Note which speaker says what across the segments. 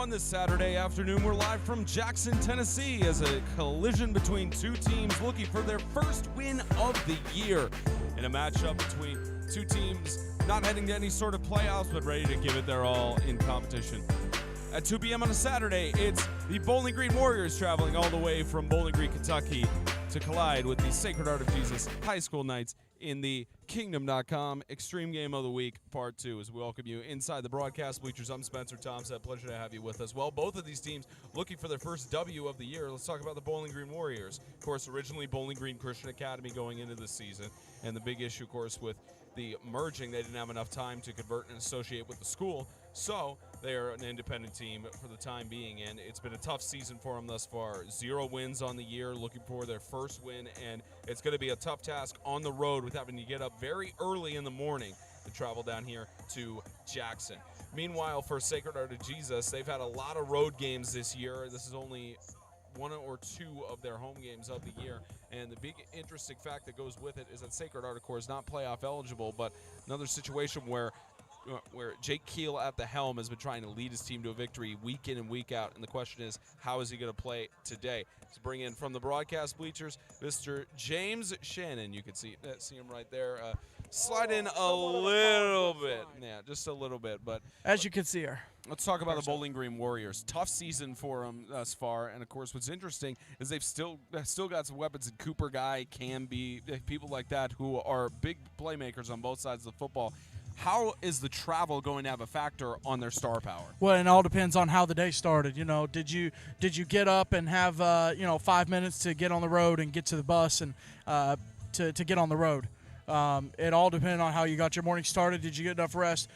Speaker 1: On this Saturday afternoon, we're live from Jackson, Tennessee as a collision between two teams looking for their first win of the year in a matchup between two teams not heading to any sort of playoffs but ready to give it their all in competition. At 2 p.m. on a Saturday, it's the Bowling Green Warriors traveling all the way from Bowling Green, Kentucky to collide with the Sacred Heart of Jesus High School Knights in the Kingdom.com Extreme Game of the Week Part 2. As we welcome you inside the broadcast bleachers, I'm Spencer Thompson. Pleasure to have you with us. Well, both of these teams looking for their first W of the year. Let's talk about the Bowling Green Warriors. Of course, originally Bowling Green Christian Academy going into this season, and the big issue, of course, with the merging, they didn't have enough time to convert and associate with the school, so they are an independent team for the time being, and it's been a tough season for them thus far. 0 wins on the year, looking for their first win, and it's going to be a tough task on the road with having to get up very early in the morning to travel down here to Jackson. Meanwhile, for Sacred Heart of Jesus, they've had a lot of road games this year. This is only one or two of their home games of the year, and the big interesting fact that goes with it is that Sacred Heart, of course, is not playoff eligible, but another situation where Jake Keel at the helm has been trying to lead his team to a victory week in and week out, and the question is, how is he going to play today? Let's bring in from the broadcast bleachers, Mr. James Shannon. You can see him right there. Slide in a little bit. Yeah, just a little bit. But
Speaker 2: as you can see her.
Speaker 1: Let's talk about the Bowling Green Warriors. Tough season for them thus far, and of course, what's interesting is they've still got some weapons in Cooper Guy, Camby, people like that who are big playmakers on both sides of the football. How is the travel going to have a factor on their star power?
Speaker 2: Well, it all depends on how the day started. You know, did you get up and have 5 minutes to get on the road and get to the bus and to get on the road? It all depends on how you got your morning started. Did you get enough rest?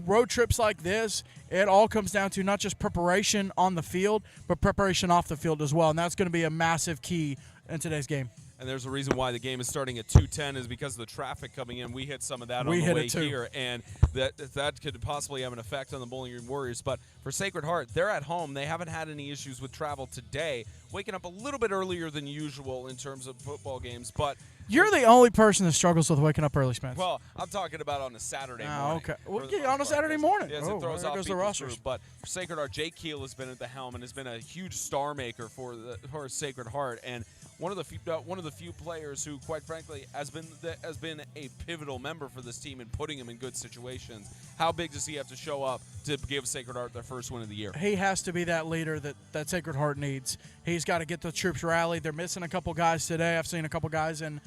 Speaker 2: Road trips like this, it all comes down to not just preparation on the field, but preparation off the field as well, and that's going to be a massive key in today's game.
Speaker 1: And there's a reason why the game is starting at 2:10 is because of the traffic coming in. We hit some of that on the way here, and that could possibly have an effect on the Bowling Green Warriors. But for Sacred Heart, they're at home. They haven't had any issues with travel today, waking up a little bit earlier than usual in terms of football games. But
Speaker 2: you're the only person that struggles with waking up early, Spence.
Speaker 1: Well, I'm talking about on a Saturday morning.
Speaker 2: Okay. Well, on a Saturday morning.
Speaker 1: Yes, it throws off people's group. But for Sacred Heart, Jake Keel has been at the helm and has been a huge star maker for Sacred Heart, and one of the few players who, quite frankly, has been a pivotal member for this team and putting him in good situations. How big does he have to show up to give Sacred Heart their first win of the year?
Speaker 2: He has to be that leader that Sacred Heart needs. He's got to get the troops rallied. They're missing a couple guys today. I've seen a couple guys in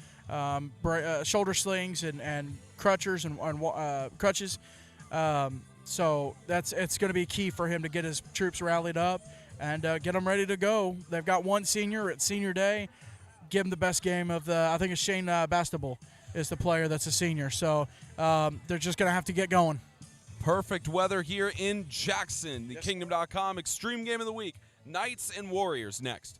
Speaker 2: shoulder slings and crutchers and crutches. So it's going to be key for him to get his troops rallied up and get them ready to go. They've got one senior at senior day. Give him the best game of I think it's Shane Bastable is the player that's a senior. So they're just going to have to get going.
Speaker 1: Perfect weather here in Jackson. The Kingdom.com Extreme Game of the Week. Knights and Warriors next.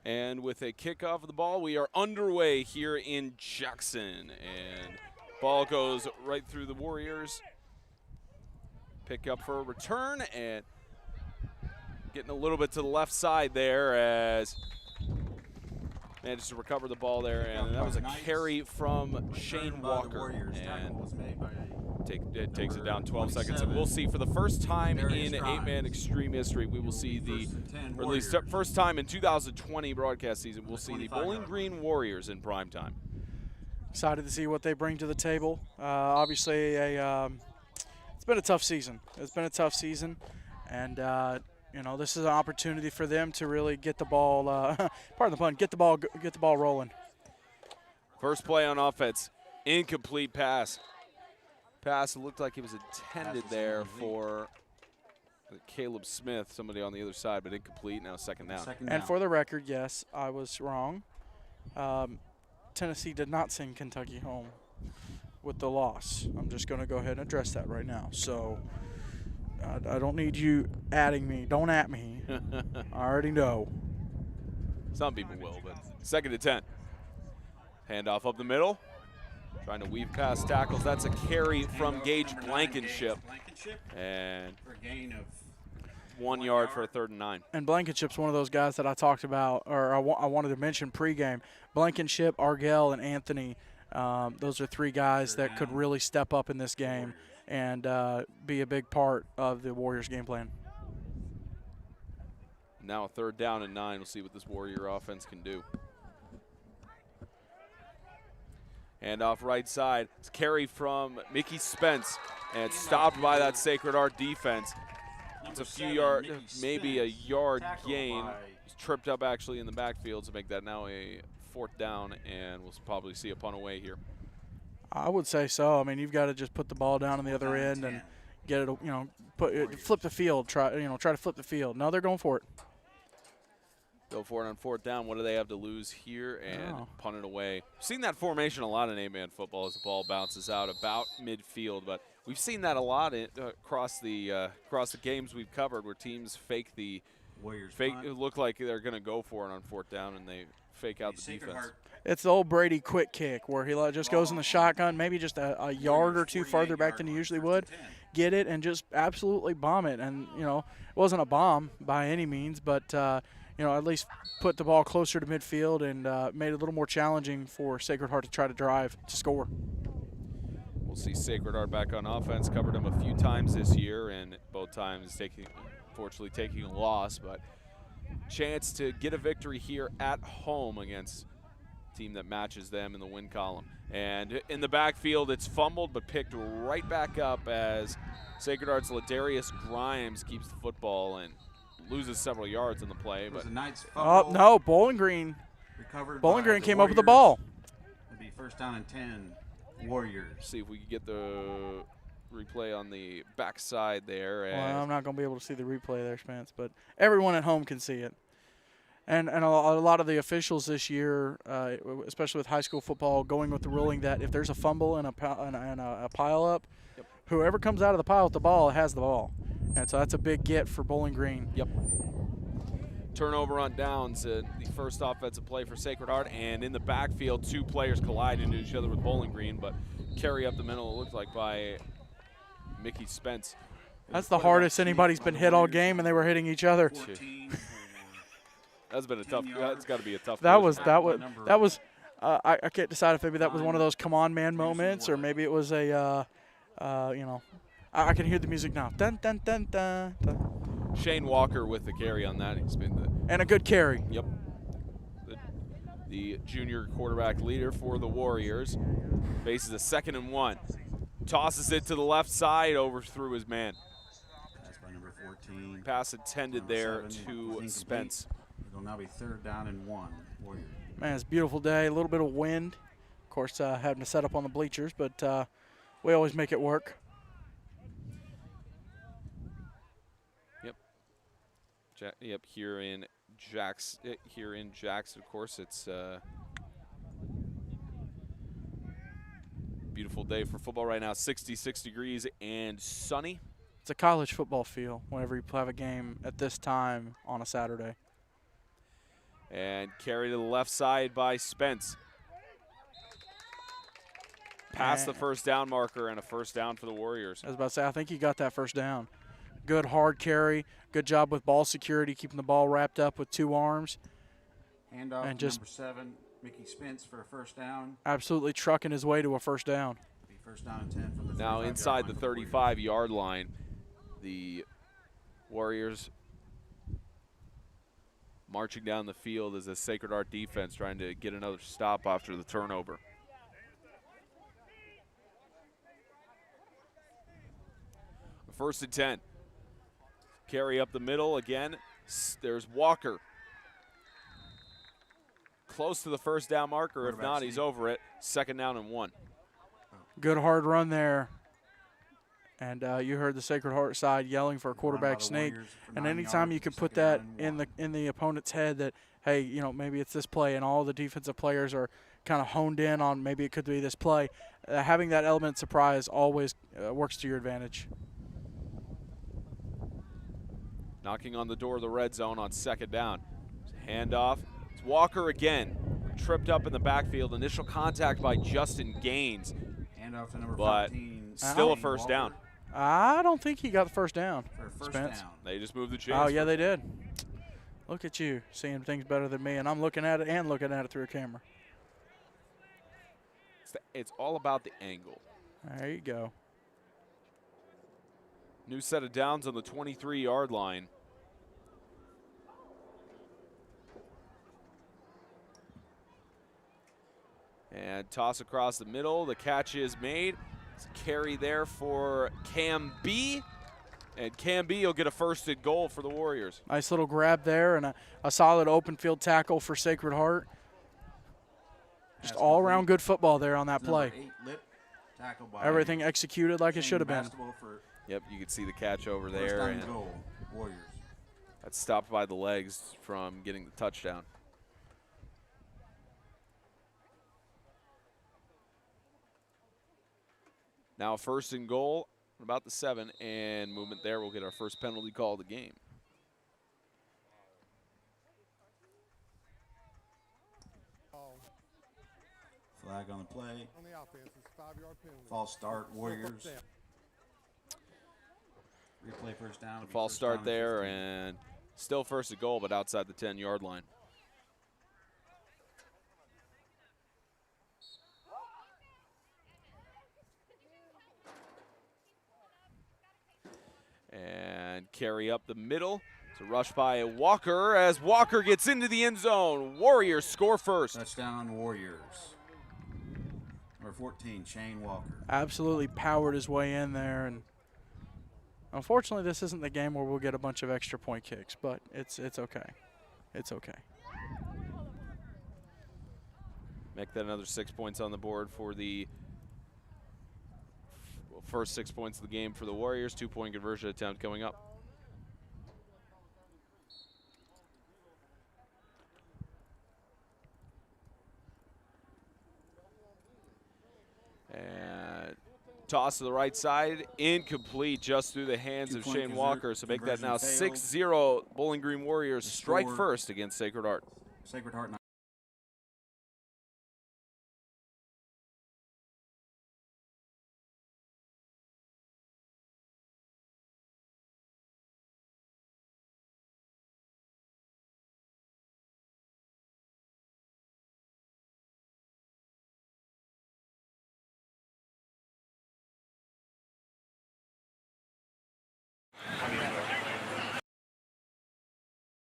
Speaker 1: And with a kickoff of the ball, we are underway here in Jackson. And ball goes right through the Warriors. Pick up for a return and getting a little bit to the left side there as managed to recover the ball there. And that was a carry from Shane Walker. And it takes it down 12 seconds. And we'll see for the first time in 8-man extreme history, we will see or at least first time in 2020 broadcast season, we'll see the Bowling Green Warriors in prime time.
Speaker 2: Excited to see what they bring to the table. Obviously, it's been a tough season. It's been a tough season, and you know, this is an opportunity for them to really get the ball. Pardon the pun. Get the ball rolling.
Speaker 1: First play on offense, incomplete pass. Pass looked like it was intended there for Caleb Smith, somebody on the other side, but incomplete. Now second down.
Speaker 2: And for the record, yes, I was wrong. Tennessee did not send Kentucky home with the loss. I'm just going to go ahead and address that right now. So I don't need you adding me. Don't at me. I already know.
Speaker 1: Some people will, but 2nd and 10. Handoff up the middle. Trying to weave past tackles. That's a carry from Gage Blankenship. And
Speaker 3: for a gain of
Speaker 1: 1 yard for a 3rd and 9.
Speaker 2: And Blankenship's one of those guys that I talked about, or I wanted to mention pregame. Blankenship, Argell, and Anthony, those are 3 guys that could really step up in this game and be a big part of the Warriors' game plan.
Speaker 1: Now a 3rd down and 9. We'll see what this Warrior offense can do. And off right side, it's carry from Mickey Spence, and stopped by that Sacred Heart defense. It's a few yards, maybe a yard gain. He's tripped up actually in the backfield to make that now a 4th down, and we'll probably see a punt away here.
Speaker 2: I would say so. I mean, you've got to just put the ball down on the other end and get it. You know, flip the field. Try to flip the field. No, they're going for it.
Speaker 1: Go for it on 4th down. What do they have to lose here? And punt it away. We've seen that formation a lot in 8-man football as the ball bounces out about midfield, but we've seen that a lot across the games we've covered, where teams fake
Speaker 3: Warriors
Speaker 1: look like they're going to go for it on 4th down, and they fake out the defense.
Speaker 2: It's the old Brady quick kick where he just goes in the shotgun, maybe just a yard or 2 farther back than he usually would, get it and just absolutely bomb it. And you know, it wasn't a bomb by any means, but you know, at least put the ball closer to midfield and made it a little more challenging for Sacred Heart to try to drive to score.
Speaker 1: We'll see Sacred Heart back on offense. Covered him a few times this year, and both times unfortunately taking a loss, but chance to get a victory here at home against a team that matches them in the win column. And in the backfield, it's fumbled but picked right back up as Sacred Heart's Ladarius Grimes keeps the football and loses several yards in the play. But
Speaker 2: oh no, Bowling Green came up with the ball.
Speaker 3: It'll be 1st down and 10, Warriors.
Speaker 1: See if we can get the replay on the backside there.
Speaker 2: Well, I'm not going to be able to see the replay there, Spence, but everyone at home can see it. And a lot of the officials this year, especially with high school football, going with the ruling that if there's a fumble and a pile up, whoever comes out of the pile with the ball has the ball. And so that's a big get for Bowling Green.
Speaker 1: Yep. Turnover on downs, the first offensive play for Sacred Heart, and in the backfield, 2 players collide into each other with Bowling Green, but carry up the middle, it looks like, by Mickey Spence.
Speaker 2: That's the hardest anybody's been hit all game, and they were hitting each other.
Speaker 1: That's been a tough. That's got to be a tough.
Speaker 2: That was. I can't decide if maybe that was one of those come on man moments, or maybe it was a, you know, I can hear the music now. Dun dun dun dun. dun.
Speaker 1: Shane Walker with the carry on that. He's been
Speaker 2: and a good carry.
Speaker 1: Yep. The junior quarterback leader for the Warriors faces a 2nd and 1. Tosses it to the left side, overthrew his man.
Speaker 3: Pass by number 14.
Speaker 1: Pass intended there to Spence.
Speaker 3: It'll now be 3rd down and 1, Warriors.
Speaker 2: Man, it's a beautiful day. A little bit of wind. Of course, having to set up on the bleachers, but we always make it work.
Speaker 1: Yep. Here in Jackson, of course, it's beautiful day for football right now. 66 degrees and sunny.
Speaker 2: It's a college football feel whenever you have a game at this time on a Saturday.
Speaker 1: And carry to the left side by Spence. Past the first down marker and a first down for the Warriors.
Speaker 2: I was about to say, I think he got that first down. Good hard carry. Good job with ball security, keeping the ball wrapped up with 2 arms.
Speaker 3: Handoff
Speaker 2: And
Speaker 3: to
Speaker 2: just
Speaker 3: number 7, Mickey Spence for a first down.
Speaker 2: absolutely trucking his way to a first down.
Speaker 3: Be first down and 10 from the
Speaker 1: Now
Speaker 3: 35-yard
Speaker 1: inside
Speaker 3: line
Speaker 1: the
Speaker 3: for Warriors.
Speaker 1: 35-yard line, the Warriors marching down the field as a Sacred Heart defense trying to get another stop after the turnover. First and 10. Carry up the middle again. There's Walker. Close to the first down marker. If not, he's over it. Second down and 1.
Speaker 2: Good hard run there. And you heard the Sacred Heart side yelling for a quarterback sneak. And anytime you can put that in the opponent's head that, hey, you know, maybe it's this play, and all the defensive players are kind of honed in on maybe it could be this play, having that element of surprise always works to your advantage.
Speaker 1: Knocking on the door of the red zone on second down. Handoff. It's Walker again. Tripped up in the backfield. Initial contact by Justin Gaines.
Speaker 3: Handoff to number
Speaker 1: But
Speaker 3: 14.
Speaker 1: still a first down.
Speaker 2: I don't think he got the first down.
Speaker 3: For a first
Speaker 2: Spence.
Speaker 3: down.
Speaker 1: They just moved the chains.
Speaker 2: Oh, yeah, they did. Look at you, seeing things better than me, and I'm looking at it and looking at it through a camera.
Speaker 1: It's all about the angle.
Speaker 2: There you go.
Speaker 1: New set of downs on the 23-yard line. And toss across the middle. The catch is made. It's a carry there for Cam B. And Cam B will get a first and goal for the Warriors.
Speaker 2: Nice little grab there and a solid open field tackle for Sacred Heart. Just all-around good football there on that play.
Speaker 3: Number 8, Lip, tackled by
Speaker 2: Everything executed like it should have been.
Speaker 3: Bastable for
Speaker 1: Yep, you can see the catch over
Speaker 3: first
Speaker 1: there.
Speaker 3: down
Speaker 1: And
Speaker 3: goal, Warriors.
Speaker 1: that's stopped by the legs from getting the touchdown. Now first and goal, about the 7, and movement there. We'll get our first penalty call of the game.
Speaker 3: Flag on the play.
Speaker 4: On the offense, it's a 5-yard penalty.
Speaker 3: False start, Warriors. Replay first down. It'll be
Speaker 1: False
Speaker 3: first
Speaker 1: start
Speaker 3: down
Speaker 1: there,
Speaker 3: 15.
Speaker 1: and still first and goal, but outside the 10-yard line. And carry up the middle. It's a rush by Walker as Walker gets into the end zone. Warriors score first.
Speaker 3: Touchdown, Warriors. Number 14, Shane Walker.
Speaker 2: Absolutely powered his way in there. And unfortunately, this isn't the game where we'll get a bunch of extra point kicks, but it's okay. It's okay.
Speaker 1: Make that another 6 points on the board for the first 6 points of the game for the Warriors. 2-point conversion attempt coming up. And toss to the right side, incomplete, just through the hands of
Speaker 3: Two-point
Speaker 1: Shane Walker. So make that now
Speaker 3: conversion
Speaker 1: 6-0. Bowling Green Warriors
Speaker 3: The
Speaker 1: strike
Speaker 3: score-
Speaker 1: first against Sacred Heart.
Speaker 3: Sacred Heart.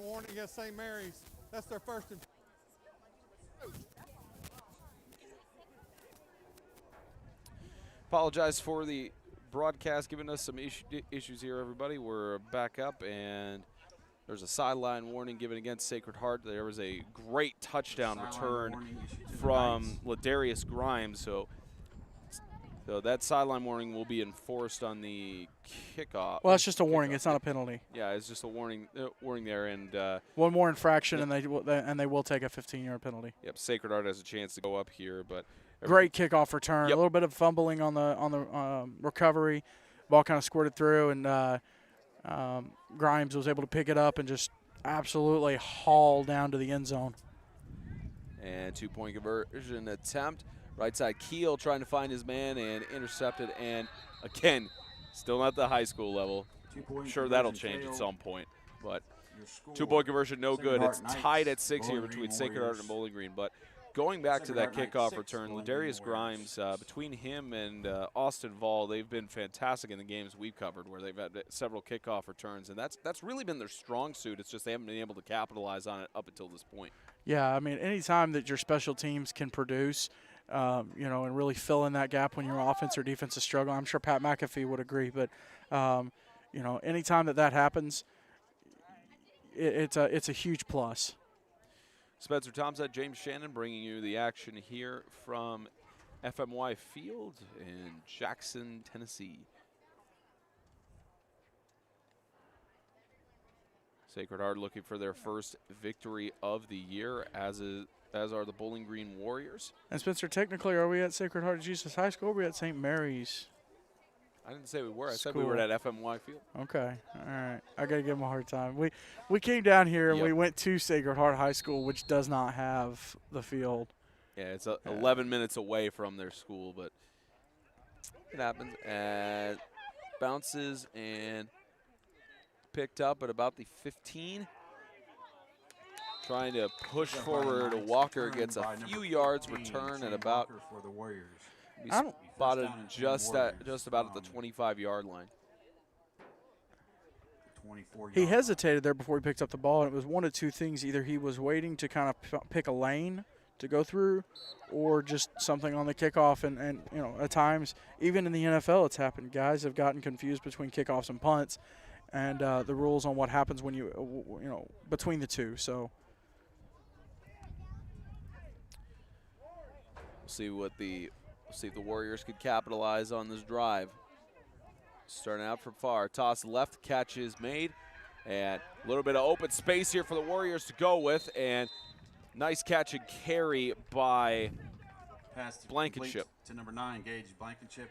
Speaker 4: Warning against St. Mary's. That's their first and
Speaker 1: Apologize for the broadcast giving us some issues here, everybody. We're back up, and there's a sideline warning given against Sacred Heart. There was a great touchdown
Speaker 3: Sideline
Speaker 1: return
Speaker 3: warning issued to the
Speaker 1: from
Speaker 3: Knights.
Speaker 1: Ladarius Grimes. So that sideline warning will be enforced on the kickoff.
Speaker 2: Well, it's just a warning.
Speaker 1: kickoff.
Speaker 2: It's not a penalty.
Speaker 1: Yeah, it's just a warning there, and
Speaker 2: One more infraction, and they will take a 15-yard penalty.
Speaker 1: yep, Sacred Heart has a chance to go up here, but
Speaker 2: Great kickoff return.
Speaker 1: Yep.
Speaker 2: A little bit of fumbling on the recovery. Ball kind of squirted through, and Grimes was able to pick it up and just absolutely haul down to the end zone.
Speaker 5: And 2-point conversion attempt. Right side, Keel trying to find his man and intercepted. And again, still not the high school level. I'm sure that'll change at some point. But 2-point conversion, no good. It's tied at 6 here between Sacred Heart and Bowling Green. But going back to that kickoff return, Ladarius Grimes, between him and Austin Vall, they've been fantastic in the games we've covered where they've had several kickoff returns. And that's really been their strong suit. It's just they haven't been able to capitalize on it up until this point.
Speaker 2: Yeah, I mean, anytime that your special teams can produce, you know, and really fill in that gap when your offense or defense is struggling, I'm sure Pat McAfee would agree. But, you know, anytime that happens, it's a huge plus.
Speaker 5: Spencer Tomzett, James Shannon bringing you the action here from FMY Field in Jackson, Tennessee. Sacred Heart looking for their first victory of the year, as are the Bowling Green Warriors.
Speaker 2: And Spencer, technically, are we at Sacred Heart of Jesus High School or are we at St. Mary's?
Speaker 5: I didn't say we were. I said we were at FMY Field.
Speaker 2: Okay. All right. I got to give him a hard time. We came down here and we went to Sacred Heart High School, which does not have the field.
Speaker 5: Yeah, it's 11 minutes away from their school, but it happens. Bounces and picked up at about the 15. Trying to push forward. Walker gets a few yards, return at about.
Speaker 3: For the Warriors.
Speaker 5: Spotted just about at the 25-yard line.
Speaker 2: He hesitated there before he picked up the ball, and it was one of two things. Either he was waiting to kind of pick a lane to go through, or just something on the kickoff. And you know, at times, even in the NFL, it's happened. Guys have gotten confused between kickoffs and punts, and the rules on what happens when you know, between the two. So
Speaker 5: we'll see if the Warriors could capitalize on this drive. Starting out from far, toss left, catch is made, and a little bit of open space here for the Warriors to go with, and nice catch and carry by Blankenship.
Speaker 3: To number 9, Gage Blankenship.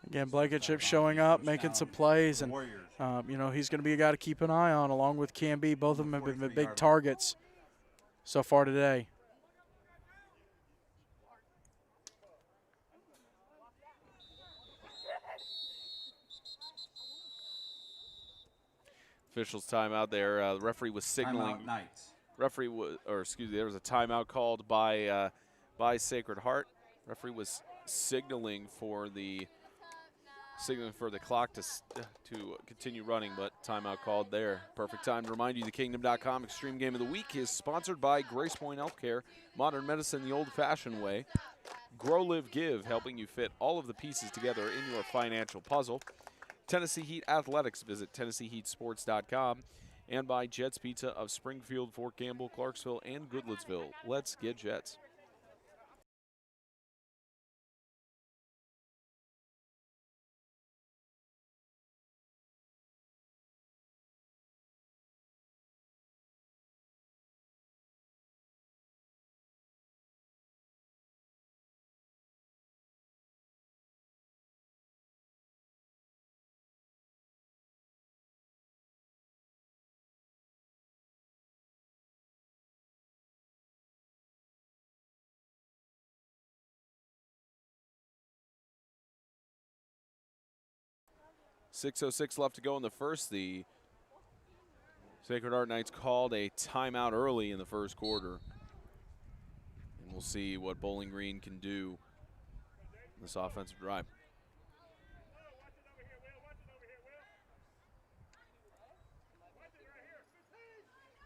Speaker 2: Again, Blankenship showing up, making some plays, and you know, he's going to be a guy to keep an eye on, along with Cam B. Both of them have been big targets so far today.
Speaker 5: Officials timeout there. The referee was signaling. There was a timeout called by Sacred Heart. Referee was signaling for the clock to continue running, but timeout called there. Perfect time to remind you the Kingdom.com Extreme Game of the Week is sponsored by Grace Point Healthcare, modern medicine the old-fashioned way. Grow, Live, Give, helping you fit all of the pieces together in your financial puzzle. Tennessee Heat Athletics, visit TennesseeHeatSports.com, and by Jets Pizza of Springfield, Fort Campbell, Clarksville, and Goodlettsville. Let's get Jets. .606 left to go in the first. The Sacred Heart Knights called a timeout early in the first quarter. And we'll see what Bowling Green can do in this offensive drive.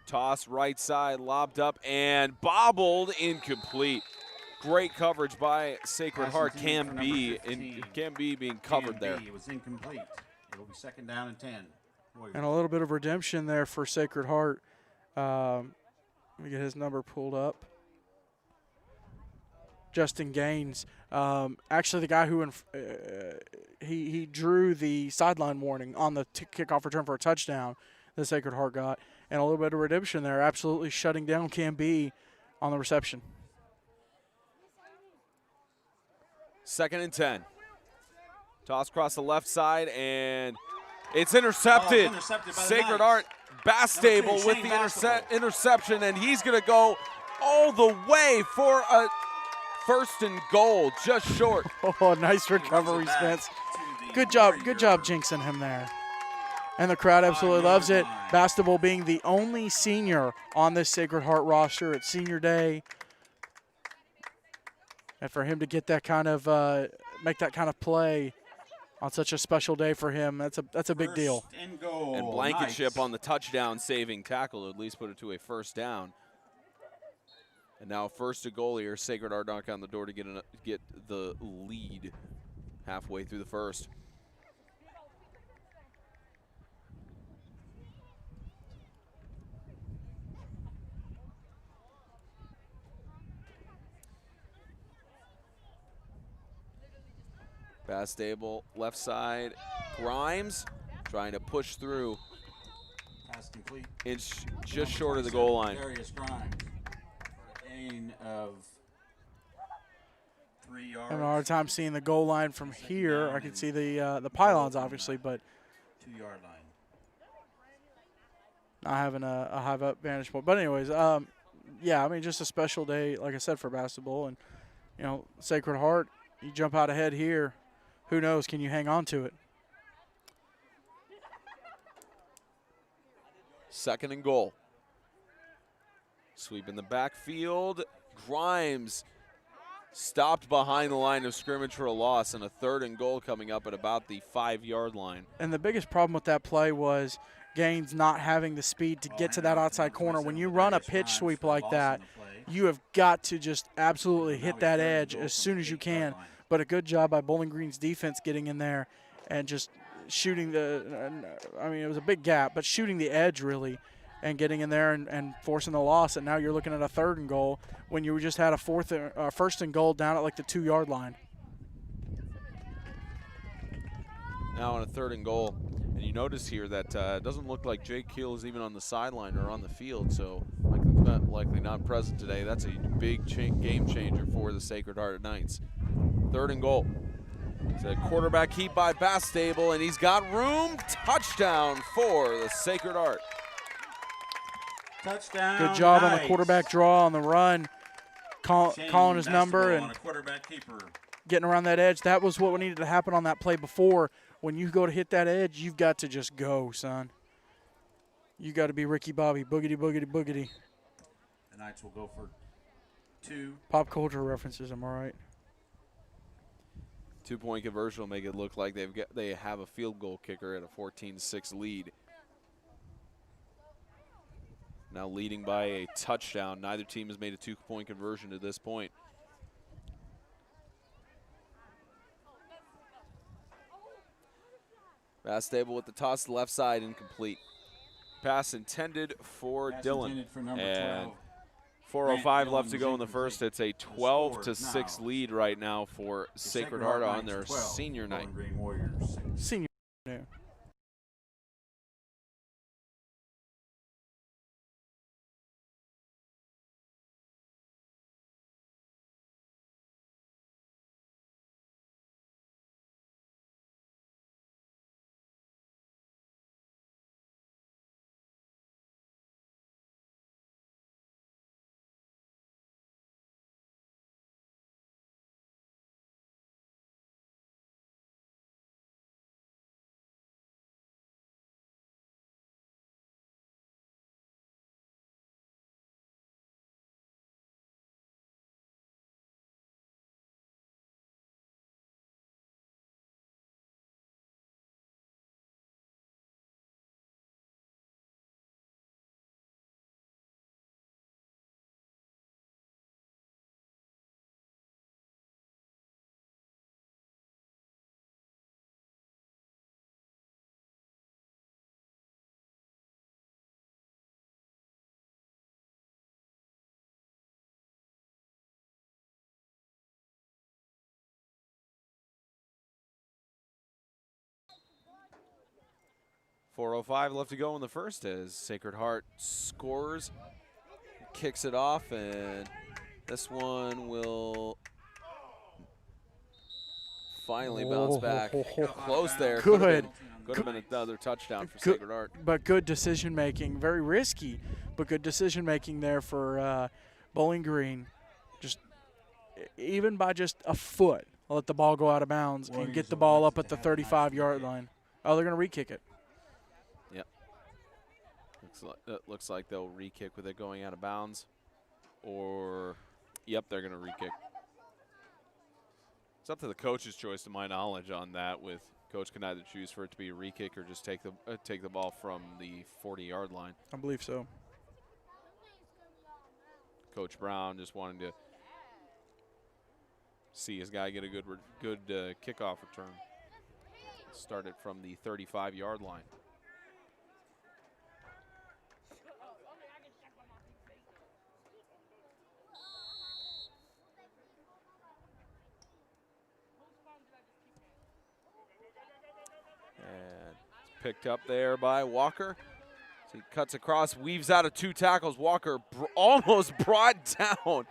Speaker 5: Toss right side, lobbed up and bobbled, incomplete. Great coverage by Sacred Heart. Cam B being covered there.
Speaker 3: It was incomplete. It'll be 2nd down and 10. Warriors.
Speaker 2: And a little bit of redemption there for Sacred Heart. Let me get his number pulled up. Justin Gaines, actually the guy who he drew the sideline warning on the kickoff return for a touchdown that Sacred Heart got. And a little bit of redemption there, absolutely shutting down Cam B on the reception.
Speaker 5: 2nd and 10. Toss across the left side, and it's intercepted.
Speaker 3: Intercepted by
Speaker 5: Sacred
Speaker 3: the
Speaker 5: Heart Bastable with the interception, and he's going to go all the way for a first and goal, just short.
Speaker 2: Oh, nice recovery, Spence. Good job jinxing him there. And the crowd absolutely loves it. Bastable being the only senior on this Sacred Heart roster. It's senior day. And for him to get that kind of, make that kind of play on such a special day for him, that's a big deal.
Speaker 5: And Blankenship on the touchdown saving tackle, at least put it to a first down. And now first and goal here, Sacred Heart knock on the door to get the lead halfway through the first. Bastable left side, Grimes trying to push through.
Speaker 3: Pass complete.
Speaker 5: It's just short of the goal line.
Speaker 3: Darius Grimes for a gain of 3 yards.
Speaker 2: Having a hard time seeing the goal line from here. I can see the pylons, obviously, but
Speaker 3: 2-yard line.
Speaker 2: not having a high up vantage point. But anyways, yeah, I mean, just a special day, like I said, for basketball. And, you know, Sacred Heart, you jump out ahead here. Who knows, can you hang on to it?
Speaker 5: Second and goal. Sweep in the backfield. Grimes stopped behind the line of scrimmage for a loss, and a third and goal coming up at about the 5-yard line.
Speaker 2: And the biggest problem with that play was Gaines not having the speed to get to that outside corner. When you run a pitch sweep like that, you have got to just absolutely hit that edge as soon as you can. But a good job by Bowling Green's defense getting in there and just shooting I mean, it was a big gap, but shooting the edge really and getting in there and forcing the loss. And now you're looking at a third and goal when you just had a first and goal down at like the 2-yard line.
Speaker 5: Now on a third and goal. And you notice here that it doesn't look like Jake Keel is even on the sideline or on the field, so likely not present today. That's a big game changer for the Sacred Heart Knights. Third and goal. It's a quarterback keep by Bastable, and he's got room. Touchdown for the Sacred Heart.
Speaker 3: Touchdown.
Speaker 2: Good job on the
Speaker 3: Knights.
Speaker 2: quarterback draw on the run, calling his number and
Speaker 3: on a quarterback keeper.
Speaker 2: getting around that edge. That was what needed to happen on that play before. When you go to hit that edge, you've got to just go, son. You got to be Ricky Bobby, boogity, boogity, boogity.
Speaker 3: The Knights will go for 2.
Speaker 2: Pop culture references, am I right?
Speaker 5: 2-point conversion will make it look like they have a field goal kicker at a 14-6 lead. Now leading by a touchdown. Neither team has made a 2-point conversion to this point. Bastable with the toss to the left side, incomplete. Pass intended for Dylan.
Speaker 3: Intended for number
Speaker 5: And
Speaker 3: 12.
Speaker 5: 4:05 left to go in the first. It's a 12-6 lead right now for Sacred Heart on their
Speaker 3: 12,
Speaker 5: senior night.
Speaker 3: Bowling Green Warriors 6.
Speaker 2: Senior. Yeah.
Speaker 5: .405 left to go in the first as Sacred Heart scores, kicks it off, and this one will finally bounce back. Close there.
Speaker 2: Good.
Speaker 5: Could have been another touchdown for
Speaker 2: Good,
Speaker 5: Sacred Heart.
Speaker 2: but good decision making. Very risky, but good decision making there for Bowling Green. Just even by just a foot, let the ball go out of bounds and get the ball up at the 35-yard line. Oh, they're going to re-kick it.
Speaker 5: Yep. Looks like they'll re-kick with it going out of bounds. Or, yep, they're going to re-kick. It's up to the coach's choice, to my knowledge, on that. With coach can either choose for it to be a re-kick or just take the ball from the 40-yard line.
Speaker 2: I believe so.
Speaker 5: Coach Brown just wanting to see his guy get a good kickoff return. Start it from the 35-yard line. And it's picked up there by Walker. So he cuts across, weaves out of 2 tackles. Walker almost brought down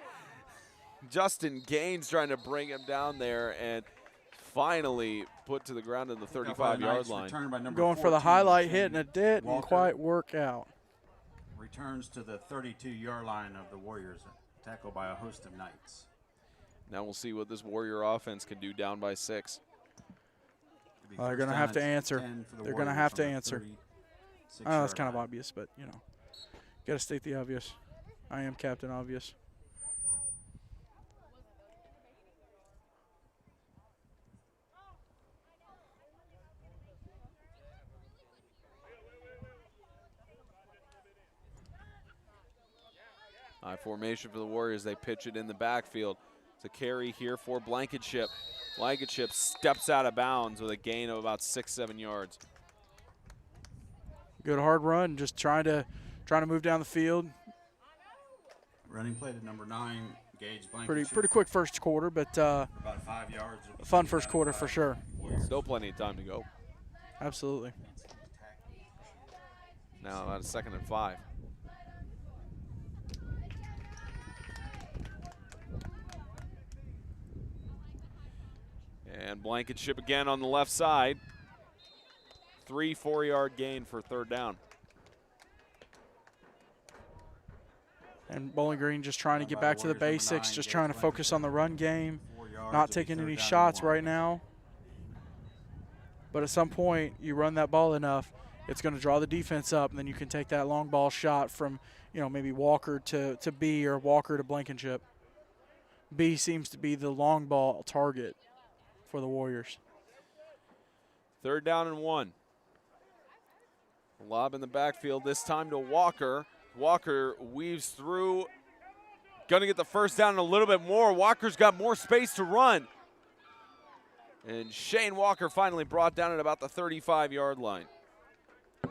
Speaker 5: Justin Gaines, trying to bring him down there, and finally put to the ground in the 35-yard line.
Speaker 2: Going for the highlight hit, and it didn't quite work out.
Speaker 3: Returns to the 32-yard line of the Warriors, tackled by a host of Knights.
Speaker 5: Now we'll see what this Warrior offense can do down by 6.
Speaker 2: They're going to have to answer. They're going to have to answer. I know that's kind of obvious, but, you know, got to state the obvious. I am Captain Obvious.
Speaker 5: High formation for the Warriors. They pitch it in the backfield. It's a carry here for Blankenship. Blankenship steps out of bounds with a gain of about 6-7 yards.
Speaker 2: Good hard run, just trying to move down the field.
Speaker 3: Running play to number 9, Gage Blankenship.
Speaker 2: Pretty quick first quarter, but
Speaker 3: about 5 yards.
Speaker 2: fun first quarter for sure.
Speaker 5: Still plenty of time to go.
Speaker 2: Absolutely.
Speaker 5: Now about a 2nd and 5. And Blankenship again on the left side. 3 4-yard gain for 3rd down.
Speaker 2: And Bowling Green just trying to get back to the basics, just trying to focus on the run game, not taking any shots right now. But at some point, you run that ball enough, it's going to draw the defense up, and then you can take that long ball shot from, you know, maybe Walker to B or Walker to Blankenship. B seems to be the long ball target for the Warriors.
Speaker 5: 3rd down and 1. Lob in the backfield, this time to Walker. Walker weaves through, gonna get the 1st down and a little bit more. Walker's got more space to run. And Shane Walker finally brought down at about the 35-yard line.
Speaker 2: A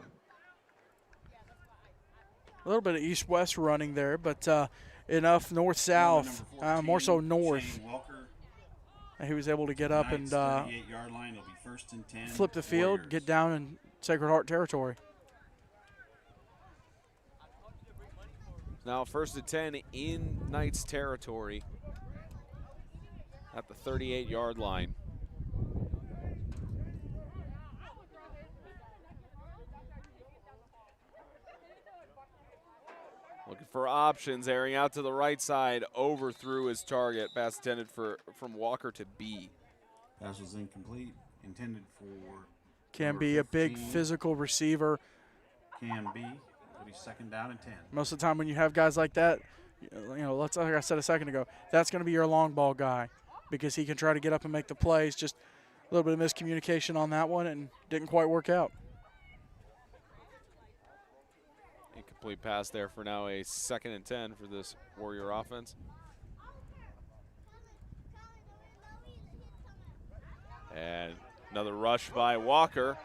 Speaker 2: little bit of east-west running there, but enough north-south, more so north. He was able to get up and flip the field, get down in Sacred Heart territory.
Speaker 5: Now 1st and 10 in Knights territory at the 38-yard line. Looking for options, airing out to the right side, overthrew his target. Pass intended from Walker to B.
Speaker 3: Pass was incomplete, intended for
Speaker 2: Can be a big
Speaker 3: 15.
Speaker 2: physical receiver.
Speaker 3: Can be. It'll be 2nd down and 10.
Speaker 2: Most of the time when you have guys like that, you know, like I said a second ago, that's going to be your long ball guy because he can try to get up and make the plays. Just a little bit of miscommunication on that one and didn't quite work out.
Speaker 5: Incomplete pass there for now a 2nd and 10 for this Warrior offense. And another rush by Walker.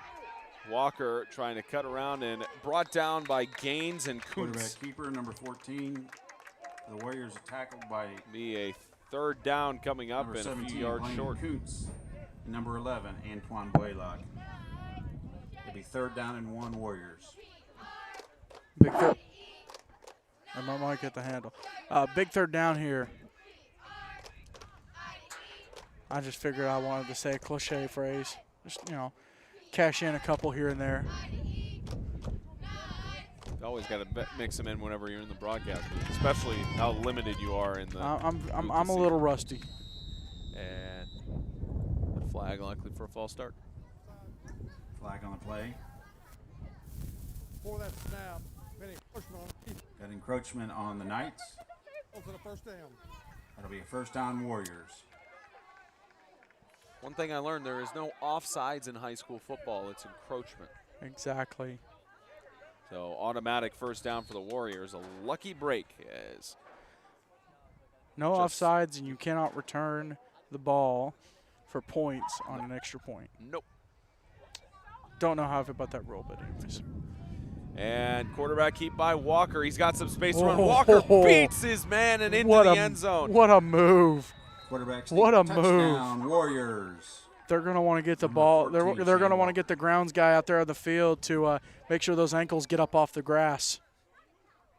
Speaker 5: Walker trying to cut around and brought down by Gaines and Kuntz.
Speaker 3: Quarterback keeper, number 14. The Warriors are tackled by
Speaker 5: Be a 3rd down coming up
Speaker 3: number
Speaker 5: and a
Speaker 3: 17,
Speaker 5: few yards
Speaker 3: Blaine
Speaker 5: short.
Speaker 3: Kuntz. Number 11, Antoine Boylock. It'll be 3rd down and 1 Warriors.
Speaker 2: Big third. I might get the handle. Big 3rd down here. I just figured I wanted to say a cliche phrase. Just, you know, cash in a couple here and there.
Speaker 5: You always got to mix them in whenever you're in the broadcast booth, especially how limited you are in the.
Speaker 2: I'm a little rusty.
Speaker 5: And a flag likely for a false start.
Speaker 3: Flag on the play.
Speaker 4: For that snap,
Speaker 3: Got encroachment on the Knights.
Speaker 4: goes to the first down.
Speaker 3: That'll be a first down Warriors.
Speaker 5: One thing I learned, there is no offsides in high school football. It's encroachment.
Speaker 2: Exactly.
Speaker 5: So automatic first down for the Warriors. A lucky break as
Speaker 2: No
Speaker 5: Just-
Speaker 2: offsides, and you cannot return the ball for points on an extra point.
Speaker 5: nope.
Speaker 2: Don't know how I feel about that rule, but anyways.
Speaker 5: And quarterback keep by Walker. He's got some space to run.
Speaker 2: Oh.
Speaker 5: Walker beats his man and into the end zone.
Speaker 2: What a move.
Speaker 3: Quarterback
Speaker 2: What a
Speaker 3: touchdown, Warriors.
Speaker 2: They're going to want to get the
Speaker 3: Number
Speaker 2: ball. They're
Speaker 3: 14,
Speaker 2: going to
Speaker 3: Shane
Speaker 2: want to get the grounds guy out there on the field to make sure those ankles get up off the grass.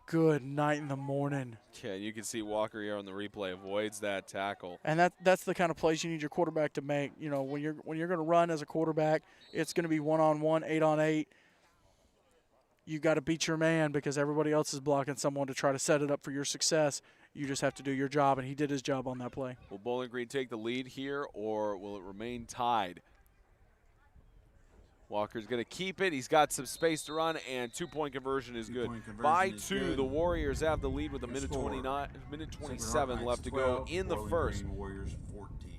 Speaker 2: Good night in the morning.
Speaker 5: Yeah, you can see Walker here on the replay avoids that tackle.
Speaker 2: And that's the kind of plays you need your quarterback to make. You know, when you're going to run as a quarterback, it's going to be 1-on-1, 8-on-8. You got to beat your man because everybody else is blocking someone to try to set it up for your success. You just have to do your job, and he did his job on that play.
Speaker 5: Will Bowling Green take the lead here, or will it remain tied? Walker's going to keep it. He's got some space to run, and two-point conversion is good.
Speaker 3: Two-point conversion
Speaker 5: By
Speaker 3: is
Speaker 5: two,
Speaker 3: good.
Speaker 5: the Warriors have the lead with a
Speaker 3: Your
Speaker 5: minute
Speaker 3: score.
Speaker 5: 27
Speaker 3: Knights
Speaker 5: left to
Speaker 3: 12,
Speaker 5: go in the
Speaker 3: Bowling
Speaker 5: first.
Speaker 3: Green Warriors 14.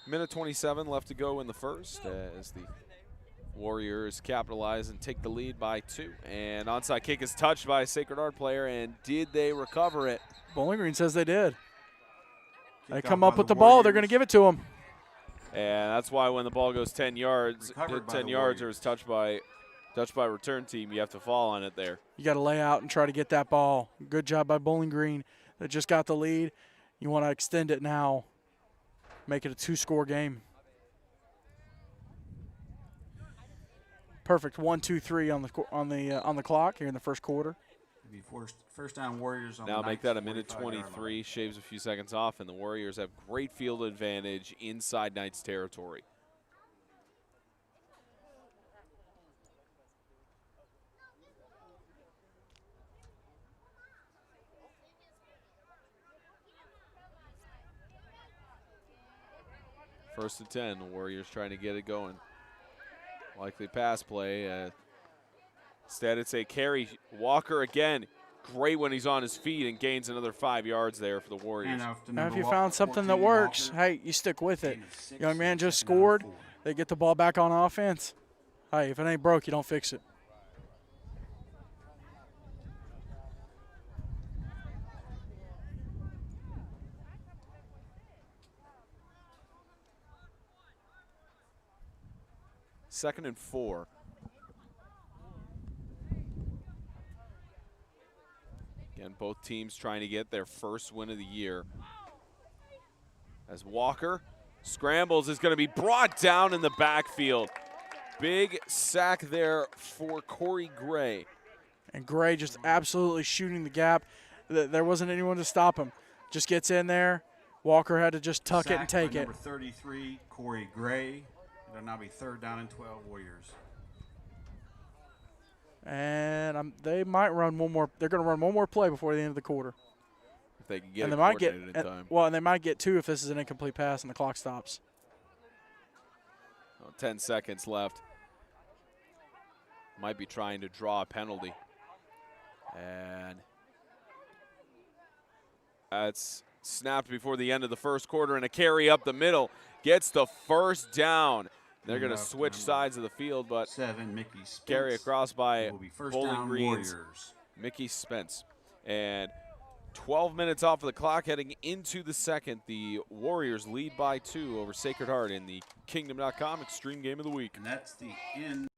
Speaker 5: Minute 27 left to go in the first as the Warriors capitalize and take the lead by two. And onside kick is touched by a Sacred Heart player, and did they recover it?
Speaker 2: Bowling Green says they did. They
Speaker 3: Kicked
Speaker 2: come
Speaker 3: off
Speaker 2: up
Speaker 3: by
Speaker 2: with
Speaker 3: the
Speaker 2: the ball. They're going to
Speaker 3: Warriors.
Speaker 2: give it to them.
Speaker 5: And that's why when the ball goes 10 yards,
Speaker 3: Recovered by
Speaker 5: 10
Speaker 3: the
Speaker 5: yards or
Speaker 3: Warriors.
Speaker 5: is touched by return team, you have to fall on it there.
Speaker 2: You got to lay out and try to get that ball. Good job by Bowling Green. That just got the lead. You want to extend it now. Make it a two-score game. Perfect. 1, 2, 3 on the clock here in the first quarter.
Speaker 3: It'll be first down Warriors on
Speaker 5: Now
Speaker 3: the
Speaker 5: make
Speaker 3: Knights
Speaker 5: that a minute
Speaker 3: 45-yard line.
Speaker 5: 23, shaves a few seconds off, and the Warriors have great field advantage inside Knights territory. First and 10, the Warriors trying to get it going. Likely pass play. Instead, it's a carry. Walker again, great when he's on his feet and gains another 5 yards there for the Warriors.
Speaker 3: Handoff to
Speaker 2: Now, if
Speaker 3: number
Speaker 2: you found something that
Speaker 3: 14,
Speaker 2: works,
Speaker 3: Walker.
Speaker 2: hey, you stick with it.
Speaker 3: Gain of 6,
Speaker 2: Young man just
Speaker 3: second down
Speaker 2: scored.
Speaker 3: 4.
Speaker 2: They get the ball back on offense. Hey, if it ain't broke, you don't fix it.
Speaker 5: Second and 4. Again, both teams trying to get their first win of the year. As Walker scrambles, is going to be brought down in the backfield. Big sack there for Corey Gray.
Speaker 2: And Gray just absolutely shooting the gap. There wasn't anyone to stop him. Just gets in there, Walker had to just tuck it and
Speaker 3: Sacked by
Speaker 2: take it.
Speaker 3: Number 33, Corey Gray. It'll now be 3rd down and 12 Warriors.
Speaker 2: And they might run one more. They're going to run one more play before the end of the quarter.
Speaker 5: If they can get
Speaker 2: And
Speaker 5: it
Speaker 2: they might get
Speaker 5: coordinated in time.
Speaker 2: well, and they might get 2 if this is an incomplete pass and the clock stops.
Speaker 5: 10 seconds left. Might be trying to draw a penalty. And that's snapped before the end of the first quarter, and a carry up the middle gets the first down. They're going to switch sides of the field, but
Speaker 3: 7, Mickey Spence.
Speaker 5: carry across by
Speaker 3: It will be first
Speaker 5: Bowling
Speaker 3: down
Speaker 5: Green's
Speaker 3: Warriors.
Speaker 5: Mickey Spence. And 12 minutes off of the clock heading into the second. The Warriors lead by 2 over Sacred Heart in the Kingdom.com Extreme Game of the Week.
Speaker 3: And that's the end.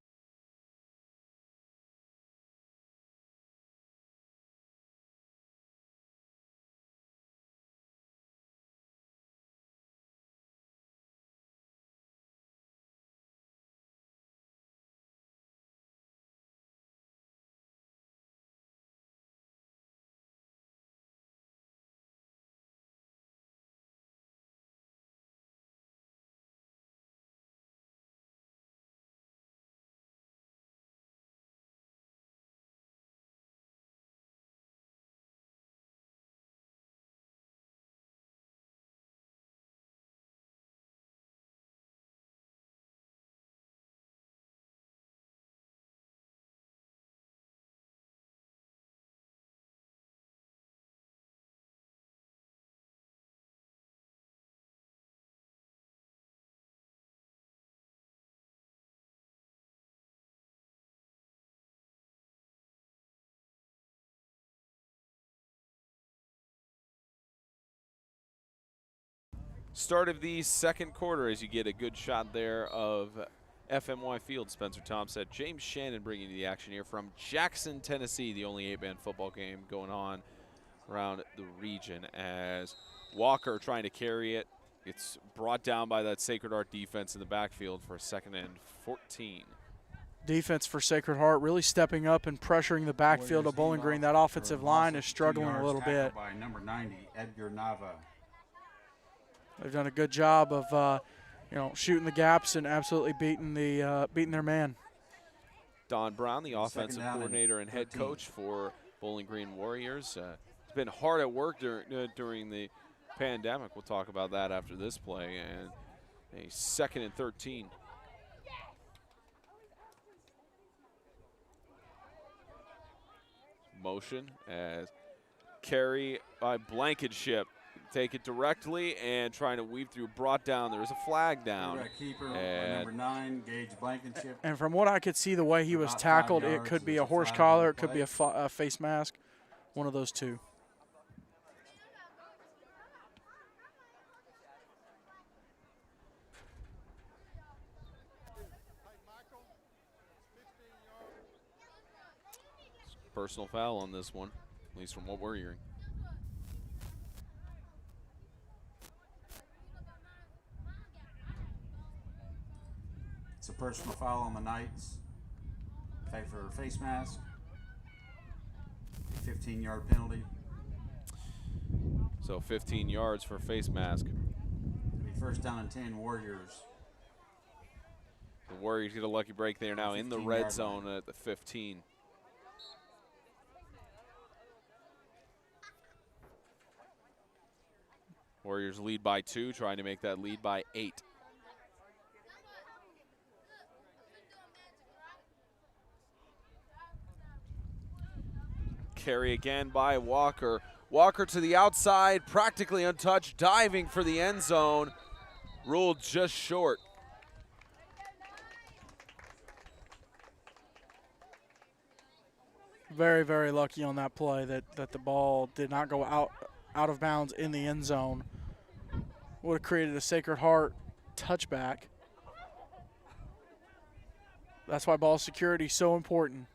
Speaker 5: Start of the second quarter as you get a good shot there of FMY Field. Spencer Thompson, James Shannon bringing you the action here from Jackson, Tennessee, the only 8-man football game going on around the region, as Walker trying to carry it. It's brought down by that Sacred Heart defense in the backfield for a 2nd and 14.
Speaker 2: Defense for Sacred Heart really stepping up and pressuring the backfield of Bowling Green. That offensive line is struggling a little bit.
Speaker 3: By number 90, Edgar Nava.
Speaker 2: They've done a good job of, shooting the gaps and absolutely beating their man.
Speaker 5: Don Brown, the offensive
Speaker 3: down and
Speaker 5: coordinator and head
Speaker 3: 13.
Speaker 5: coach for Bowling Green Warriors. He's been hard at work during the pandemic. We'll talk about that after this play. And a 2nd and 13. Motion as carry by Blankenship. Take it directly and trying to weave through. Brought down. There is a flag down.
Speaker 3: Keeper,
Speaker 5: And
Speaker 3: number 9, Gage Blankenship.
Speaker 2: And from what I could see, the way he was
Speaker 3: About 5
Speaker 2: tackled, it
Speaker 3: yards,
Speaker 2: could be
Speaker 3: there's
Speaker 2: a
Speaker 3: a
Speaker 2: horse
Speaker 3: flag on
Speaker 2: collar,
Speaker 3: the
Speaker 2: it could be a face mask, one of those two.
Speaker 5: Personal foul on this one, at least from what we're hearing.
Speaker 3: It's a personal foul on the Knights. Pay for a face mask. A 15-yard penalty.
Speaker 5: So 15 yards for face mask.
Speaker 3: It'll be first down and 10 Warriors.
Speaker 5: The Warriors get a lucky break there now in the
Speaker 3: 15-yard
Speaker 5: red zone
Speaker 3: line.
Speaker 5: at the 15. Warriors lead by 2, trying to make that lead by 8. Carry again by Walker. Walker to the outside, practically untouched, diving for the end zone. Ruled just short.
Speaker 2: Very, very lucky on that play that the ball did not go out of bounds in the end zone. Would have created a Sacred Heart touchback. That's why ball security is so important.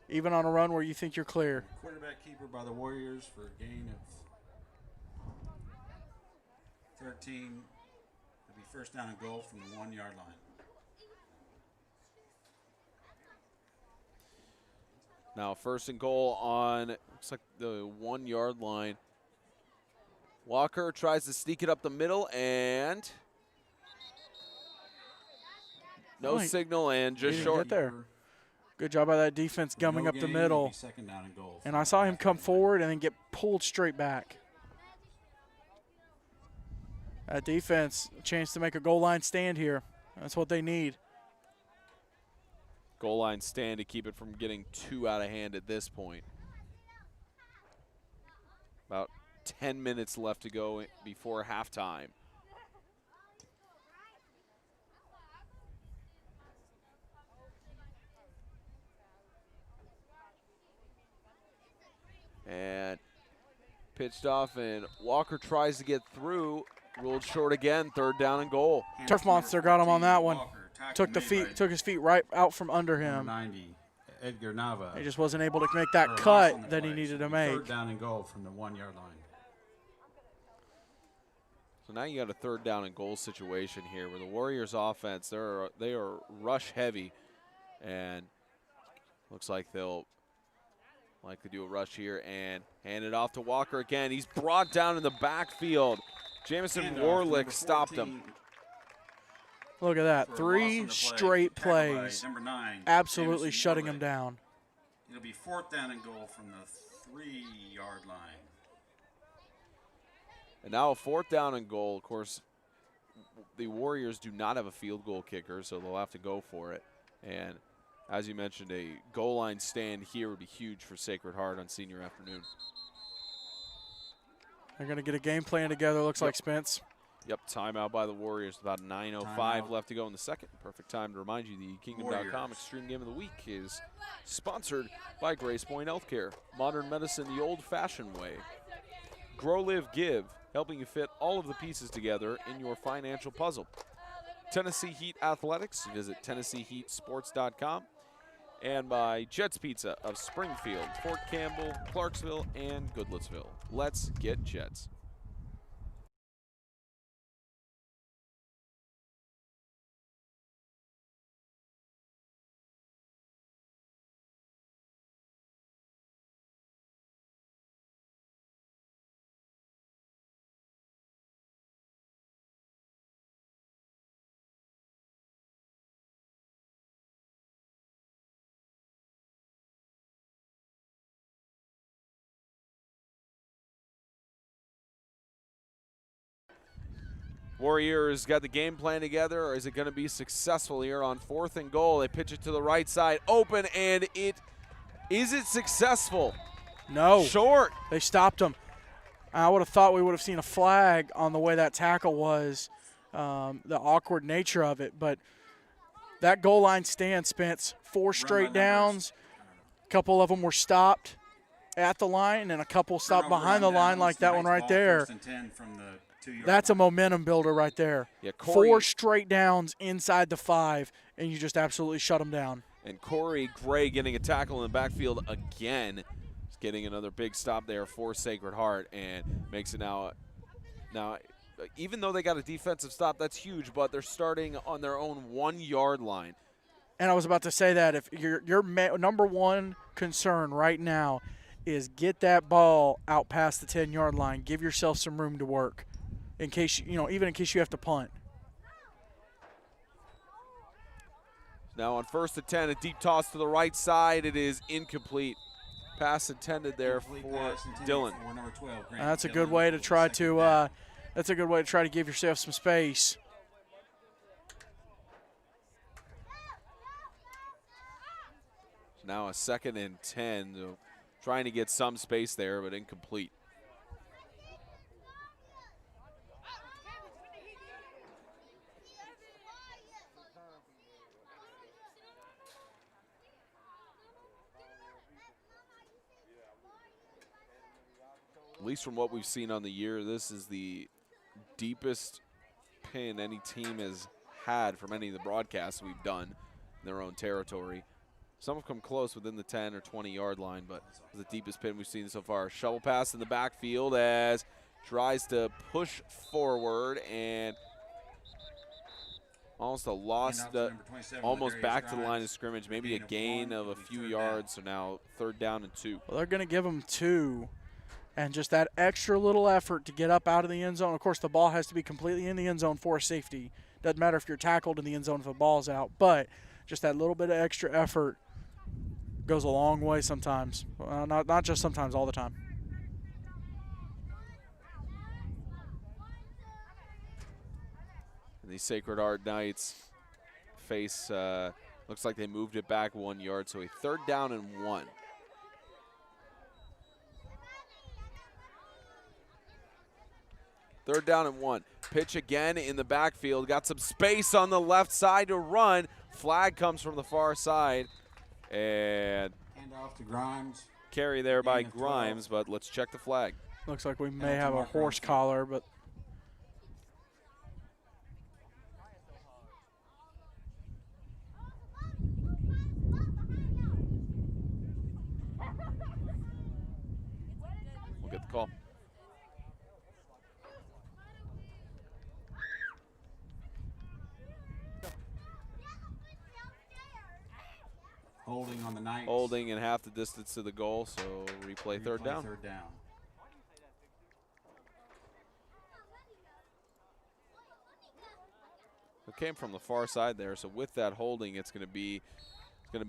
Speaker 2: Even on a run where you think you're clear.
Speaker 3: Quarterback keeper by the Warriors for a gain of 13. It'll be first down and goal from the 1-yard line.
Speaker 5: Now 1st and goal on, looks like the 1-yard line Walker tries to sneak it up the middle, and no signal, and just short.
Speaker 2: Get there. Good job by that defense gumming up the middle.
Speaker 3: Second down and goal.
Speaker 2: And I saw him come forward and then get pulled straight back. That defense, a chance to make a goal line stand here. That's what they need.
Speaker 5: Goal line stand to keep it from getting too out of hand at this point. About 10 minutes left to go before halftime. And pitched off, and Walker tries to get through. Ruled short again, third down and goal.
Speaker 2: Turf Monster got him on that one. Took his feet right out from under him.
Speaker 3: 90, Edgar Nava.
Speaker 2: He just wasn't able to make that cut that he needed to make.
Speaker 3: Third down and goal from the 1 yard line.
Speaker 5: So now you got a third down and goal situation here where the Warriors offense, they are rush heavy, and looks like they'll likely do a rush here and hand it off to Walker again. He's brought down in the backfield. Jamison Warlick stopped him.
Speaker 2: Look at that, 3 straight plays,
Speaker 3: Number 9,
Speaker 2: absolutely
Speaker 3: Jamison
Speaker 2: shutting
Speaker 3: Warlick.
Speaker 2: him down.
Speaker 3: It'll be fourth down and goal from the 3 yard line.
Speaker 5: And now a fourth down and goal. Of course, the Warriors do not have a field goal kicker, so they'll have to go for it. And as you mentioned, a goal line stand here would be huge for Sacred Heart on senior afternoon.
Speaker 2: They're going to get a game plan together, looks like, Spence.
Speaker 5: Yep, timeout by the Warriors. About 9:05 left to go in the second. Perfect time to remind you the Kingdom.com Extreme Game of the Week is sponsored by Grace Point Healthcare. Modern medicine the old-fashioned way. Grow, Live, Give, helping you fit all of the pieces together in your financial puzzle. Tennessee Heat Athletics. Visit TennesseeHeatSports.com. And by Jets Pizza of Springfield, Fort Campbell, Clarksville, and Goodlettsville. Let's get Jets. Warriors got the game plan together, or is it going to be successful here on 4th and goal? They pitch it to the right side, open, and is it successful?
Speaker 2: No.
Speaker 5: Short.
Speaker 2: They stopped him. I would have thought we would have seen a flag on the way that tackle was, the awkward nature of it. But that goal line stand, Spence, 4 straight downs. A couple of them were stopped at the line, and a couple stopped behind the line like that one right there. That's a momentum builder right there.
Speaker 5: Yeah, Corey,
Speaker 2: 4 straight downs inside the 5, and you just absolutely shut them down.
Speaker 5: And Corey Gray getting a tackle in the backfield again. He's getting another big stop there for Sacred Heart and makes it now, even though they got a defensive stop, that's huge, but they're starting on their own 1 yard line.
Speaker 2: And I was about to say that if your number one concern right now is get that ball out past the 10 yard line, give yourself some room to work. In case even in case you have to punt.
Speaker 5: Now on 1st and 10, a deep toss to the right side. It is incomplete. Pass intended there for Dylan.
Speaker 2: That's a good way to try to. That's a good way to try to give yourself some space.
Speaker 5: Now a 2nd and 10, trying to get some space there, but incomplete. At least from what we've seen on the year, this is the deepest pin any team has had from any of the broadcasts we've done in their own territory. Some have come close within the 10 or 20 yard line, but the deepest pin we've seen so far. Shovel pass in the backfield as tries to push forward and almost a loss, almost back to the line of scrimmage, maybe a gain of a few yards. So now 3rd down and 2.
Speaker 2: Well, they're going to give them 2. And just that extra little effort to get up out of the end zone. Of course, the ball has to be completely in the end zone for safety. Doesn't matter if you're tackled in the end zone if the ball's out. But just that little bit of extra effort goes a long way sometimes. Not just sometimes, all the time.
Speaker 5: And the Sacred Heart Knights face, looks like they moved it back 1 yard, so a 3rd down and 1. Third down and 1. Pitch again in the backfield. Got some space on the left side to run. Flag comes from the far side. And
Speaker 3: Hand off to Grimes.
Speaker 5: carry there by
Speaker 3: Gain of
Speaker 5: Grimes,
Speaker 3: 12.
Speaker 5: but let's check the flag.
Speaker 2: Looks like we may
Speaker 3: Penalty
Speaker 2: have a
Speaker 3: marker on
Speaker 2: horse
Speaker 3: the field.
Speaker 2: collar, but
Speaker 5: We'll get the call.
Speaker 3: Holding on the Knights.
Speaker 5: Holding in half the distance to the goal, so replay third down.
Speaker 3: Third down.
Speaker 5: It came from the far side there, so with that holding, it's going to be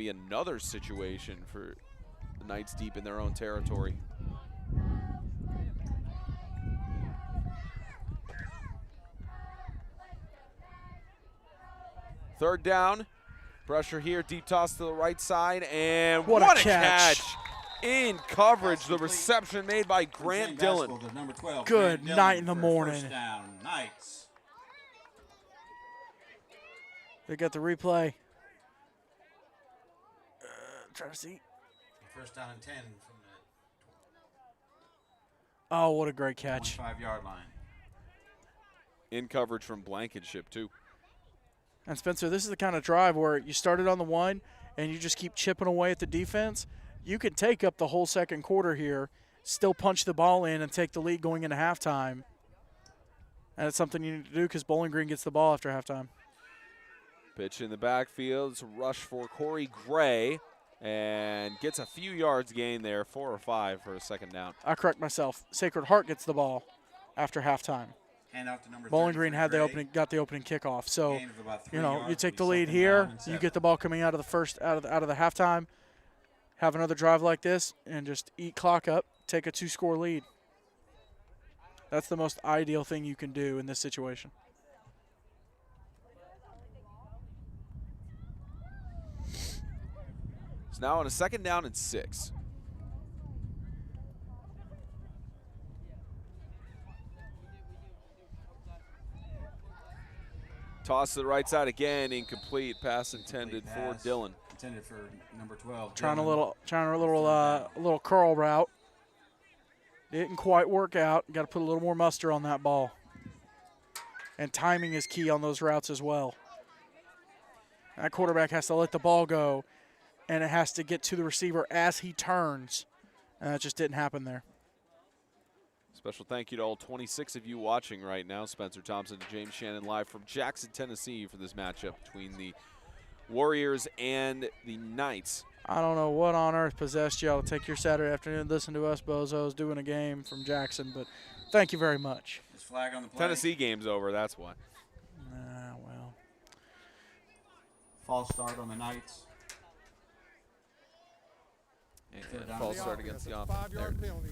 Speaker 5: another situation for the Knights deep in their own territory. Third down, pressure here, deep toss to the right side, and
Speaker 2: What a
Speaker 5: a
Speaker 2: catch.
Speaker 5: In coverage, the reception made by Grant Dillon.
Speaker 3: Basketball to number 12,
Speaker 2: Good
Speaker 3: Grant Dillon
Speaker 2: night in the
Speaker 3: for
Speaker 2: morning.
Speaker 3: First down, Knights.
Speaker 2: they got the replay. Trying to see.
Speaker 3: First down and 10 from
Speaker 2: Oh, what a great
Speaker 3: the
Speaker 2: catch.
Speaker 3: 25-yard line.
Speaker 5: In coverage from Blankenship, too.
Speaker 2: And Spencer, this is the kind of drive where you started on the 1 and you just keep chipping away at the defense. You can take up the whole second quarter here, still punch the ball in and take the lead going into halftime. And it's something you need to do because Bowling Green gets the ball after halftime.
Speaker 5: Pitch in the backfield. It's a rush for Corey Gray and gets a few yards gain there, 4 or 5 for a second down.
Speaker 2: I correct myself. Sacred Heart gets the ball after halftime.
Speaker 3: Hand off to number
Speaker 2: Bowling
Speaker 3: 33,
Speaker 2: Green had
Speaker 3: Gray.
Speaker 2: got the opening kickoff. So,
Speaker 3: Gain of about 3
Speaker 2: you know,
Speaker 3: yards,
Speaker 2: you take the
Speaker 3: will be
Speaker 2: lead
Speaker 3: second
Speaker 2: here,
Speaker 3: down and
Speaker 2: you
Speaker 3: 7.
Speaker 2: get the ball coming out of the halftime, have another drive like this, and just eat clock up, take a 2-score lead. That's the most ideal thing you can do in this situation.
Speaker 5: It's now on a 2nd down and 6. Toss to the right side again, incomplete. Pass intended for
Speaker 3: Pass
Speaker 5: Dillon.
Speaker 3: Intended for number 12.
Speaker 2: Trying a
Speaker 3: Dillon.
Speaker 2: little curl route. Didn't quite work out. Got to put a little more muster on that ball. And timing is key on those routes as well. That quarterback has to let the ball go, and it has to get to the receiver as he turns. And that just didn't happen there.
Speaker 5: Special thank you to all 26 of you watching right now. Spencer Thompson and James Shannon live from Jackson, Tennessee for this matchup between the Warriors and the Knights.
Speaker 2: I don't know what on earth possessed y'all to take your Saturday afternoon and listen to us bozos doing a game from Jackson, but thank you very much.
Speaker 3: His flag on the play.
Speaker 5: Tennessee game's over, that's why.
Speaker 2: Well.
Speaker 3: False start on the Knights.
Speaker 5: And
Speaker 3: Third down.
Speaker 5: false start against the offense. There it
Speaker 4: 5-yard
Speaker 5: is.
Speaker 4: penalty.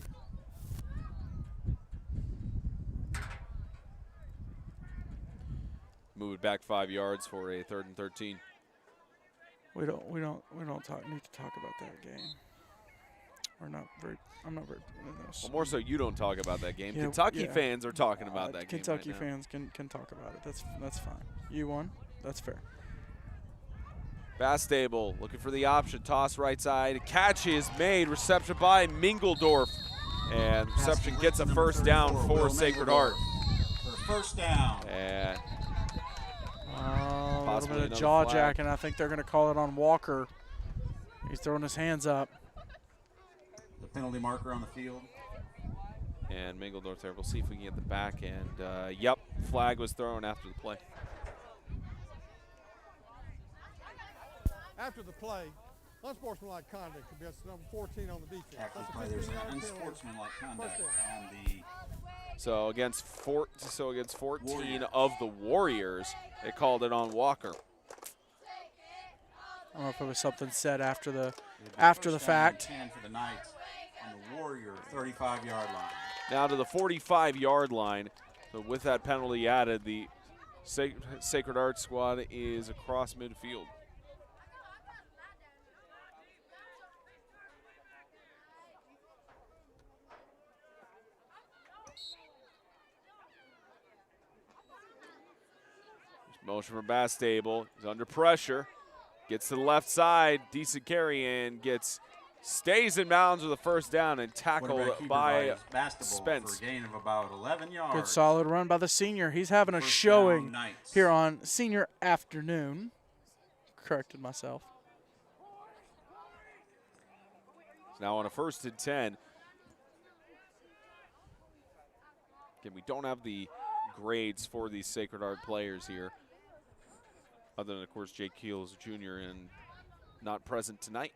Speaker 5: Move it back 5 yards for a 3rd and 13.
Speaker 2: We don't need to talk about that game. I'm not very
Speaker 5: Well, more so you don't talk about that game.
Speaker 2: Yeah,
Speaker 5: Kentucky
Speaker 2: yeah.
Speaker 5: fans are talking about that game.
Speaker 2: Kentucky
Speaker 5: right now.
Speaker 2: fans can talk about it. That's fine. You won. That's fair.
Speaker 5: Bastable looking for the option. Toss right side. Catch is made. Reception by Mingledorf. And reception gets a first down for Sacred Heart.
Speaker 3: For first down.
Speaker 5: And
Speaker 2: A little
Speaker 5: Possibly
Speaker 2: bit of
Speaker 5: another
Speaker 2: jaw
Speaker 5: flag.
Speaker 2: jacking. I think they're going to call it on Walker. He's throwing his hands up.
Speaker 3: The penalty marker on the field.
Speaker 5: And Mingledorf there. We'll see if we can get the back end. Yep, flag was thrown after the play.
Speaker 4: After the play, Unsportsmanlike conduct. That's number 14 on the defense.
Speaker 3: Active
Speaker 4: That's a
Speaker 3: play. There's an
Speaker 4: 15-yard penalty.
Speaker 3: unsportsmanlike conduct
Speaker 4: First
Speaker 3: on the
Speaker 5: So against 14 of the Warriors, they called it on Walker.
Speaker 2: I don't know if it was something said after the
Speaker 3: first down
Speaker 2: fact.
Speaker 3: and 10 for the Knights on the Warrior 35-yard line.
Speaker 5: Now to the 45-yard line. So with that penalty added, the Sacred Heart squad is across midfield. Motion from Bastable. He's under pressure. Gets to the left side. Decent carry and stays in bounds with a first down and tackled by Spence.
Speaker 3: For a gain of about 11 yards.
Speaker 2: Good solid run by the senior. He's having a
Speaker 3: First
Speaker 2: showing
Speaker 3: down, Knights.
Speaker 2: here on senior afternoon. Corrected myself.
Speaker 5: Now on a 1st and 10. Again, we don't have the grades for these Sacred Heart players here, other than, of course, Jake Keels Jr. and not present tonight.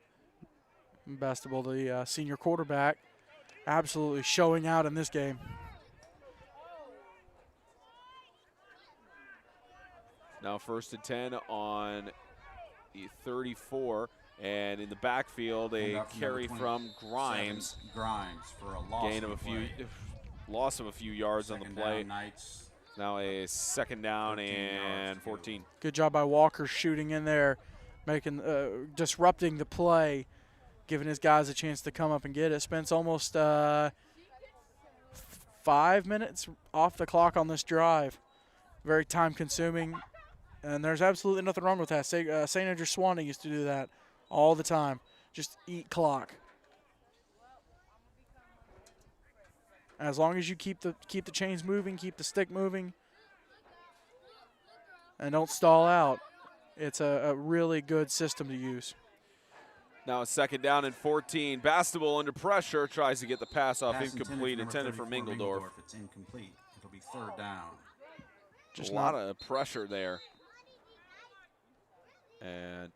Speaker 2: Bastable, the senior quarterback, absolutely showing out in this game.
Speaker 5: Now 1st and 10 on the 34, and in the backfield, a carry from Grimes.
Speaker 3: Grimes for a loss
Speaker 5: Gain of loss of a few yards on the play. Now a 2nd down and 14.
Speaker 2: Good job by Walker shooting in there, making disrupting the play, giving his guys a chance to come up and get it. Spence almost 5 minutes off the clock on this drive. Very time consuming, and there's absolutely nothing wrong with that. St. Andrew Swanee used to do that all the time. Just eat clock. As long as you keep the chains moving, keep the stick moving, and don't stall out, it's a really good system to use.
Speaker 5: Now a 2nd down and 14. Bastable under pressure, tries to get the pass off, incomplete, intended for Mingledorf.
Speaker 3: It's incomplete. It'll be 3rd down.
Speaker 5: Just a lot of pressure there. And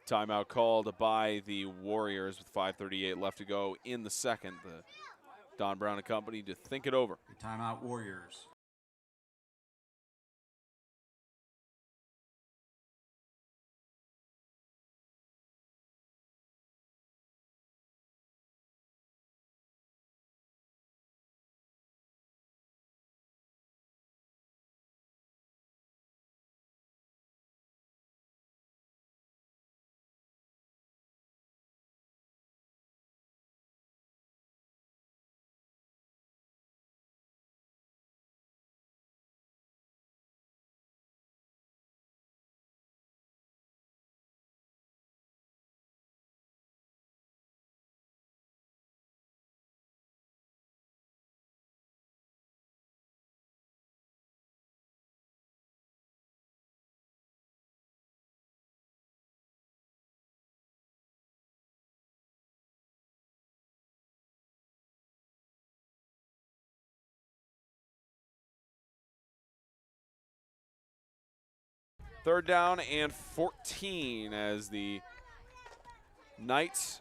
Speaker 5: timeout called by the Warriors with 5:38 left to go in the 2nd. The Don Brown and company to think it over.
Speaker 3: Timeout Warriors.
Speaker 5: Third down and 14 as the Knights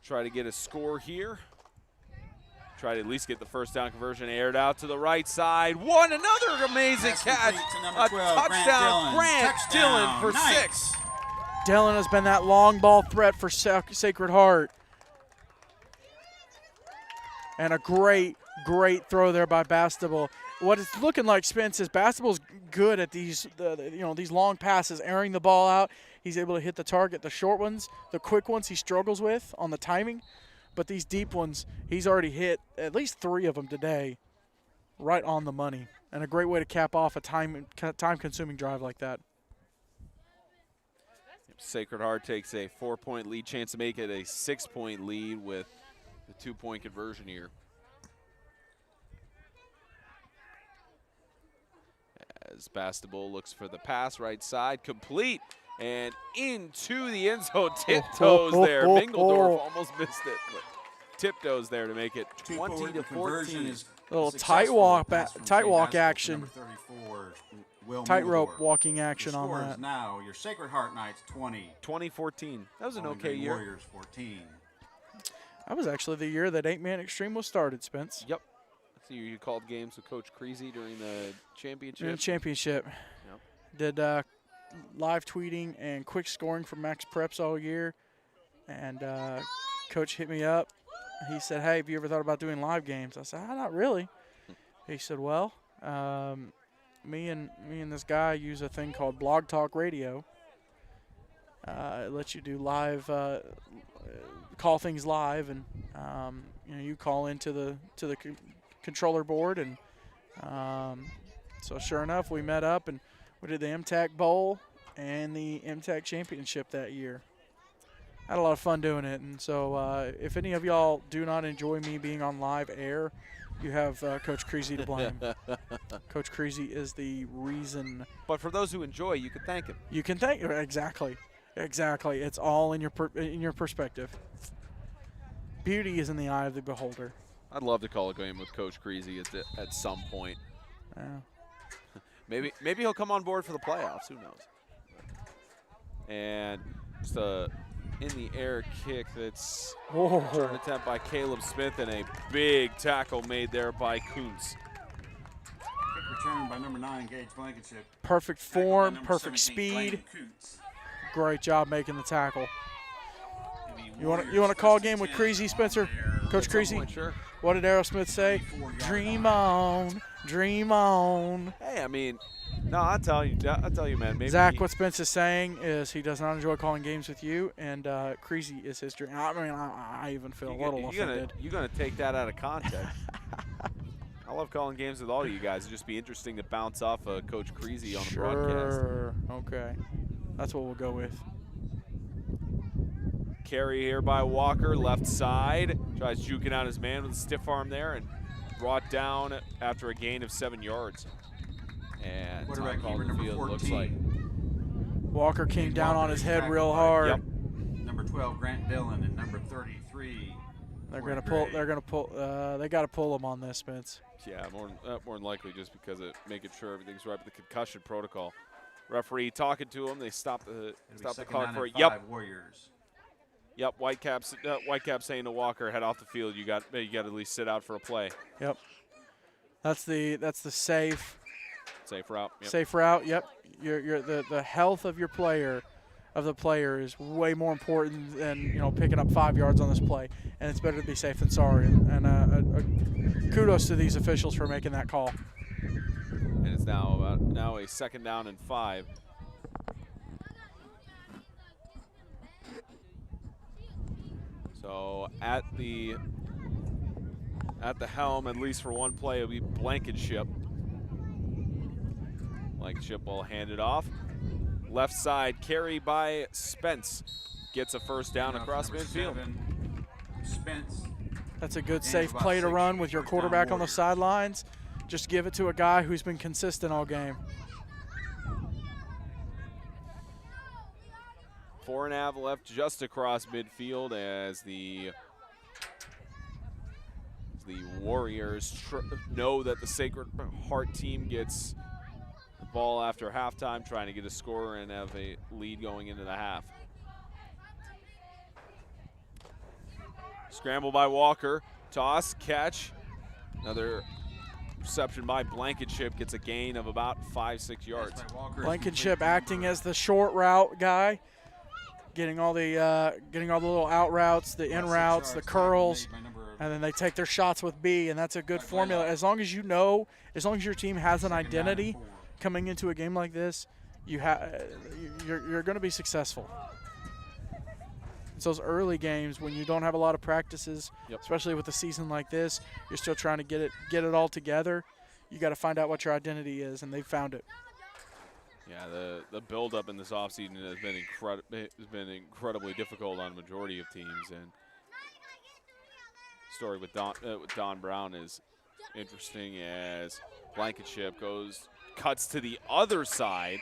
Speaker 5: try to get a score here. Try to at least get the first down conversion aired out to the right side. Another amazing catch. A
Speaker 3: 12,
Speaker 5: touchdown. Grant Dillon for
Speaker 3: Knights.
Speaker 5: 6.
Speaker 2: Dillon has been that long ball threat for Sacred Heart. And a great throw there by Bastable. What it's looking like, Spence, is Bastable's good at these these long passes, airing the ball out. He's able to hit the target. The short ones, the quick ones, he struggles with on the timing. But these deep ones, he's already hit at least 3 of them today, right on the money. And a great way to cap off a time-consuming drive like that.
Speaker 5: Sacred Heart takes a 4-point lead, chance to make it a 6-point lead with the 2-point conversion here. As Bastable looks for the pass, right side, complete, and into the end zone, tiptoes there. Mingledorf almost missed it, but tiptoes there to make it 20-14.
Speaker 3: Conversion is
Speaker 2: little
Speaker 3: Successful pass from
Speaker 2: tight
Speaker 3: St.
Speaker 2: walk
Speaker 3: Haskell to
Speaker 2: action,
Speaker 3: number 34, Will
Speaker 2: tightrope
Speaker 3: Mulgore.
Speaker 2: walking action
Speaker 3: Your
Speaker 2: on
Speaker 3: score
Speaker 2: that.
Speaker 3: is now your Sacred Heart Knights 20.
Speaker 5: 2014. That was an
Speaker 3: Bowling
Speaker 5: okay
Speaker 3: Green
Speaker 5: year.
Speaker 3: Warriors 14.
Speaker 2: That was actually the year that 8-Man Extreme was started, Spence.
Speaker 5: Yep. So you called games with Coach Creasy during the championship.
Speaker 2: In the championship.
Speaker 5: Yep.
Speaker 2: Did live tweeting and quick scoring for Max Preps all year. And Coach hit me up. He said, hey, have you ever thought about doing live games? I said, not really. He said, well, me and this guy use a thing called Blog Talk Radio. It lets you do live, call things live, and you call into the controller board, and so sure enough, we met up and we did the MTAC Bowl and the MTAC Championship that year. Had a lot of fun doing it, and so if any of y'all do not enjoy me being on live air, you have Coach Creasy to blame. Coach Creasy is the reason.
Speaker 5: But for those who enjoy, you can thank him.
Speaker 2: You can thank exactly. It's all in your perspective. Beauty is in the eye of the beholder.
Speaker 5: I'd love to call a game with Coach Creasy at some point.
Speaker 2: Yeah.
Speaker 5: Maybe he'll come on board for the playoffs. Who knows? And just a in the air kick that's return attempt by Caleb Smith, and a big tackle made there by Kuntz.
Speaker 3: Kick return by number 9, Gage Blankenship.
Speaker 2: Perfect
Speaker 3: Tackle by
Speaker 2: form,
Speaker 3: number
Speaker 2: perfect
Speaker 3: 17,
Speaker 2: speed.
Speaker 3: Blaine Kuntz.
Speaker 2: Great job making the tackle.
Speaker 3: The
Speaker 2: You want
Speaker 3: Warriors
Speaker 2: to call a
Speaker 3: first
Speaker 2: game with
Speaker 3: and
Speaker 2: Creasy,
Speaker 3: 10
Speaker 2: Spencer?
Speaker 3: on their
Speaker 2: Coach
Speaker 5: At some
Speaker 2: Creasy?
Speaker 5: point, sure.
Speaker 2: What did Aerosmith say?
Speaker 3: 34-yard
Speaker 2: Dream
Speaker 3: line.
Speaker 2: on, dream on.
Speaker 5: Hey, I mean, no, I'll tell you, man. Maybe
Speaker 2: Zach, what Spence is saying is he does not enjoy calling games with you, and Creasy is his dream. I mean, I even feel a little offended.
Speaker 5: You're gonna take that out of context. I love calling games with all of you guys. It'd just be interesting to bounce off Coach Creasy on the broadcast.
Speaker 2: Sure. Okay. That's what we'll go with.
Speaker 5: Carry here by Walker, left side. Tries juking out his man with a stiff arm there, and brought down after a gain of 7 yards. And
Speaker 3: Quarterback
Speaker 5: time call
Speaker 3: keeper
Speaker 5: on the
Speaker 3: number
Speaker 5: field
Speaker 3: 14.
Speaker 5: looks like.
Speaker 2: Walker came down on his head
Speaker 3: Tackled
Speaker 2: real
Speaker 3: by
Speaker 2: hard.
Speaker 5: Yep.
Speaker 3: Number 12, Grant Dillon, and number 33.
Speaker 2: They're
Speaker 3: Corey
Speaker 2: gonna pull.
Speaker 3: Gray.
Speaker 2: They're gonna pull. They got to pull him on this, Spence.
Speaker 5: Yeah, more than likely just because of making sure everything's right with the concussion protocol. Referee talking to him. They stop the
Speaker 3: It'll be
Speaker 5: clock
Speaker 3: second
Speaker 5: for
Speaker 3: down
Speaker 5: it.
Speaker 3: and
Speaker 5: Yep.
Speaker 3: 5 Warriors.
Speaker 5: Yep, Whitecap's saying to Walker, head off the field. You got to at least sit out for a play.
Speaker 2: Yep. That's the safe
Speaker 5: Safe route. Yep.
Speaker 2: safe route. Yep. The health of your player, is way more important than picking up 5 yards on this play. And it's better to be safe than sorry. And kudos to these officials for making that call.
Speaker 5: And it's now a second down and 5. So at the helm, at least for one play, it'll be Blankenship. Blankenship will hand it off. Left side carry by Spence. Gets a first down
Speaker 3: Now
Speaker 5: across
Speaker 3: number
Speaker 5: midfield.
Speaker 3: 7, Spence.
Speaker 2: That's a good
Speaker 3: And
Speaker 2: safe
Speaker 3: about
Speaker 2: play to
Speaker 3: 6
Speaker 2: run with your
Speaker 3: first down
Speaker 2: quarterback on the
Speaker 3: Warriors.
Speaker 2: sidelines. Just give it to a guy who's been consistent all game.
Speaker 5: 4.5 left just across midfield as the Warriors know that the Sacred Heart team gets the ball after halftime, trying to get a score and have a lead going into the half. Scramble by Walker, toss, catch, another reception by Blankenship, gets a gain of about 5-6 yards.
Speaker 3: By Walker is
Speaker 2: Blankenship
Speaker 3: complete.
Speaker 2: acting as the short route guy, getting all the little out routes, the in
Speaker 3: About 6
Speaker 2: routes, the
Speaker 3: yards,
Speaker 2: curls,
Speaker 3: tackle made by number
Speaker 2: and then they take their shots with B, and that's a good formula. As long as your team has an
Speaker 3: second down and
Speaker 2: identity
Speaker 3: 4.
Speaker 2: coming into a game like this, you're going to be successful. It's those early games when you don't have a lot of practices,
Speaker 5: Yep.
Speaker 2: especially with a season like this. You're still trying to get it all together. You got to find out what your identity is, and they've found it.
Speaker 5: Yeah, the build-up in this offseason has been incredibly difficult on a majority of teams, and story with Don Brown is interesting as Blankenship cuts to the other side.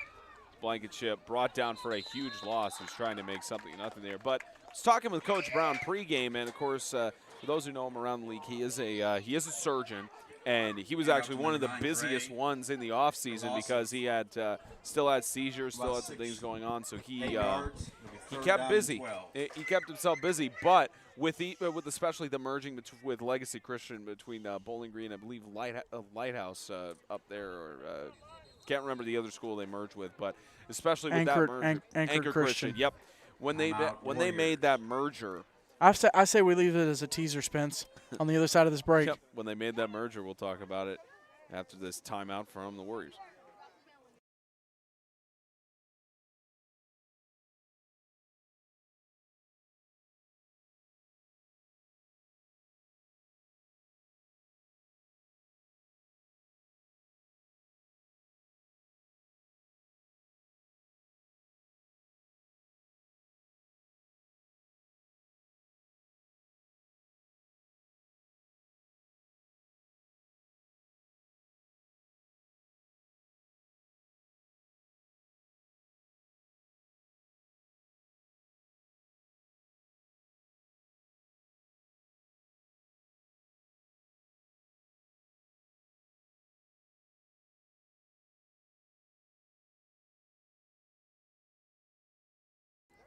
Speaker 5: Blankenship brought down for a huge loss. He's trying to make something nothing there. But I was talking with Coach Brown pregame, and of course, for those who know him around the league, he is a surgeon, And he was actually one of the busiest ones in the offseason because he had still had seizures, still had some things going on. So he kept busy. He kept himself busy. But with especially the merging with Legacy Christian between Bowling Green, I believe Lighthouse up there, or can't remember the other school they merged with, but especially with that merger,
Speaker 2: Anchored Christian.
Speaker 5: Yep. When they made that merger.
Speaker 2: I say we leave it as a teaser, Spence, on the other side of this break.
Speaker 5: Yep. When they made that merger, we'll talk about it after this timeout from the Warriors.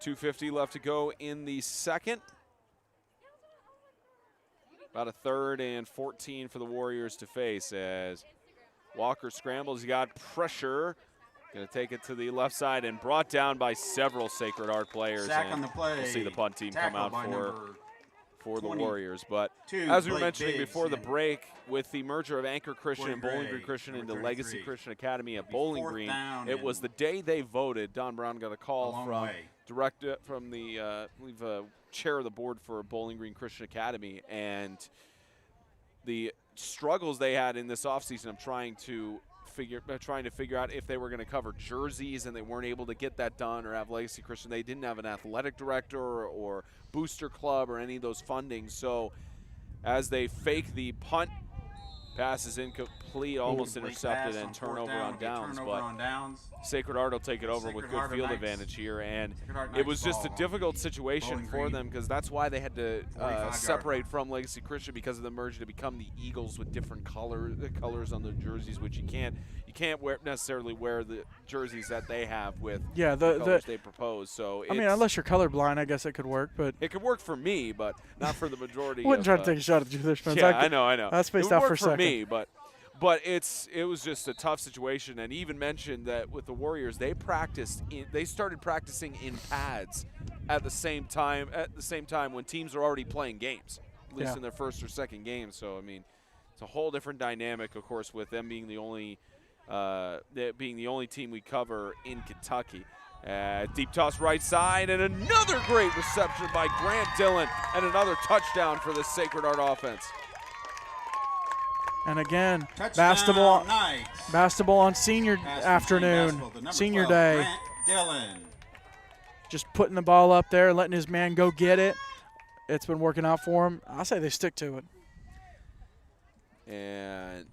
Speaker 5: .250 left to go in the second. About a 3rd and 14 for the Warriors to face as Walker scrambles. He got pressure. Going to take it to the left side and brought down by several Sacred Heart players.
Speaker 3: Sack on the play.
Speaker 5: We'll see the punt team come out for the Warriors. But
Speaker 3: 22,
Speaker 5: as we were
Speaker 3: Blake
Speaker 5: mentioning
Speaker 3: Biggs
Speaker 5: before the
Speaker 3: in.
Speaker 5: break, with the merger of Anchor Christian and
Speaker 3: Gray,
Speaker 5: Bowling Green Christian into
Speaker 3: number
Speaker 5: Legacy
Speaker 3: 33.
Speaker 5: Christian Academy at
Speaker 3: It'll be
Speaker 5: Bowling
Speaker 3: 4th
Speaker 5: Green,
Speaker 3: down
Speaker 5: it was
Speaker 3: and
Speaker 5: the day they voted. Don Brown got a
Speaker 3: a
Speaker 5: call
Speaker 3: long
Speaker 5: from
Speaker 3: way.
Speaker 5: from the I believe chair of the board for Bowling Green Christian Academy, and the struggles they had in this offseason of trying to figure out if they were going to cover jerseys, and they weren't able to get that done, or have Legacy Christian. They didn't have an athletic director or booster club or any of those fundings. So as they fake the punt, pass is incomplete, almost intercepted, and turnover on downs. Sacred Heart will take it over with good field advantage here, and it was just a difficult situation for them because that's why they had to separate from Legacy Christian, because of the merger, to become the Eagles with different colors on the jerseys, which you can't necessarily wear the jerseys that they have with the colors they propose. So
Speaker 2: I mean, unless you're colorblind, I guess it could work, but
Speaker 5: it could work for me, but not for the majority.
Speaker 2: Wouldn't try to take a shot at you there, Spence.
Speaker 5: Yeah, I know.
Speaker 2: I spaced out for a second.
Speaker 5: Me, but it was just a tough situation. And even mentioned that with the Warriors, they started practicing in pads at the same time when teams are already playing games, at least in their first or second game. So I mean, it's a whole different dynamic, of course, with them being the only team we cover in Kentucky. Deep toss right side, and another great reception by Grant Dillon, and another touchdown for the Sacred Heart offense.
Speaker 2: And again,
Speaker 3: Touchdown,
Speaker 2: basketball on senior afternoon, senior day.
Speaker 3: Grant Dillon.
Speaker 2: Just putting the ball up there, letting his man go get it. It's been working out for him. I say they stick to it.
Speaker 5: And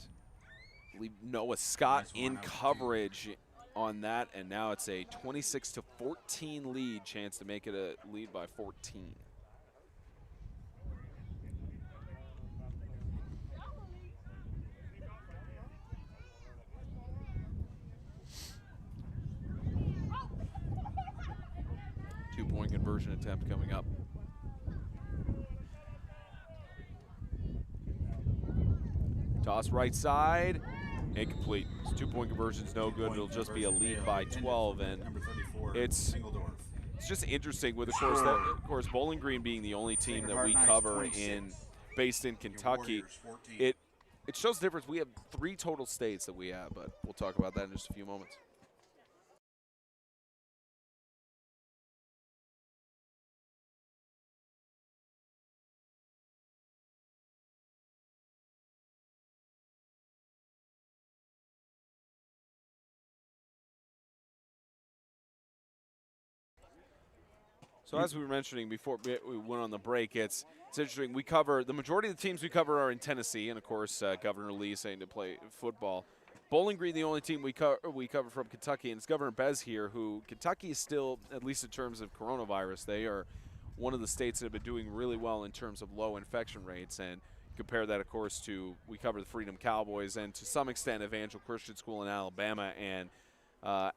Speaker 5: Noah Scott in coverage on that, and now it's a 26-14 lead, chance to make it a lead by 14. Two-point conversion attempt coming up. Toss right side, incomplete. This two-point conversion's no good. It'll just be a lead by 12, and it's just interesting with, of course, Bowling Green being the only team that we cover based in Kentucky. It shows the difference. We have 3 total states that we have, but we'll talk about that in just a few moments. So as we were mentioning before we went on the break, it's interesting. We cover the majority of the teams we cover are in Tennessee, and of course Governor Lee saying to play football. Bowling Green, the only team we cover from Kentucky, and it's Governor Bez here, who Kentucky is still, at least in terms of coronavirus, they are one of the states that have been doing really well in terms of low infection rates. And compare that, of course, to we cover the Freedom Cowboys and to some extent Evangel Christian School in Alabama. And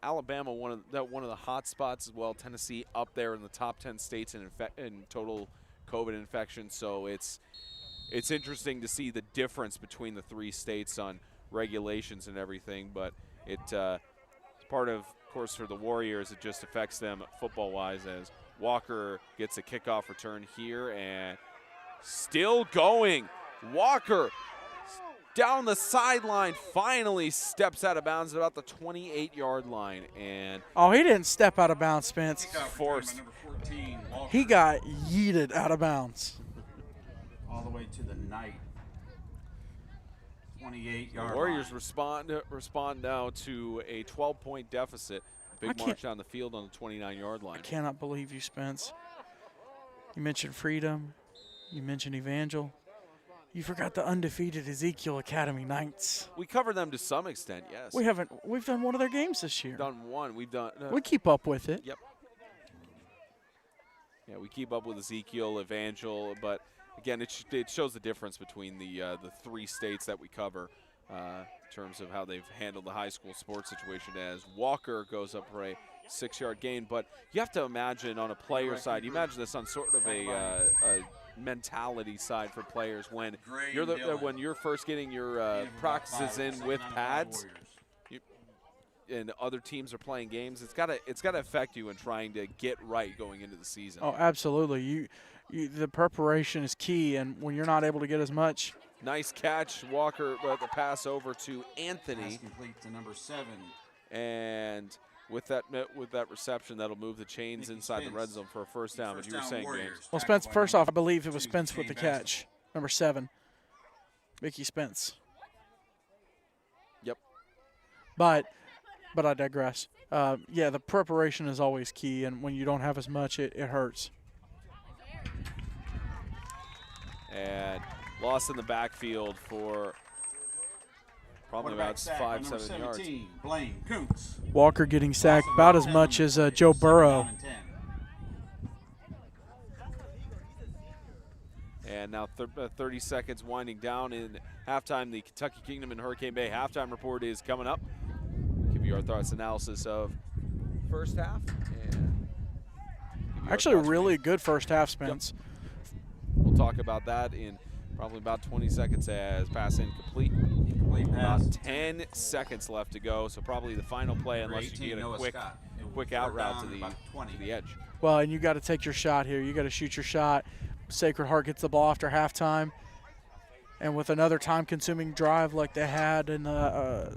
Speaker 5: Alabama, one of the hot spots as well. Tennessee up there in the top 10 states in total COVID infections. So it's interesting to see the difference between the 3 states on regulations and everything. But it's part of course, for the Warriors, it just affects them football-wise as Walker gets a kickoff return here and still going. Walker down the sideline, finally steps out of bounds at about the 28-yard line. And
Speaker 2: oh, he didn't step out of bounds, Spence.
Speaker 5: Forced.
Speaker 2: He got yeeted out of bounds.
Speaker 3: All the way to the night. 28-yard
Speaker 5: Warriors
Speaker 3: line.
Speaker 5: respond now to a 12-point deficit. Big march down the field on the 29-yard line.
Speaker 2: I cannot believe you, Spence. You mentioned Freedom. You mentioned Evangel. You forgot the undefeated Ezekiel Academy Knights.
Speaker 5: We covered them to some extent, yes.
Speaker 2: We haven't. We've done one of their games this year.
Speaker 5: Done one. We've done.
Speaker 2: We keep up with it.
Speaker 5: Yep. Yeah, we keep up with Ezekiel, Evangel, but again, it shows the difference between the 3 states that we cover in terms of how they've handled the high school sports situation. As Walker goes up for a 6-yard gain, but you have to imagine on a player side. You imagine this on sort of a mentality side for players when you're first getting your practices in with pads. And other teams are playing games, it's gotta affect you in trying to get right going into the season.
Speaker 2: Oh, absolutely. The preparation is key, and when you're not able to get as much.
Speaker 5: Nice catch, Walker, the pass over to Anthony.
Speaker 3: Pass complete to number 7.
Speaker 5: And with that reception, that'll move the chains inside the red zone for a first down. As you were saying, James.
Speaker 2: Well, Spence, first off, I believe it was Spence with the catch, number 7, Mickey Spence.
Speaker 5: Yep.
Speaker 2: But I digress. Yeah, the preparation is always key, and when you don't have as much, it hurts.
Speaker 5: And lost in the backfield for probably about 5-7 yards.
Speaker 3: Blaine Kuntz.
Speaker 2: Walker getting sacked about as much as Joe Burrow.
Speaker 5: And now 30 seconds winding down in halftime. The Kentucky Kingdom and Hurricane Bay halftime report is coming up. Give you our thoughts analysis of first half. And
Speaker 2: actually, a really good first half, Spence.
Speaker 5: Yep. We'll talk about that in probably about 20 seconds as pass incomplete. About 10 seconds left to go, so probably the final play unless you get a quick out route to the edge.
Speaker 2: Well, and you got to take your shot here. You got to shoot your shot. Sacred Heart gets the ball after halftime. And with another time-consuming drive like they had in the,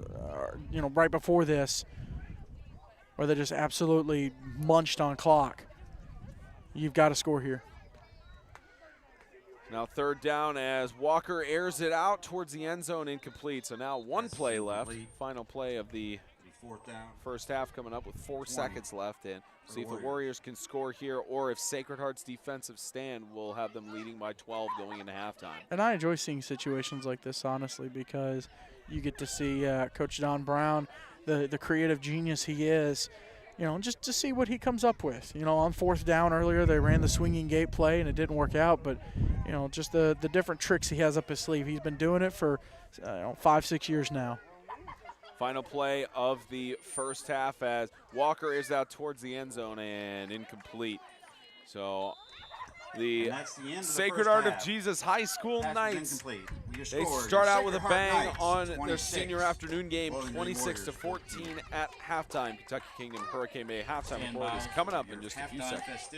Speaker 2: right before this, where they just absolutely munched on clock, you've got to score here.
Speaker 5: Now 3rd down as Walker airs it out towards the end zone, incomplete. So now 1 play left. Final play of the first half coming up with 4 seconds left. And see if the Warriors can score here, or if Sacred Heart's defensive stand will have them leading by 12 going into halftime.
Speaker 2: And I enjoy seeing situations like this, honestly, because you get to see Coach Don Brown, the creative genius he is, just to see what he comes up with. On 4th down earlier, they ran the swinging gate play, and it didn't work out. But, just the different tricks he has up his sleeve. He's been doing it for 5-6 years now.
Speaker 5: Final play of the first half as Walker is out towards the end zone and incomplete. So the Sacred Heart of Jesus High School Knights, they start out with a bang on their senior afternoon game, 26-14 at halftime. Kentucky Kingdom Hurricane Bay halftime report is coming up in just a few seconds.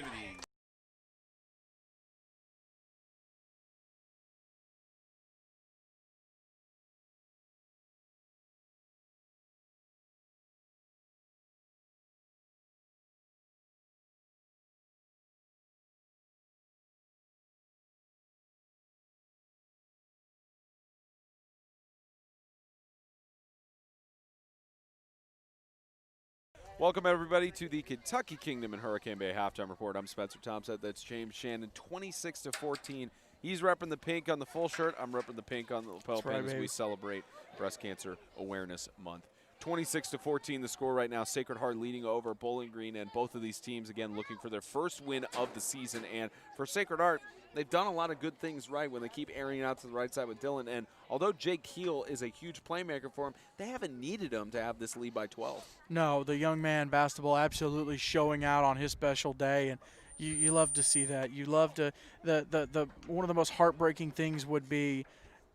Speaker 5: Welcome, everybody, to the Kentucky Kingdom and Hurricane Bay halftime report. I'm Spencer Thompson. That's James Shannon, 26-14. He's repping the pink on the full shirt. I'm repping the pink on the lapel pin as we celebrate Breast Cancer Awareness Month. 26-14 the score right now. Sacred Heart leading over Bowling Green, and both of these teams, again, looking for their first win of the season. And for Sacred Heart, they've done a lot of good things right when they keep airing it out to the right side with Dylan. And although Jake Keel is a huge playmaker for him, they haven't needed him to have this lead by 12.
Speaker 2: No, the young man basketball absolutely showing out on his special day, and you love to see that. You love to the one of the most heartbreaking things would be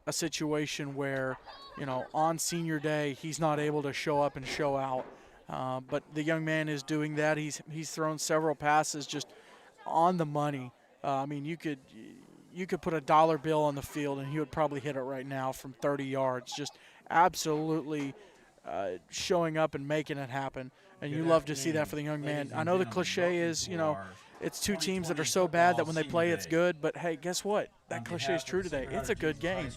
Speaker 2: a situation where, you know, on senior day he's not able to show up and show out. But the young man is doing that. He's thrown several passes just on the money. I mean, you could put a dollar bill on the field and he would probably hit it right now from 30 yards. Just absolutely showing up and making it happen. And you love to see that for the young man. I know the cliche is, you know, it's two teams that are so bad that when they play it's good. But, hey, guess what? That cliche is true today. It's a good game.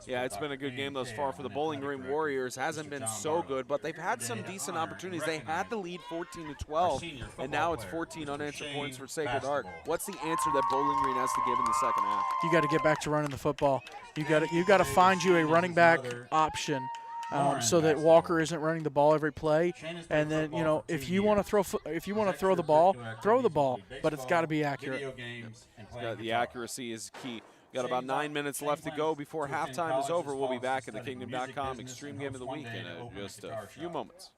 Speaker 5: Yeah, it's been a good game thus far for the Bowling Green Warriors. Hasn't been so good, but they've had some decent opportunities. They had the lead 14-12, and now it's 14 unanswered points for Sacred Heart. What's the answer that Bowling Green has to give in the second half?
Speaker 2: You got to get back to running the football. You got to find you a running back option. So that Walker isn't running the ball every play, and then, you know, if you want to throw the ball, but it's got to be accurate.
Speaker 5: The accuracy is key. Got about 9 minutes left to go before halftime is over. We'll be back at the Kingdom.com Extreme Game of the Week in just a few moments.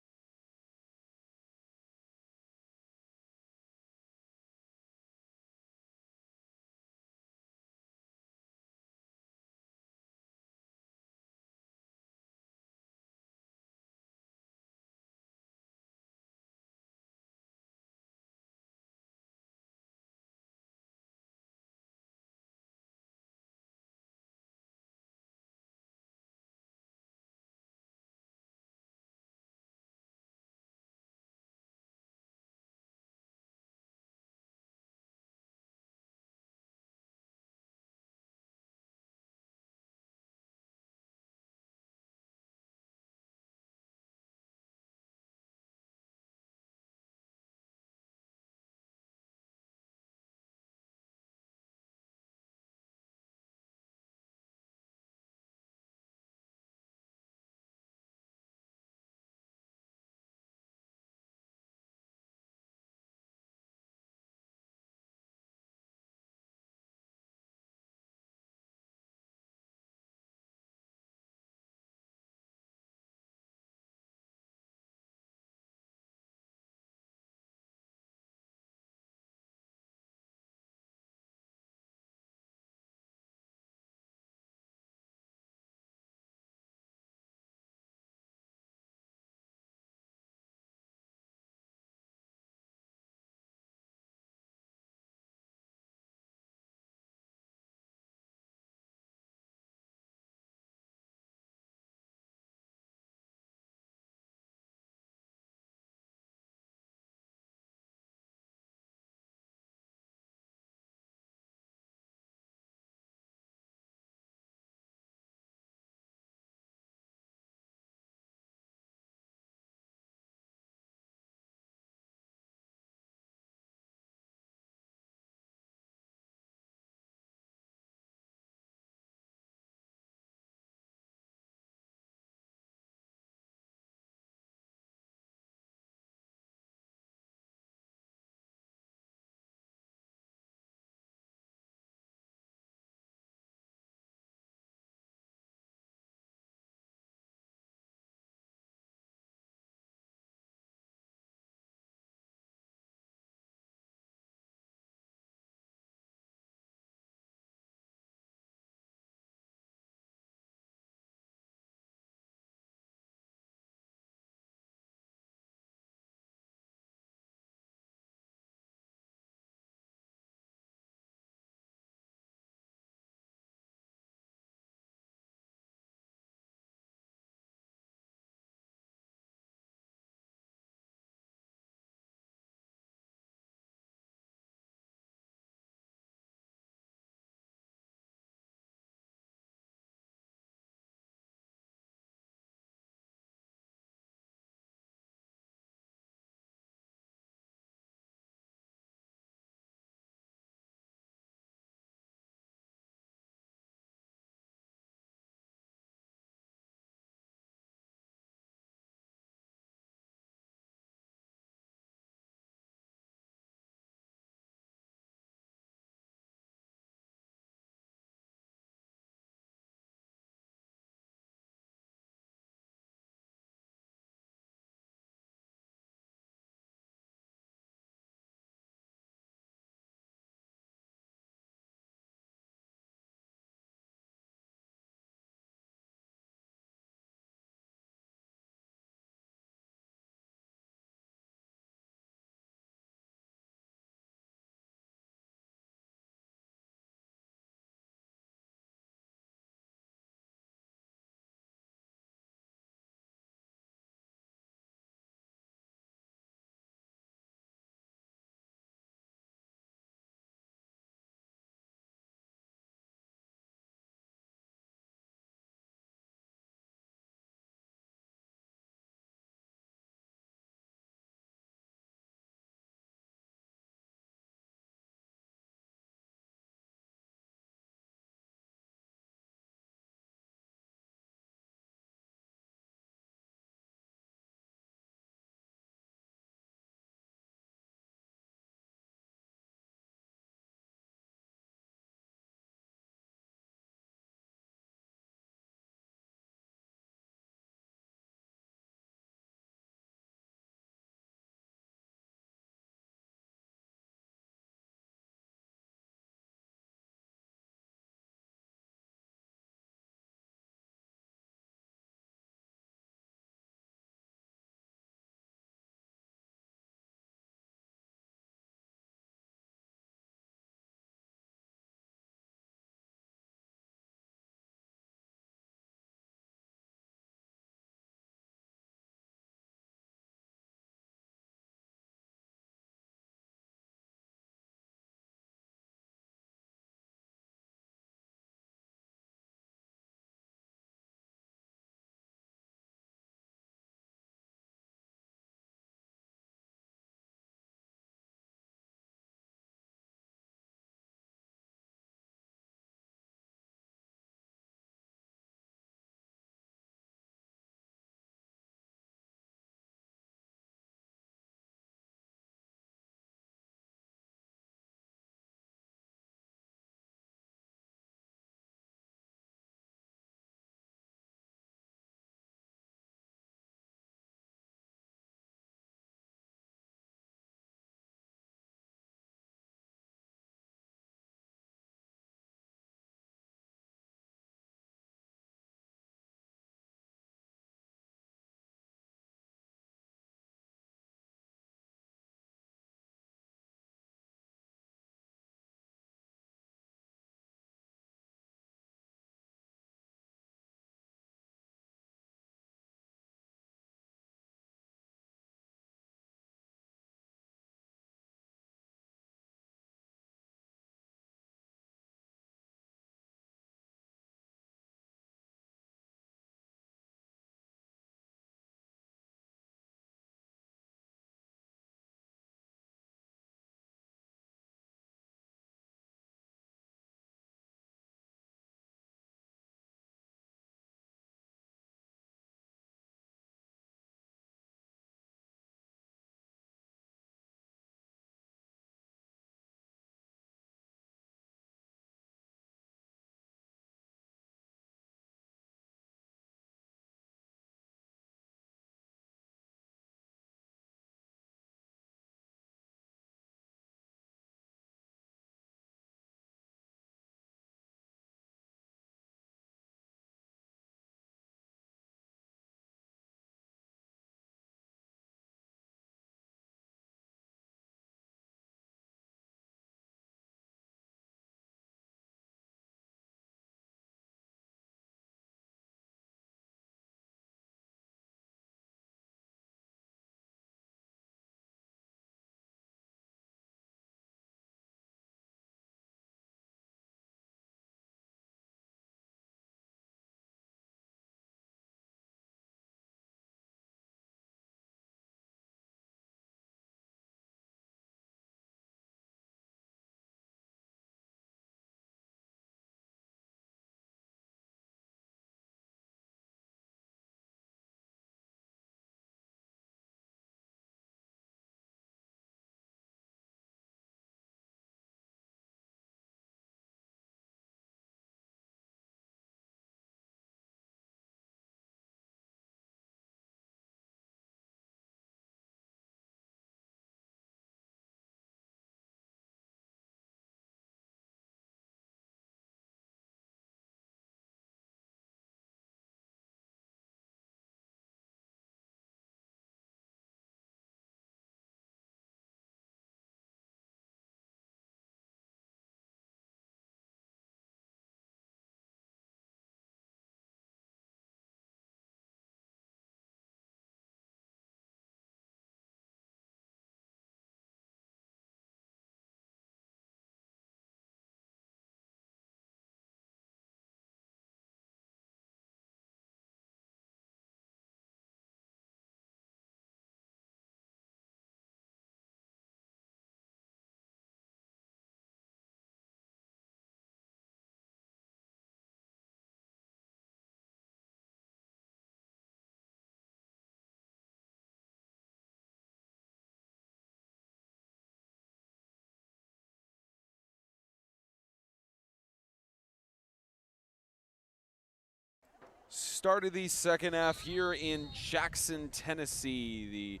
Speaker 5: Start of the second half here in Jackson, Tennessee. The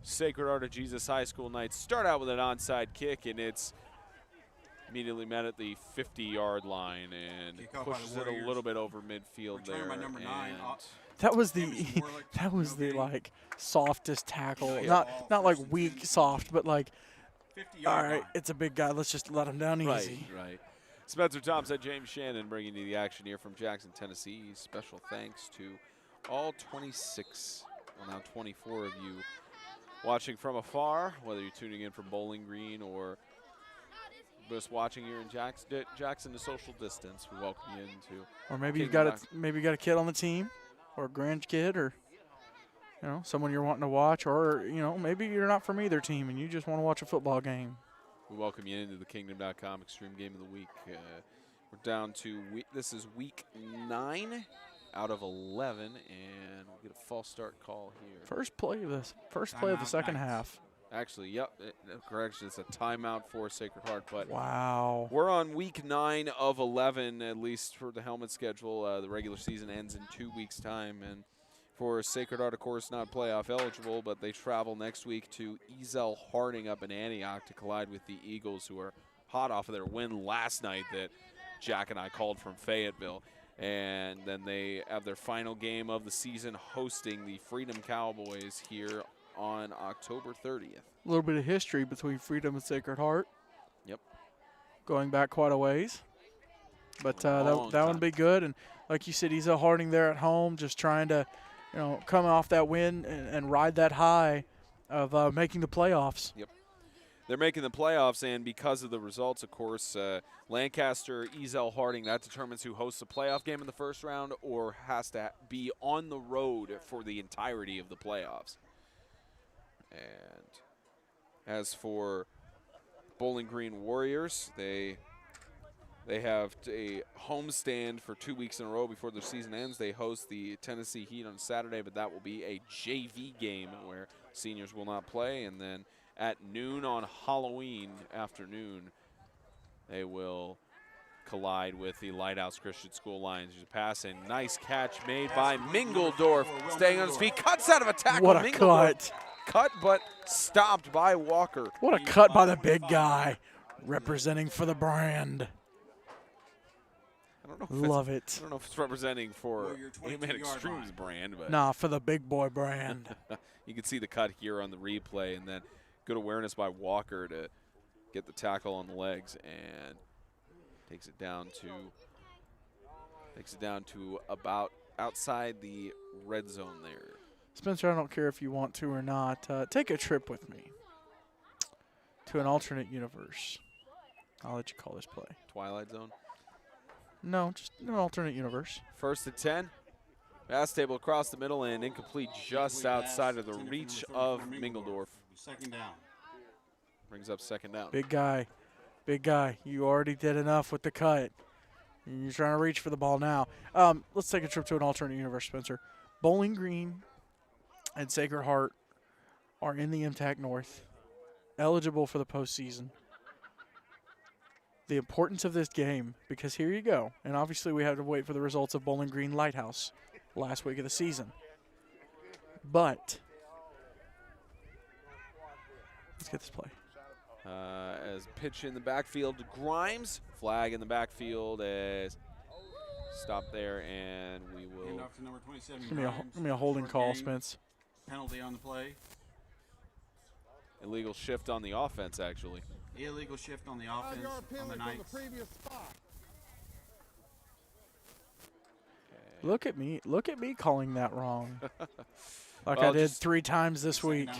Speaker 5: Sacred Heart of Jesus High School Knights start out with an onside kick, and it's immediately met at the 50-yard line and pushes it a little bit over midfield there.
Speaker 2: That was the like softest tackle. Not like weak soft, but like, all right, it's a big guy. Let's just let him down easy.
Speaker 5: Right. Spencer Thompson, James Shannon bringing you the action here from Jackson, Tennessee. Special thanks to all 26, well now 24 of you watching from afar, whether you're tuning in from Bowling Green or just watching here in Jackson to social distance. We welcome you into.
Speaker 2: Or maybe you got a kid on the team, or a grandkid, or someone you're wanting to watch, or maybe you're not from either team and you just want to watch a football game.
Speaker 5: We welcome you into the Kingdom.com Extreme Game of the Week. We're down to this is week 9 out of 11, and we'll get a false start call here.
Speaker 2: First play of the second half.
Speaker 5: Actually, yep, correction. It's a timeout for Sacred Heart, but
Speaker 2: wow,
Speaker 5: we're on week 9 of 11, at least for the helmet schedule. The regular season ends in 2 weeks' time, and for Sacred Heart, of course, not playoff eligible, but they travel next week to Ezel Harding up in Antioch to collide with the Eagles, who are hot off of their win last night that Jack and I called from Fayetteville. And then they have their final game of the season hosting the Freedom Cowboys here on October 30th.
Speaker 2: A little bit of history between Freedom and Sacred Heart.
Speaker 5: Yep.
Speaker 2: Going back quite a ways. But that would be good. And like you said, Ezel Harding there at home, just trying to come off that win and ride that high of making the playoffs.
Speaker 5: Yep. They're making the playoffs, and because of the results, of course, Lancaster, Ezel Harding, that determines who hosts a playoff game in the first round or has to be on the road for the entirety of the playoffs. And as for Bowling Green Warriors, they have a homestand for 2 weeks in a row before their season ends. They host the Tennessee Heat on Saturday, but that will be a JV game where seniors will not play. And then at noon on Halloween afternoon, they will collide with the Lighthouse Christian School Lions. There's a pass, and nice catch made by Mingledorf, staying on his feet, cuts out of a tackle.
Speaker 2: What a cut.
Speaker 5: Cut, but stopped by Walker.
Speaker 2: What a cut by the big guy, representing for the brand.
Speaker 5: I don't know
Speaker 2: Love it.
Speaker 5: I don't know if it's representing for Amen Extreme's brand, but
Speaker 2: nah, for the big boy brand.
Speaker 5: You can see the cut here on the replay, and then good awareness by Walker to get the tackle on the legs, and takes it down to about outside the red zone there.
Speaker 2: Spencer, I don't care if you want to or not. Take a trip with me to an alternate universe. I'll let you call this play.
Speaker 5: Twilight Zone?
Speaker 2: No, just an alternate universe.
Speaker 5: First and 10. Pass table across the middle and incomplete just outside of the reach of Mingledorf.
Speaker 3: Second down.
Speaker 5: Brings up second down.
Speaker 2: Big guy. Big guy. You already did enough with the cut. You're trying to reach for the ball now. Let's take a trip to an alternate universe, Spencer. Bowling Green and Sacred Heart are in the MTAC North, eligible for the postseason. The importance of this game, because here you go, and obviously we have to wait for the results of Bowling Green Lighthouse last week of the season. But let's get this play.
Speaker 5: As pitch in the backfield to Grimes, flag in the backfield as stop there, and we will.
Speaker 3: Off to number 27.
Speaker 2: Give me a holding call, Spence.
Speaker 3: Penalty on the play.
Speaker 5: Illegal shift on the offense, actually.
Speaker 3: Illegal shift on the offense on the Knights.
Speaker 2: Look at me calling that wrong. Like
Speaker 5: well,
Speaker 2: I did 3 times this week.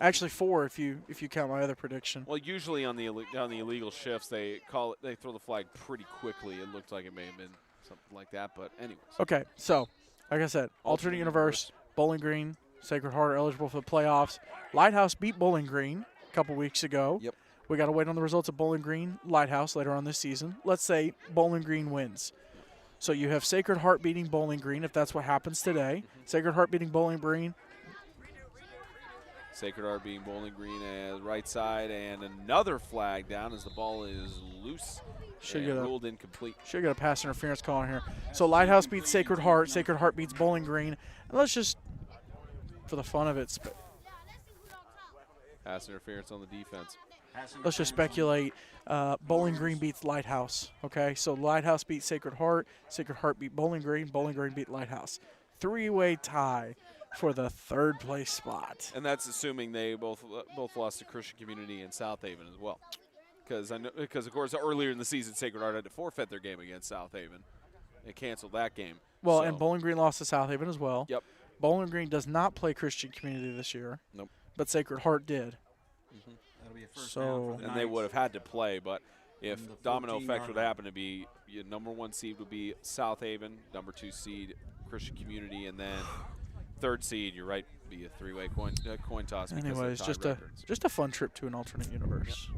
Speaker 2: Actually 4 if you count my other prediction.
Speaker 5: Well, usually on the illegal shifts they throw the flag pretty quickly. It looked like it may have been something like that, but anyways.
Speaker 2: Okay, so like I said, alternate universe, Bowling Green, Sacred Heart are eligible for the playoffs. Lighthouse beat Bowling Green a couple weeks ago.
Speaker 5: Yep.
Speaker 2: We got to wait on the results of Bowling Green, Lighthouse later on this season. Let's say Bowling Green wins. So you have Sacred Heart beating Bowling Green, if that's what happens today. Sacred Heart beating Bowling Green.
Speaker 5: Sacred Heart being Bowling Green as right side, and another flag down as the ball is loose and ruled incomplete.
Speaker 2: Should get a pass interference call in here. So Lighthouse beats Sacred Heart beats Bowling Green. And let's just, for the fun of it,
Speaker 5: Pass interference on the defense.
Speaker 2: let's just speculate. Bowling Green beats Lighthouse. Okay, so Lighthouse beat Sacred Heart beat Bowling Green beat Lighthouse. Three-way tie for the third place spot.
Speaker 5: And that's assuming they both lost to Christian Community and South Haven as well. Because of course earlier in the season Sacred Heart had to forfeit their game against South Haven. They canceled that game.
Speaker 2: Well, and Bowling Green lost to South Haven as well.
Speaker 5: Yep.
Speaker 2: Bowling Green does not play Christian Community this year.
Speaker 5: Nope.
Speaker 2: But Sacred Heart did.
Speaker 3: That'll be a first
Speaker 2: So-
Speaker 3: down for the
Speaker 5: And they
Speaker 3: Knights.
Speaker 5: would have had to play, but if
Speaker 3: From the
Speaker 5: domino
Speaker 3: 14
Speaker 5: effect
Speaker 3: yard
Speaker 5: would
Speaker 3: line.
Speaker 5: happen to be, your number 1 seed would be South Haven, number 2 seed Christian Community, and then third seed, you're right, be a three-way coin toss. because of
Speaker 2: Anyways,
Speaker 5: tie
Speaker 2: just
Speaker 5: records.
Speaker 2: a fun trip to an alternate universe.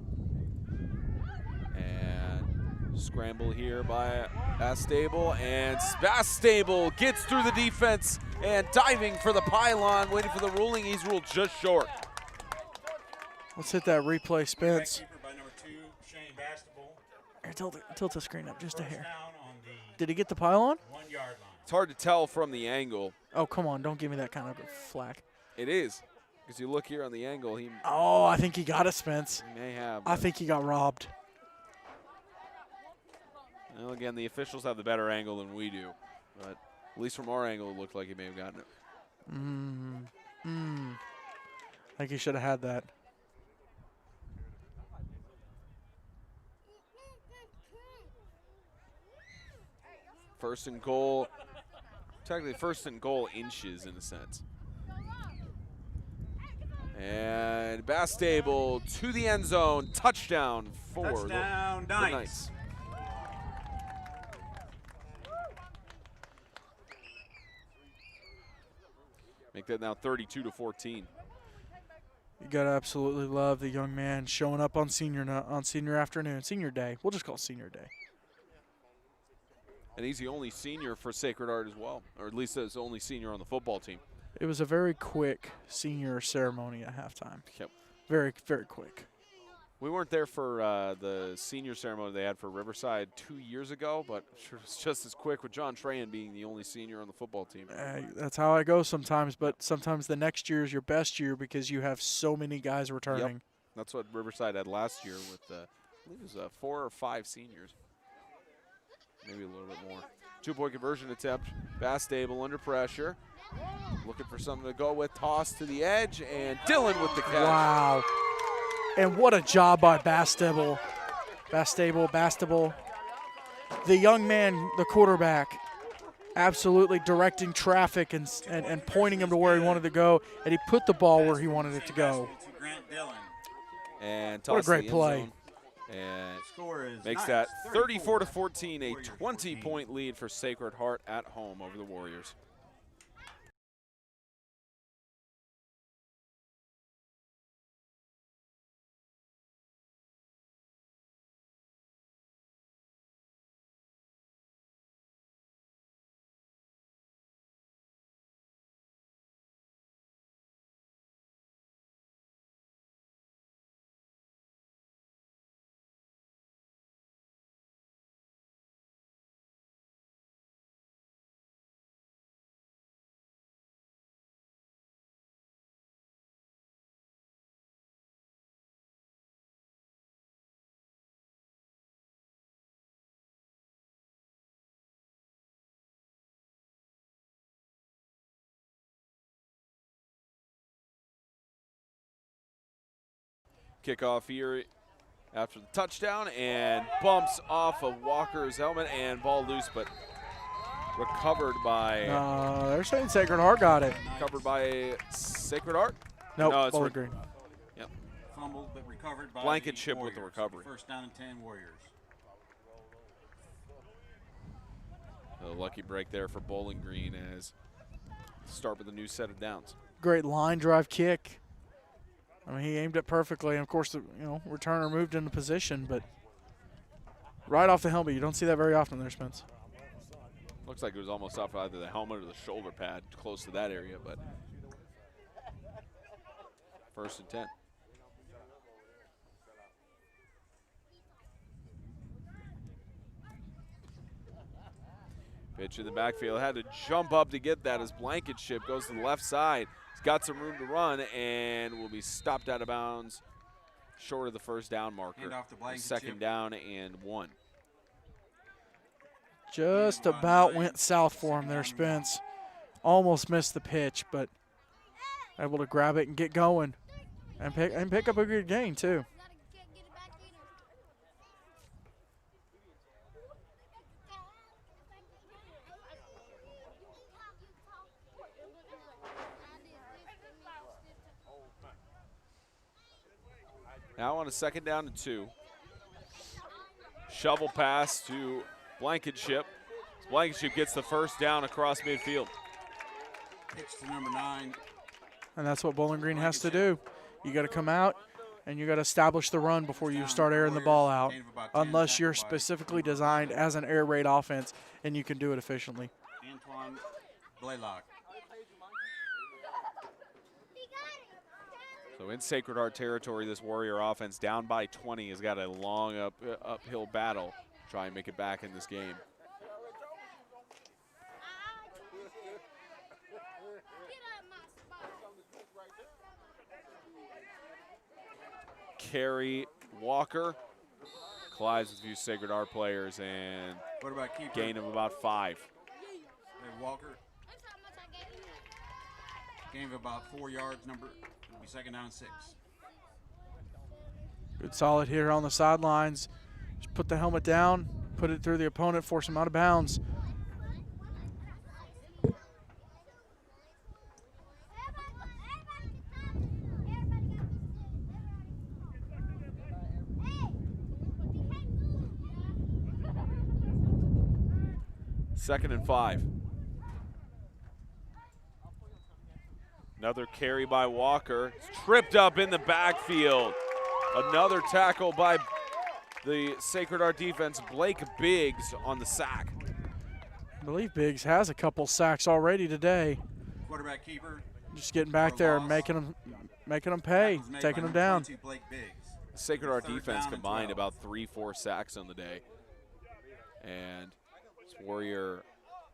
Speaker 5: And scramble here by Bastable, and Bastable gets through the defense and diving for the pylon, waiting for the ruling. He's ruled just short.
Speaker 2: Let's hit that replay, Spence.
Speaker 6: Keeper by number 2, Shane Bastable.
Speaker 2: Here, tilt the screen up just a hair.
Speaker 6: Down on the
Speaker 2: Did he get the pylon?
Speaker 6: 1 yard line.
Speaker 5: It's hard to tell from the angle.
Speaker 2: Oh, come on. Don't give me that kind of flack.
Speaker 5: It is, because you look here on the angle, he
Speaker 2: Oh, I think he got it, Spence.
Speaker 5: may have.
Speaker 2: I think he got robbed.
Speaker 5: Well, again, the officials have the better angle than we do, but at least from our angle, it looked like he may have gotten it.
Speaker 2: I think he should have had that.
Speaker 5: First and goal, technically first and goal inches in a sense. And Bastable to the end zone, touchdown for
Speaker 3: Touchdown,
Speaker 5: the
Speaker 3: Knights.
Speaker 5: Knights. Make that now 32-14.
Speaker 2: You gotta absolutely love the young man showing up on senior afternoon, senior day. We'll just call it senior day.
Speaker 5: And he's the only senior for Sacred Heart as well, or at least the only senior on the football team.
Speaker 2: It was a very quick senior ceremony at halftime.
Speaker 5: Yep.
Speaker 2: Very, very quick.
Speaker 5: We weren't there for the senior ceremony they had for Riverside 2 years ago, but I'm sure it's just as quick with John Trahan being the only senior on the football team.
Speaker 2: That's how I go sometimes, but sometimes the next year is your best year because you have so many guys returning.
Speaker 5: Yep. That's what Riverside had last year with, I believe it was 4 or 5 seniors. Maybe a little bit more. 2-point conversion attempt. Bastable under pressure. Looking for something to go with. Toss to the edge, and Dylan with the catch.
Speaker 2: Wow. And what a job by Bastable. Bastable. The young man, the quarterback, absolutely directing traffic and pointing him to where he wanted to go, and he put the ball where he wanted it to go.
Speaker 6: To Grant Dillon.
Speaker 5: And
Speaker 2: What a
Speaker 5: toss to
Speaker 2: great
Speaker 5: the end
Speaker 2: play.
Speaker 5: zone. And
Speaker 3: Score is
Speaker 5: makes
Speaker 3: Knights
Speaker 5: that
Speaker 3: 34
Speaker 5: 34-14, a
Speaker 3: Warriors
Speaker 5: 20-point lead for Sacred Heart at home over the Warriors. Kickoff here after the touchdown, and bumps off of Walker's helmet, and ball loose, but recovered by
Speaker 2: They're saying Sacred Heart got it.
Speaker 5: Sacred Heart.
Speaker 2: Nope,
Speaker 5: No, it's
Speaker 2: Bowling Green.
Speaker 5: Yep.
Speaker 3: Fumbled but recovered by
Speaker 5: Blankenship
Speaker 3: the
Speaker 5: with the
Speaker 3: Warriors.
Speaker 5: recovery.
Speaker 3: First down and 10 Warriors.
Speaker 5: A lucky break there for Bowling Green as start with a new set of downs.
Speaker 2: Great line drive kick. I mean, he aimed it perfectly. And of course, the returner moved into position, but right off the helmet. You don't see that very often there, Spence.
Speaker 5: Looks like it was almost off either the helmet or the shoulder pad, close to that area, but 1st and 10. Pitch in the backfield, had to jump up to get that as Blankenship goes to the left side. He's got some room to run and will be stopped out of bounds short of the 1st down marker.
Speaker 3: Hand off to Blankenship.
Speaker 5: 2nd down and 1.
Speaker 2: Just about went south for him there, Spence. Almost missed the pitch, but able to grab it and get going and pick up a good gain too.
Speaker 5: Now on a 2nd down and 2. Shovel pass to Blankenship. Blankenship gets the 1st down across midfield.
Speaker 3: Pitch to number 9.
Speaker 2: And that's what Bowling Green has to do. You got to come out and you got to establish the run before you start airing the ball out, unless you're specifically designed as an air raid offense and you can do it efficiently.
Speaker 3: Antoine Blaylock.
Speaker 5: So in Sacred Heart territory, this Warrior offense down by 20 has got a long uphill battle to try and make it back in this game. Carey Walker collides with a few Sacred Heart players and
Speaker 3: What about keeper?
Speaker 5: gain of about 5.
Speaker 3: Hey, Walker. Gain of about 4 yards. It'll be 2nd down and 6.
Speaker 2: Good solid here on the sidelines. Just put the helmet down, put it through the opponent, force him out of bounds.
Speaker 5: Second and 5. Another carry by Walker. It's tripped up in the backfield. Another tackle by the Sacred Heart defense. Blake Biggs on the sack.
Speaker 2: I believe Biggs has a couple sacks already today.
Speaker 3: Quarterback keeper.
Speaker 2: Just getting back there and making them pay, taking them down.
Speaker 3: Blake Biggs.
Speaker 5: Sacred Heart
Speaker 3: 3rd
Speaker 5: defense
Speaker 3: down and
Speaker 5: combined
Speaker 3: 12.
Speaker 5: about 3-4 sacks on the day. And this Warrior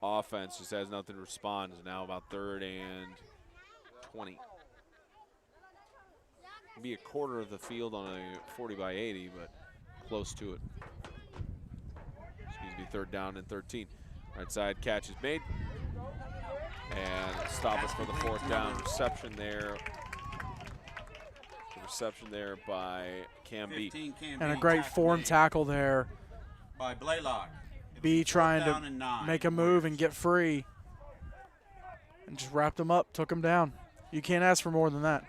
Speaker 5: offense just has nothing to respond. It's now about 3rd and 20. It'll be a quarter of the field on a 40 by 80, but close to it. Excuse me, 3rd down and 13. Right side catch is made. And stop us for the 4th down. Reception there. The reception there by Cam B.
Speaker 3: 15, Cam
Speaker 2: And a
Speaker 3: B,
Speaker 2: great form
Speaker 3: made
Speaker 2: tackle there.
Speaker 3: by Blaylock.
Speaker 2: B trying
Speaker 3: 4th down and
Speaker 2: to
Speaker 3: 9.
Speaker 2: make a move and get free. And just wrapped him up, took him down. You can't ask for more than that.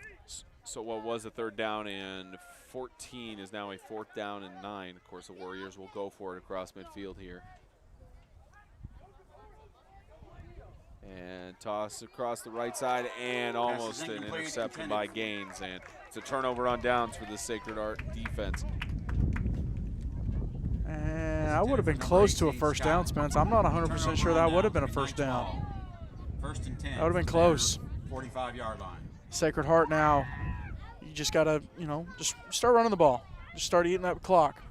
Speaker 5: So what was a 3rd down and 14 is now a 4th down and 9. Of course, the Warriors will go for it across midfield here. And toss across the right side and almost an interception by Gaines. And it's a turnover on downs for the Sacred Heart defense.
Speaker 2: And I would have been close to a 1st down, Spence. I'm not 100% sure that would have been a 1st down.
Speaker 3: 1st and 10.
Speaker 2: That would have been close.
Speaker 3: 45-yard line.
Speaker 2: Sacred Heart now, you just got to, just start running the ball. Just start eating that clock.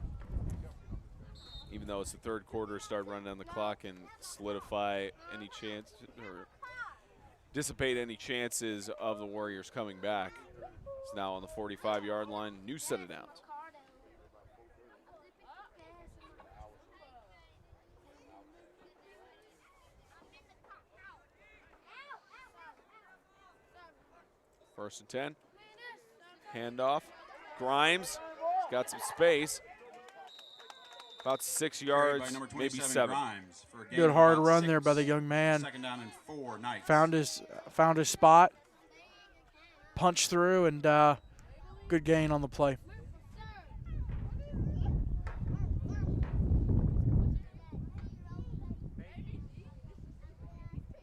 Speaker 5: Even though it's the 3rd quarter, start running down the clock and solidify any chance or dissipate any chances of the Warriors coming back. It's now on the 45-yard line, new set of downs. First and 10. Handoff. Grimes. He's got some space. About 6 yards, maybe 7.
Speaker 3: Grimes for a gain
Speaker 2: Good
Speaker 3: of
Speaker 2: hard
Speaker 3: about
Speaker 2: run
Speaker 3: 6.
Speaker 2: there by the young man.
Speaker 3: 2nd down and 4. Knights.
Speaker 2: Found his spot. Punched through and good gain on the play.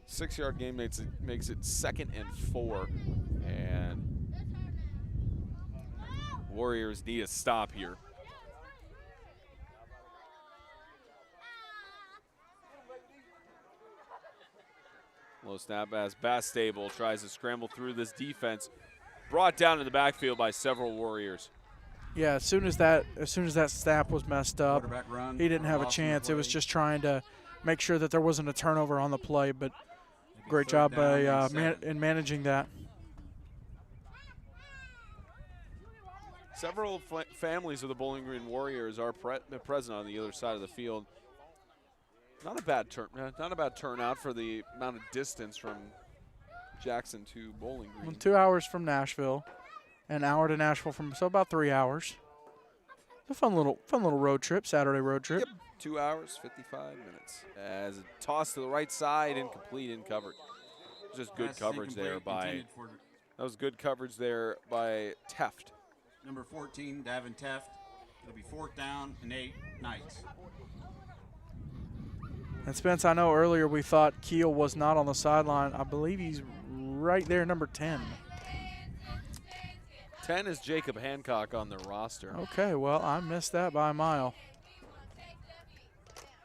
Speaker 5: Six-yard gain makes it 2nd and 4, and Warriors need a stop here. Low snap as Bastable tries to scramble through this defense. brought down in the backfield by several Warriors.
Speaker 2: Yeah, as soon as that snap was messed up,
Speaker 3: Quarterback run.
Speaker 2: he didn't have a
Speaker 3: Loss on the
Speaker 2: chance. It was
Speaker 3: play.
Speaker 2: just trying to make sure that there wasn't a turnover on the play, but
Speaker 3: It'll be
Speaker 2: great
Speaker 3: third
Speaker 2: job
Speaker 3: down
Speaker 2: by
Speaker 3: and 7.
Speaker 2: in managing that.
Speaker 5: Several families of the Bowling Green Warriors are present on the other side of the field. Not a bad turnout for the amount of distance from Jackson to Bowling Green.
Speaker 2: Well, 2 hours from Nashville, an hour to Nashville so about 3 hours. It's a fun little road trip, Saturday road trip.
Speaker 5: Yep, 2 hours, 55 minutes. As a toss to the right side, incomplete in coverage. Just good
Speaker 3: Pass
Speaker 5: coverage there
Speaker 3: incomplete,
Speaker 5: by.
Speaker 3: intended for
Speaker 5: That was good coverage there by Teft.
Speaker 3: number 14, Davin Teft. It'll be 4th down and 8, Knights.
Speaker 2: And Spence, I know earlier we thought Keel was not on the sideline. I believe he's right there, number 10.
Speaker 5: 10 is Jacob Hancock on the roster.
Speaker 2: Okay, well, I missed that by a mile.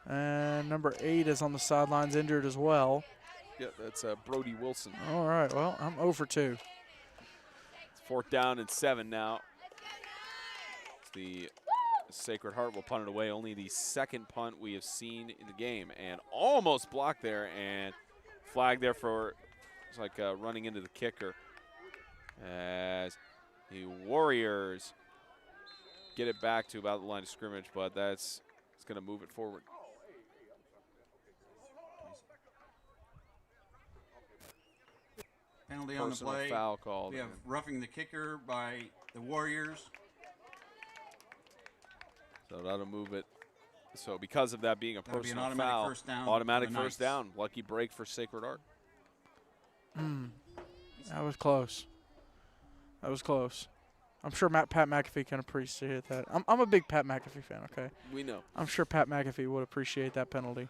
Speaker 2: And number 8 is on the sidelines, injured as well.
Speaker 5: Yep, that's Brody Wilson.
Speaker 2: All right, well, I'm 0 for 2.
Speaker 5: It's 4th down and 7 now. The Sacred Heart will punt it away. Only the second punt we have seen in the game, and almost blocked there and flag there for it's like running into the kicker as the Warriors get it back to about the line of scrimmage, but it's going to move it forward.
Speaker 3: Penalty on the
Speaker 5: Personal
Speaker 3: play.
Speaker 5: foul called.
Speaker 3: We have roughing the kicker by the Warriors.
Speaker 5: So that'll move it. So because of that being a
Speaker 3: That'll be an
Speaker 5: personal
Speaker 3: automatic
Speaker 5: foul,
Speaker 3: first down
Speaker 5: automatic
Speaker 3: for the
Speaker 5: first
Speaker 3: Knights.
Speaker 5: down. Lucky break for Sacred Heart.
Speaker 2: That was close. That was close. I'm sure Pat McAfee can appreciate that. I'm a big Pat McAfee fan, okay?
Speaker 5: We know.
Speaker 2: I'm sure Pat McAfee would appreciate that penalty.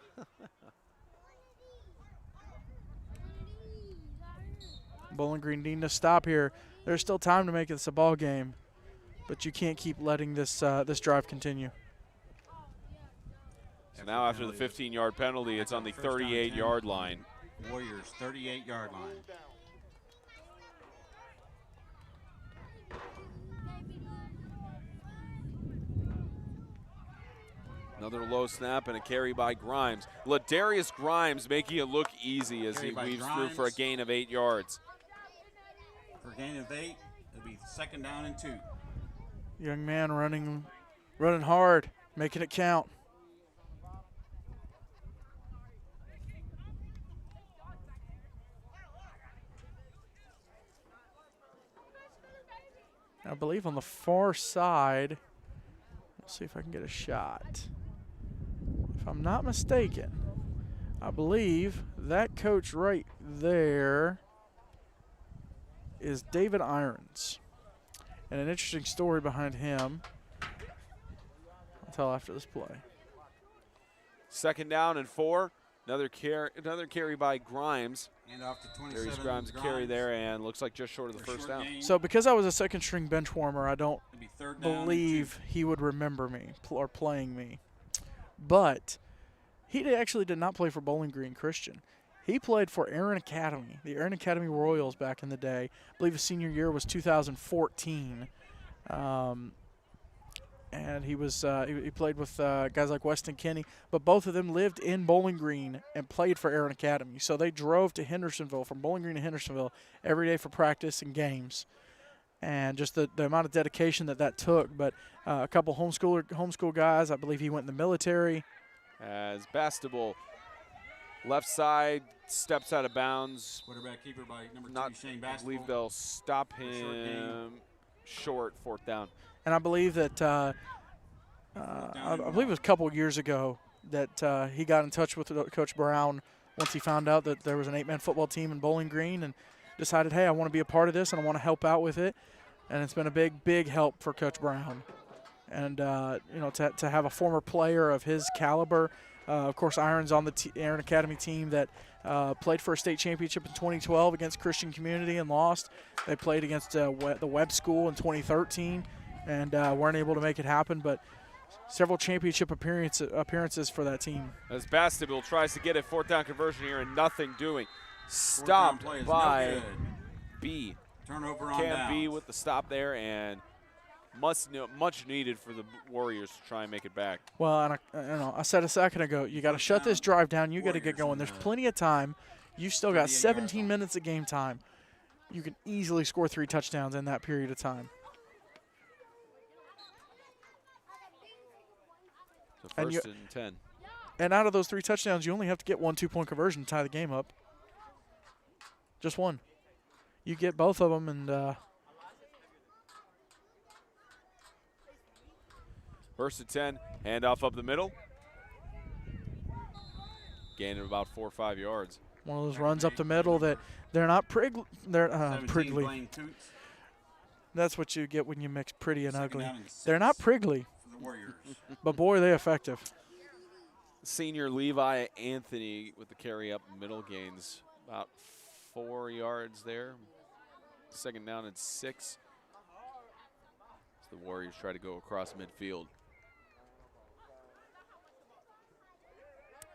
Speaker 2: Bowling Green needing to stop here. There's still time to make this a ball game, but you can't keep letting this this drive continue.
Speaker 5: So now after the 15-yard penalty, it's on the
Speaker 3: First down and 10
Speaker 5: 38-yard
Speaker 3: for
Speaker 5: line.
Speaker 3: the Warriors, 38-yard line.
Speaker 5: Another low snap and a carry by Grimes. Ladarius Grimes making it look easy as
Speaker 3: Carry
Speaker 5: he
Speaker 3: by
Speaker 5: weaves through for a
Speaker 3: Grimes.
Speaker 5: gain of 8 yards.
Speaker 3: For a gain of 8, it'll be 2nd down and 2.
Speaker 2: Young man running hard, making it count. I believe on the far side, let's see if I can get a shot. If I'm not mistaken, I believe that coach right there is David Irons. And an interesting story behind him, I'll tell after this play.
Speaker 5: 2nd down and 4. Another carry by Grimes.
Speaker 3: And off to 27.
Speaker 5: Darius Grimes carry there and looks like just short of the
Speaker 3: For
Speaker 5: first
Speaker 3: short
Speaker 5: down.
Speaker 3: gain.
Speaker 2: So because I was a second string bench warmer, I don't
Speaker 3: It'll be 3rd down and
Speaker 2: believe he would remember me or playing me. But he actually did not play for Bowling Green Christian. He played for Aaron Academy, the Aaron Academy Royals back in the day. I believe his senior year was 2014. And he was he played with guys like Weston Kinney, but both of them lived in Bowling Green and played for Aaron Academy. So they drove to Hendersonville, from Bowling Green to Hendersonville, every day for practice and games. And just the amount of dedication that took. But a couple homeschool guys, I believe he went in the military.
Speaker 5: As Bastable, left side, steps out of bounds.
Speaker 3: Quarterback keeper by number 2,
Speaker 5: Not,
Speaker 3: Shane
Speaker 5: I
Speaker 3: Bastable.
Speaker 5: believe they'll stop
Speaker 3: For short gain.
Speaker 5: him short, 4th down.
Speaker 2: And I believe that I believe it was a couple of years ago that he got in touch with Coach Brown once he found out that there was an 8-man football team in Bowling Green and decided, hey, I want to be a part of this and I want to help out with it. And it's been a big help for Coach Brown. And, to have a former player of his caliber, of course, Irons on the Aaron Academy team that played for a state championship in 2012 against Christian Community and lost. They played against the Webb School in 2013 and weren't able to make it happen, but several championship appearances for that team.
Speaker 5: As Bastable tries to get a 4th down conversion here and nothing doing.
Speaker 3: Fourth down
Speaker 5: Stopped
Speaker 3: play is
Speaker 5: by
Speaker 3: no good.
Speaker 5: B.
Speaker 3: Turnover on
Speaker 5: can be
Speaker 3: downs.
Speaker 5: with the stop there, and much needed for the Warriors to try and make it back.
Speaker 2: Well, and I said a second ago, you got to shut this drive down. You got to get
Speaker 3: Warriors
Speaker 2: going.
Speaker 3: on
Speaker 2: There's
Speaker 3: the
Speaker 2: plenty of time. You still got
Speaker 3: 38-yard
Speaker 2: 17
Speaker 3: line.
Speaker 2: minutes of game time. You can easily score 3 touchdowns in that period of time.
Speaker 5: So
Speaker 2: And
Speaker 5: first and 10.
Speaker 2: And out of those 3 touchdowns, you only have to get 1 2-point conversion to tie the game up. Just one. You get both of them, and
Speaker 5: First and 10, handoff up the middle. Gain of about 4 or 5 yards.
Speaker 2: one of those runs up the middle that they're not they're
Speaker 3: 17,
Speaker 2: priggly.
Speaker 3: Blaine Coots.
Speaker 2: That's what you get when you mix pretty and
Speaker 3: Second
Speaker 2: ugly.
Speaker 3: down and 6
Speaker 2: They're not priggly,
Speaker 3: for the Warriors.
Speaker 2: but boy, they're effective.
Speaker 5: Senior Levi Anthony with the carry up middle, gains about 4 yards there. Second down and 6. As the Warriors try to go across midfield.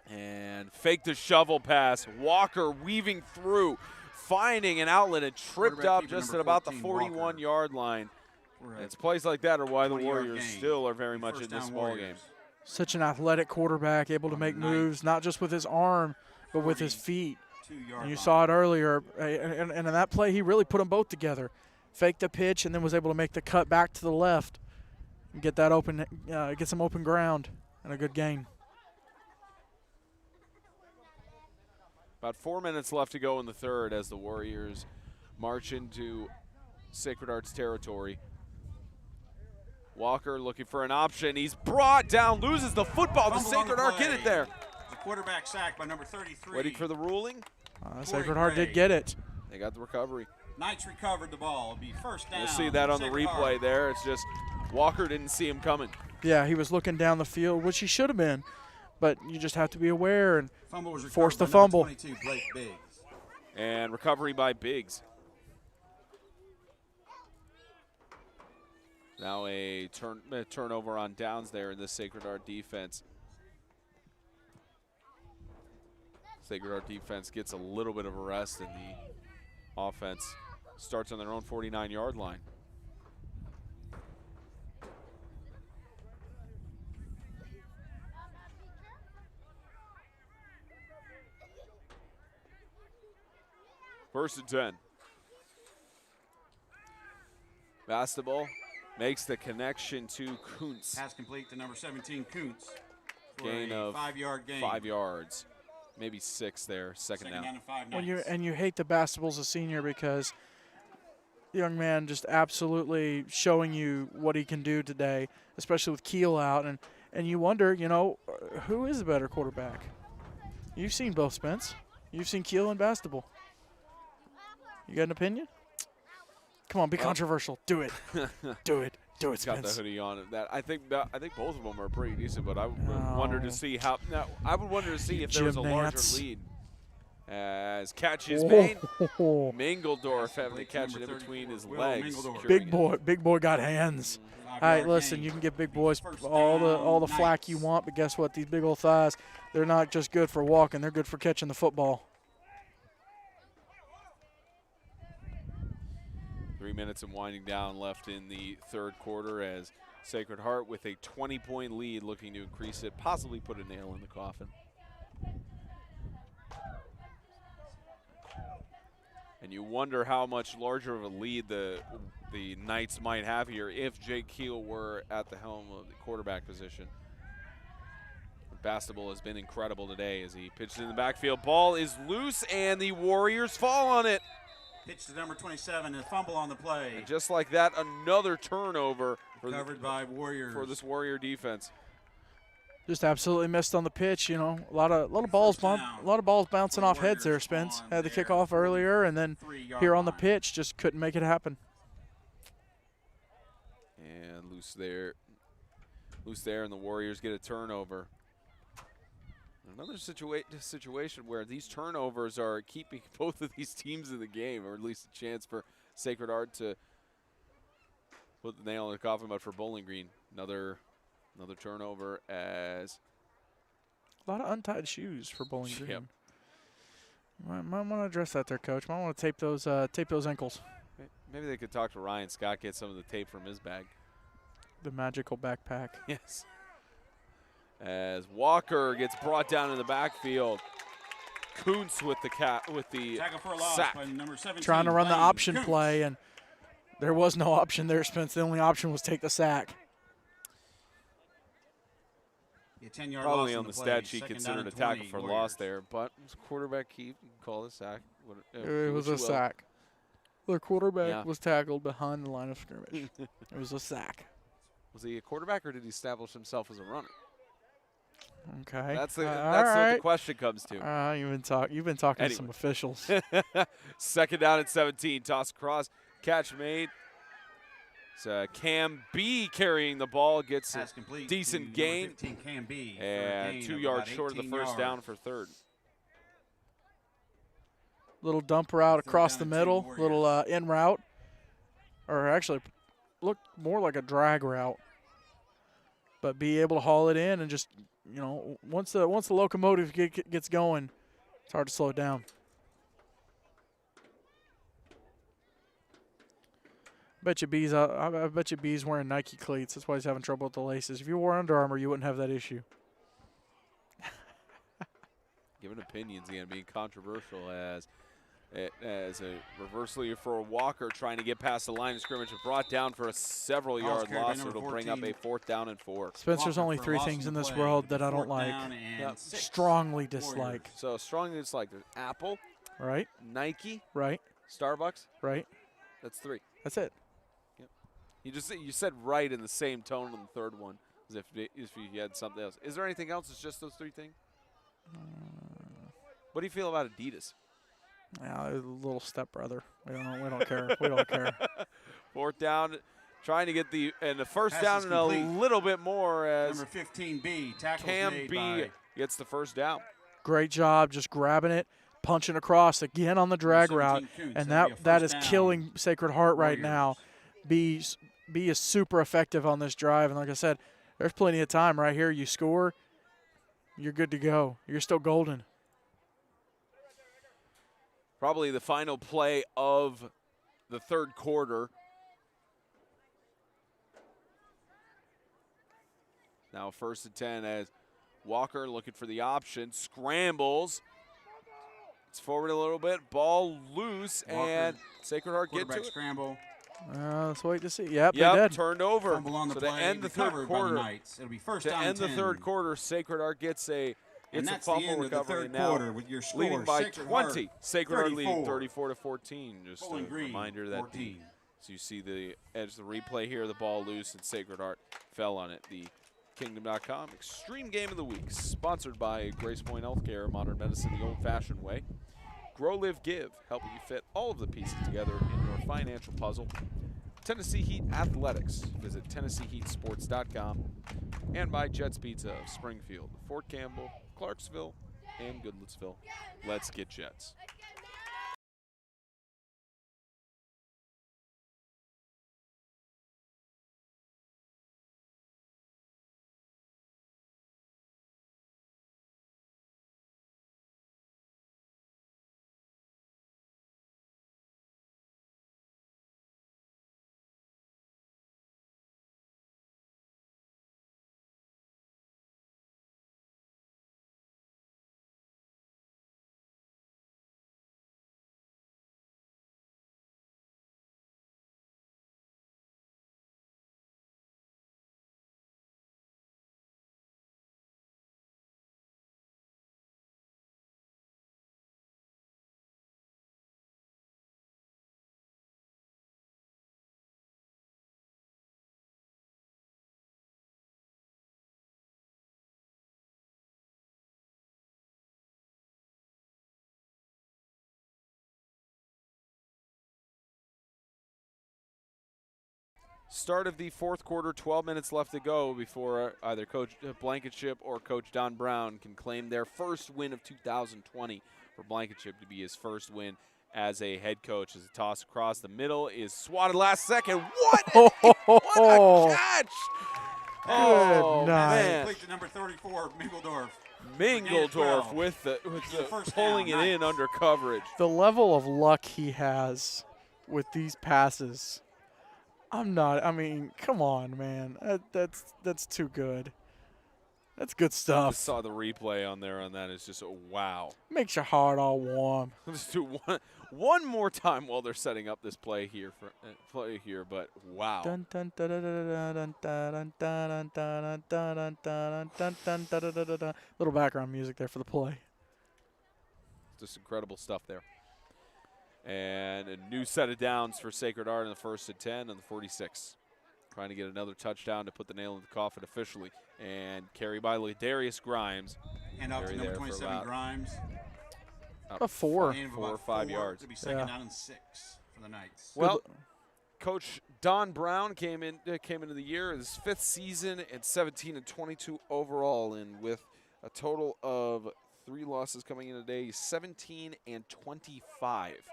Speaker 5: And fake the shovel pass. Walker weaving through, finding an outlet and tripped
Speaker 3: Quarterback
Speaker 5: up
Speaker 3: keeper
Speaker 5: just
Speaker 3: number
Speaker 5: at about the
Speaker 3: 14,
Speaker 5: 41-yard line.
Speaker 3: We're
Speaker 5: It's plays like that are why the
Speaker 3: 40-yard
Speaker 5: Warriors
Speaker 3: gain.
Speaker 5: still are very much
Speaker 3: First
Speaker 5: in this
Speaker 3: down,
Speaker 5: ball game.
Speaker 3: Warriors.
Speaker 2: Such an athletic quarterback, able to
Speaker 3: On
Speaker 2: make
Speaker 3: the ninth.
Speaker 2: moves, not just with his arm, but with his
Speaker 3: 40.
Speaker 2: feet.
Speaker 3: 2-yard
Speaker 2: And you
Speaker 3: line.
Speaker 2: saw it earlier, and in that play, he really put them both together. Faked the pitch and then was able to make the cut back to the left and get that open, get some open ground and a good gain.
Speaker 5: About 4 minutes left to go in the third as the Warriors march into Sacred Heart's territory. Walker looking for an option. He's brought down, loses the football. The
Speaker 3: Fumble on
Speaker 5: Sacred Heart
Speaker 3: play.
Speaker 5: get it there.
Speaker 3: The quarterback sacked by number 33.
Speaker 5: Waiting for the ruling.
Speaker 2: Sacred Heart did get it.
Speaker 5: They got the recovery.
Speaker 3: Knights recovered the ball. It'll be first down.
Speaker 5: We'll see that on the
Speaker 3: Sacred
Speaker 5: replay
Speaker 3: Heart.
Speaker 5: there. It's just Walker didn't see him coming.
Speaker 2: Yeah, he was looking down the field, which he should have been, but you just have to be aware and
Speaker 3: Fumble was recovered
Speaker 2: force the
Speaker 3: by number
Speaker 2: fumble.
Speaker 3: 22, Blake Biggs.
Speaker 5: And recovery by Biggs. Now a turnover on downs there in the Sacred Heart defense. Sacred Heart defense gets a little bit of a rest, and the offense starts on their own 49-yard line. First and 10. Bastable makes the connection to Kuntz.
Speaker 3: Pass complete to number 17, Kuntz. For
Speaker 5: Gain
Speaker 3: a
Speaker 5: of
Speaker 3: 5-yard gain.
Speaker 5: 5 yards. Maybe 6 there, second down.
Speaker 3: and 5
Speaker 2: Well,
Speaker 3: Knights.
Speaker 2: you hate the Bastable's a senior because the young man just absolutely showing you what he can do today, especially with Keel out, and you wonder, who is the better quarterback? You've seen both, Spence. You've seen Keel and Bastable. You got an opinion? Come on, be controversial. Do it. Do it. Do it,
Speaker 5: He's got the
Speaker 2: Spence.
Speaker 5: hoodie on. I think both of them are pretty decent, but I would
Speaker 2: Oh.
Speaker 5: wonder to see how. Now, I would wonder to see if there was a
Speaker 2: Jim
Speaker 5: larger
Speaker 2: Nantz.
Speaker 5: lead. As catch is made,
Speaker 2: Oh,
Speaker 5: Mingledorf having to
Speaker 3: Complete to
Speaker 5: catch it
Speaker 3: number
Speaker 5: in between
Speaker 3: 34,
Speaker 5: his
Speaker 3: Will
Speaker 5: legs.
Speaker 3: Mingledorf.
Speaker 5: securing
Speaker 2: big boy got hands.
Speaker 3: 5-yard
Speaker 2: All right, listen,
Speaker 3: gain.
Speaker 2: you can give big
Speaker 3: Be
Speaker 2: boys
Speaker 3: first
Speaker 2: all the
Speaker 3: down,
Speaker 2: flack you
Speaker 3: Knights.
Speaker 2: want, but guess what? These big old thighs, they're not just good for walking, they're good for catching the football.
Speaker 5: 3 minutes and winding down left in the third quarter as Sacred Heart with a 20-point lead looking to increase it, possibly put a nail in the coffin. And you wonder how much larger of a lead the Knights might have here if Jake Keel were at the helm of the quarterback position. Bastable has been incredible today as he pitched in the backfield. Ball is loose and the Warriors fall on it.
Speaker 3: Pitch to number 27 and a fumble on the play.
Speaker 5: And just like that, another turnover
Speaker 3: Covered by Warriors.
Speaker 5: for this Warrior defense.
Speaker 2: Just absolutely missed on the pitch, a lot of balls,
Speaker 3: First down.
Speaker 2: a lot of balls bouncing
Speaker 3: For
Speaker 2: off heads there.
Speaker 3: Warriors
Speaker 2: Spence
Speaker 3: on
Speaker 2: had the
Speaker 3: their
Speaker 2: kickoff earlier, and then
Speaker 3: 3-yard
Speaker 2: here on the
Speaker 3: line.
Speaker 2: pitch just couldn't make it happen.
Speaker 5: And loose there, and the Warriors get a turnover. Another situation where these turnovers are keeping both of these teams in the game, or at least a chance for Sacred Heart to put the nail in the coffin. But for Bowling Green, another turnover as
Speaker 2: A lot of untied shoes for Bowling Green.
Speaker 5: Yep.
Speaker 2: Might want to address that there, Coach. Might want to tape those ankles.
Speaker 5: Maybe they could talk to Ryan Scott, get some of the tape from his bag.
Speaker 2: The magical backpack.
Speaker 5: Yes. As Walker gets brought down in the backfield. Kuntz with the
Speaker 3: Tackle for a loss
Speaker 5: sack.
Speaker 3: by number 17.
Speaker 2: Trying to run the
Speaker 3: Blaine
Speaker 2: option
Speaker 3: Kuntz.
Speaker 2: play, and there was no option there, Spence. The only option was take the sack.
Speaker 3: A 10-yard
Speaker 5: Probably
Speaker 3: loss
Speaker 5: on the
Speaker 3: play.
Speaker 5: stat sheet
Speaker 3: Second
Speaker 5: considered
Speaker 3: down
Speaker 5: a
Speaker 3: and
Speaker 5: tackle
Speaker 3: 20,
Speaker 5: for
Speaker 3: Warriors.
Speaker 5: loss there, but it was quarterback keep. You can call it a sack.
Speaker 2: It was a sack. The quarterback
Speaker 5: Yeah.
Speaker 2: was tackled behind the line of scrimmage. It was a sack.
Speaker 5: Was he a quarterback or did he establish himself as a runner?
Speaker 2: Okay.
Speaker 5: That's
Speaker 2: all
Speaker 5: what the
Speaker 2: right.
Speaker 5: question comes to.
Speaker 2: You've been talking
Speaker 5: Anyway.
Speaker 2: to some officials.
Speaker 5: Second down and 17. Toss across. Catch made. It's Cam B carrying the ball. Gets a
Speaker 3: Pass complete
Speaker 5: decent
Speaker 3: to number
Speaker 5: gain.
Speaker 3: 15, Cam B, for a
Speaker 5: And
Speaker 3: gain
Speaker 5: 2
Speaker 3: of
Speaker 5: yards
Speaker 3: about
Speaker 5: short of the
Speaker 3: 18
Speaker 5: first down
Speaker 3: yards.
Speaker 5: for third.
Speaker 2: Little dump route
Speaker 3: Third
Speaker 2: across
Speaker 3: down
Speaker 2: the
Speaker 3: and 10
Speaker 2: middle.
Speaker 3: Warriors.
Speaker 2: Little in route. Or actually looked more like a drag route. But be able to haul it in and just, once the locomotive gets going, it's hard to slow it down. I bet you B's wearing Nike cleats. That's why he's having trouble with the laces. If you wore Under Armour, you wouldn't have that issue.
Speaker 5: Giving opinions again, being controversial as a reversal here for Walker trying to get past the line of scrimmage and brought down for a several-yard
Speaker 3: carried by
Speaker 5: loss. So
Speaker 3: number
Speaker 5: it'll bring up
Speaker 3: 14.
Speaker 5: a 4th down and 4.
Speaker 2: Spencer's
Speaker 3: Walker
Speaker 2: only
Speaker 3: for a
Speaker 2: 3
Speaker 3: loss
Speaker 2: things
Speaker 3: on
Speaker 2: in
Speaker 3: the
Speaker 2: this
Speaker 3: play.
Speaker 2: world that I don't
Speaker 3: Fourth
Speaker 2: like.
Speaker 3: down and
Speaker 5: Yep.
Speaker 3: 6.
Speaker 2: Strongly dislike.
Speaker 5: So strongly dislike. There's Apple,
Speaker 2: Right?
Speaker 5: Nike,
Speaker 2: Right?
Speaker 5: Starbucks.
Speaker 2: Right?
Speaker 5: That's 3.
Speaker 2: That's it.
Speaker 5: You said right in the same tone on the third one, as if you had something else. Is there anything else? It's just those 3 things. What do you feel about Adidas?
Speaker 2: Yeah, a little stepbrother. We don't care. We don't care.
Speaker 5: 4th down, trying to get the first
Speaker 3: Pass
Speaker 5: down
Speaker 3: is
Speaker 5: and a
Speaker 3: complete.
Speaker 5: little bit more as
Speaker 3: Number 15 B, tackle
Speaker 5: Cam
Speaker 3: made
Speaker 5: B
Speaker 3: by
Speaker 5: gets the first down.
Speaker 2: Great job just grabbing it, punching across again on the drag route,
Speaker 3: 17 Kuntz.
Speaker 2: and
Speaker 3: That'll be a
Speaker 2: that
Speaker 3: first
Speaker 2: is
Speaker 3: down.
Speaker 2: killing Sacred Heart right now.
Speaker 3: Warriors.
Speaker 2: B is super effective on this drive, and like I said, there's plenty of time right here. You score, you're good to go. You're still golden.
Speaker 5: Probably the final play of the third quarter. Now 1st and 10 as Walker looking for the option, scrambles. It's forward a little bit, ball loose,
Speaker 3: Walker,
Speaker 5: and Sacred Heart get to
Speaker 3: Quarterback
Speaker 5: it.
Speaker 3: scramble.
Speaker 2: Let's wait to see. Yep, they
Speaker 5: Yep,
Speaker 2: did.
Speaker 5: turned over.
Speaker 3: Fumble on the
Speaker 5: So
Speaker 3: play.
Speaker 5: to end the third
Speaker 3: recovered by the
Speaker 5: quarter,
Speaker 3: Knights. It'll be first
Speaker 5: to
Speaker 3: down
Speaker 5: end the
Speaker 3: 10.
Speaker 5: third quarter, Sacred Heart gets a
Speaker 3: And
Speaker 5: a
Speaker 3: that's the
Speaker 5: fumble
Speaker 3: end of the
Speaker 5: recovery
Speaker 3: third
Speaker 5: now,
Speaker 3: quarter with your score.
Speaker 5: leading by
Speaker 3: Sacred
Speaker 5: 20.
Speaker 3: Heart,
Speaker 5: Sacred Heart leading
Speaker 3: 34.
Speaker 5: 34-14. Just a
Speaker 3: Bowling Green,
Speaker 5: reminder that
Speaker 3: 14.
Speaker 5: so you see the replay here, the ball loose and Sacred Heart fell on it. The Kingdom.com Extreme Game of the Week, sponsored by Grace Point Healthcare, modern medicine the old-fashioned way. Grow, Live, Give, helping you fit all of the pieces together in your financial puzzle. Tennessee Heat Athletics. Visit TennesseeHeatSports.com. And by Jets Pizza of Springfield, Fort Campbell, Clarksville, and Goodlettsville. Let's get Jets. Start of the fourth quarter, 12 minutes left to go before either Coach Blankenship or Coach Don Brown can claim their first win of 2020 for Blankenship to be his first win as a head coach. As a toss across the middle is swatted last second. What a catch!
Speaker 2: Good night.
Speaker 5: Man.
Speaker 3: Complete to number 34, Mingledorf.
Speaker 5: Mingledorf
Speaker 3: 12.
Speaker 5: with the
Speaker 3: First
Speaker 5: pulling
Speaker 3: down,
Speaker 5: it in
Speaker 3: nice.
Speaker 5: under coverage.
Speaker 2: The level of luck he has with these passes. I mean, come on, man. That's too good. That's good
Speaker 5: Just
Speaker 2: stuff.
Speaker 5: saw the replay on there on that. It's just wow.
Speaker 2: Makes your heart all warm.
Speaker 5: Let's do one more time while they're setting up this play here but wow.
Speaker 2: Dun, dun, dun, dun, dun, dun, dun, dun, dun, dun, dun, dun, dun, dun, dun, dun, dun, dun. Little background music there for the play.
Speaker 5: Just incredible stuff there. And a new set of downs for Sacred Heart in the 1st and 10 on the 46. Trying to get another touchdown to put the nail in the coffin officially. And carry by Ladarius Grimes.
Speaker 3: And up to
Speaker 5: Carry
Speaker 3: number
Speaker 5: there for
Speaker 3: 27,
Speaker 5: about-
Speaker 3: Grimes.
Speaker 2: A 4.
Speaker 3: Gain of
Speaker 5: 4 or
Speaker 3: about
Speaker 5: 5 yards.
Speaker 3: It'll be second
Speaker 2: Yeah.
Speaker 3: down and 6 for the Knights.
Speaker 5: Well, Coach Don Brown came into the year, his 5th season at 17 and 22 overall, and with a total of 3 losses coming in today, 17 and 25.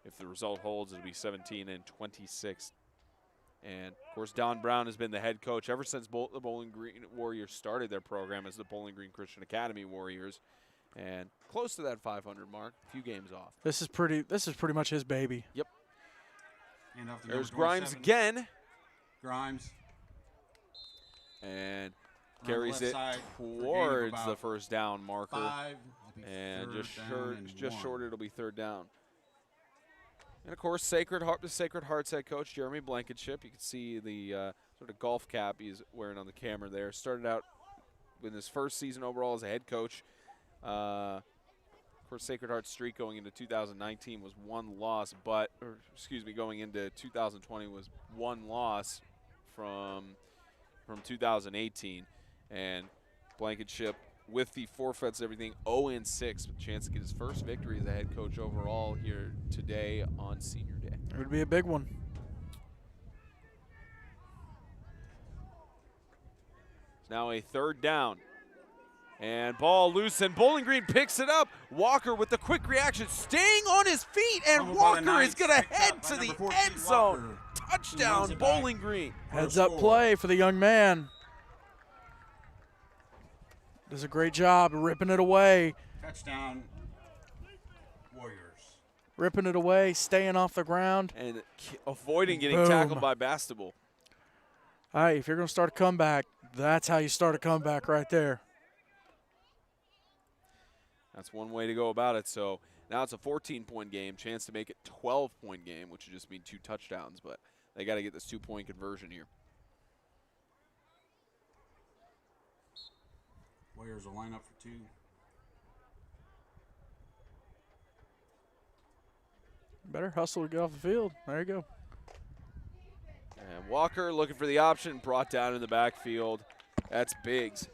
Speaker 5: If the result holds, it'll be 17 and 26. And of course, Don Brown has been the head coach ever since the Bowling Green Warriors started their program as the Bowling Green Christian Academy Warriors, and close to that 500 mark, a few games off.
Speaker 2: This is pretty much his baby.
Speaker 5: Yep.
Speaker 3: And off to
Speaker 5: There's
Speaker 3: number
Speaker 5: Grimes
Speaker 3: 27,
Speaker 5: again.
Speaker 3: Grimes.
Speaker 5: And
Speaker 3: On the
Speaker 5: carries
Speaker 3: left
Speaker 5: it
Speaker 3: side for a gain of
Speaker 5: towards the
Speaker 3: about
Speaker 5: first down marker.
Speaker 3: 5. It'll be
Speaker 5: And
Speaker 3: third
Speaker 5: just
Speaker 3: down and
Speaker 5: just
Speaker 3: 1.
Speaker 5: short, it'll be 3rd down. And of course, the Sacred Heart's head coach, Jeremy Blankenship. You can see the sort of golf cap he's wearing on the camera there. Started out with his 1st season overall as a head coach. Of course, Sacred Heart's streak going into 2019 was 1 loss, going into 2020 was 1 loss from 2018. And Blankenship, with the forfeits and everything, 0-6, with a chance to get his first victory as a head coach overall here today on Senior Day.
Speaker 2: It would be a big one.
Speaker 5: It's now a 3rd down. And ball loose, and Bowling Green picks it up. Walker with the quick reaction, staying on his feet, and
Speaker 3: Fumbled by the
Speaker 5: Walker is
Speaker 3: Knights,
Speaker 5: going to
Speaker 3: picked
Speaker 5: head
Speaker 3: up by
Speaker 5: to the
Speaker 3: number 14,
Speaker 5: end zone.
Speaker 3: Walker.
Speaker 5: Touchdown,
Speaker 3: Runs it back.
Speaker 5: Bowling Green.
Speaker 2: Heads
Speaker 3: For a
Speaker 2: up
Speaker 3: score.
Speaker 2: play for the young man. Does a great job ripping it away.
Speaker 3: Touchdown, Warriors.
Speaker 2: Ripping it away, staying off the ground.
Speaker 5: And avoiding getting
Speaker 2: Boom.
Speaker 5: tackled by Bastable.
Speaker 2: All right, if you're going to start a comeback, that's how you start a comeback right there.
Speaker 5: That's one way to go about it. So now it's a 14-point game, chance to make it 12-point game, which would just mean 2 touchdowns. But they got to get this 2-point conversion here.
Speaker 3: Warriors will line up for 2.
Speaker 2: Better hustle to get off the field. There you go.
Speaker 5: And Walker looking for the option, brought down in the backfield. That's Biggs.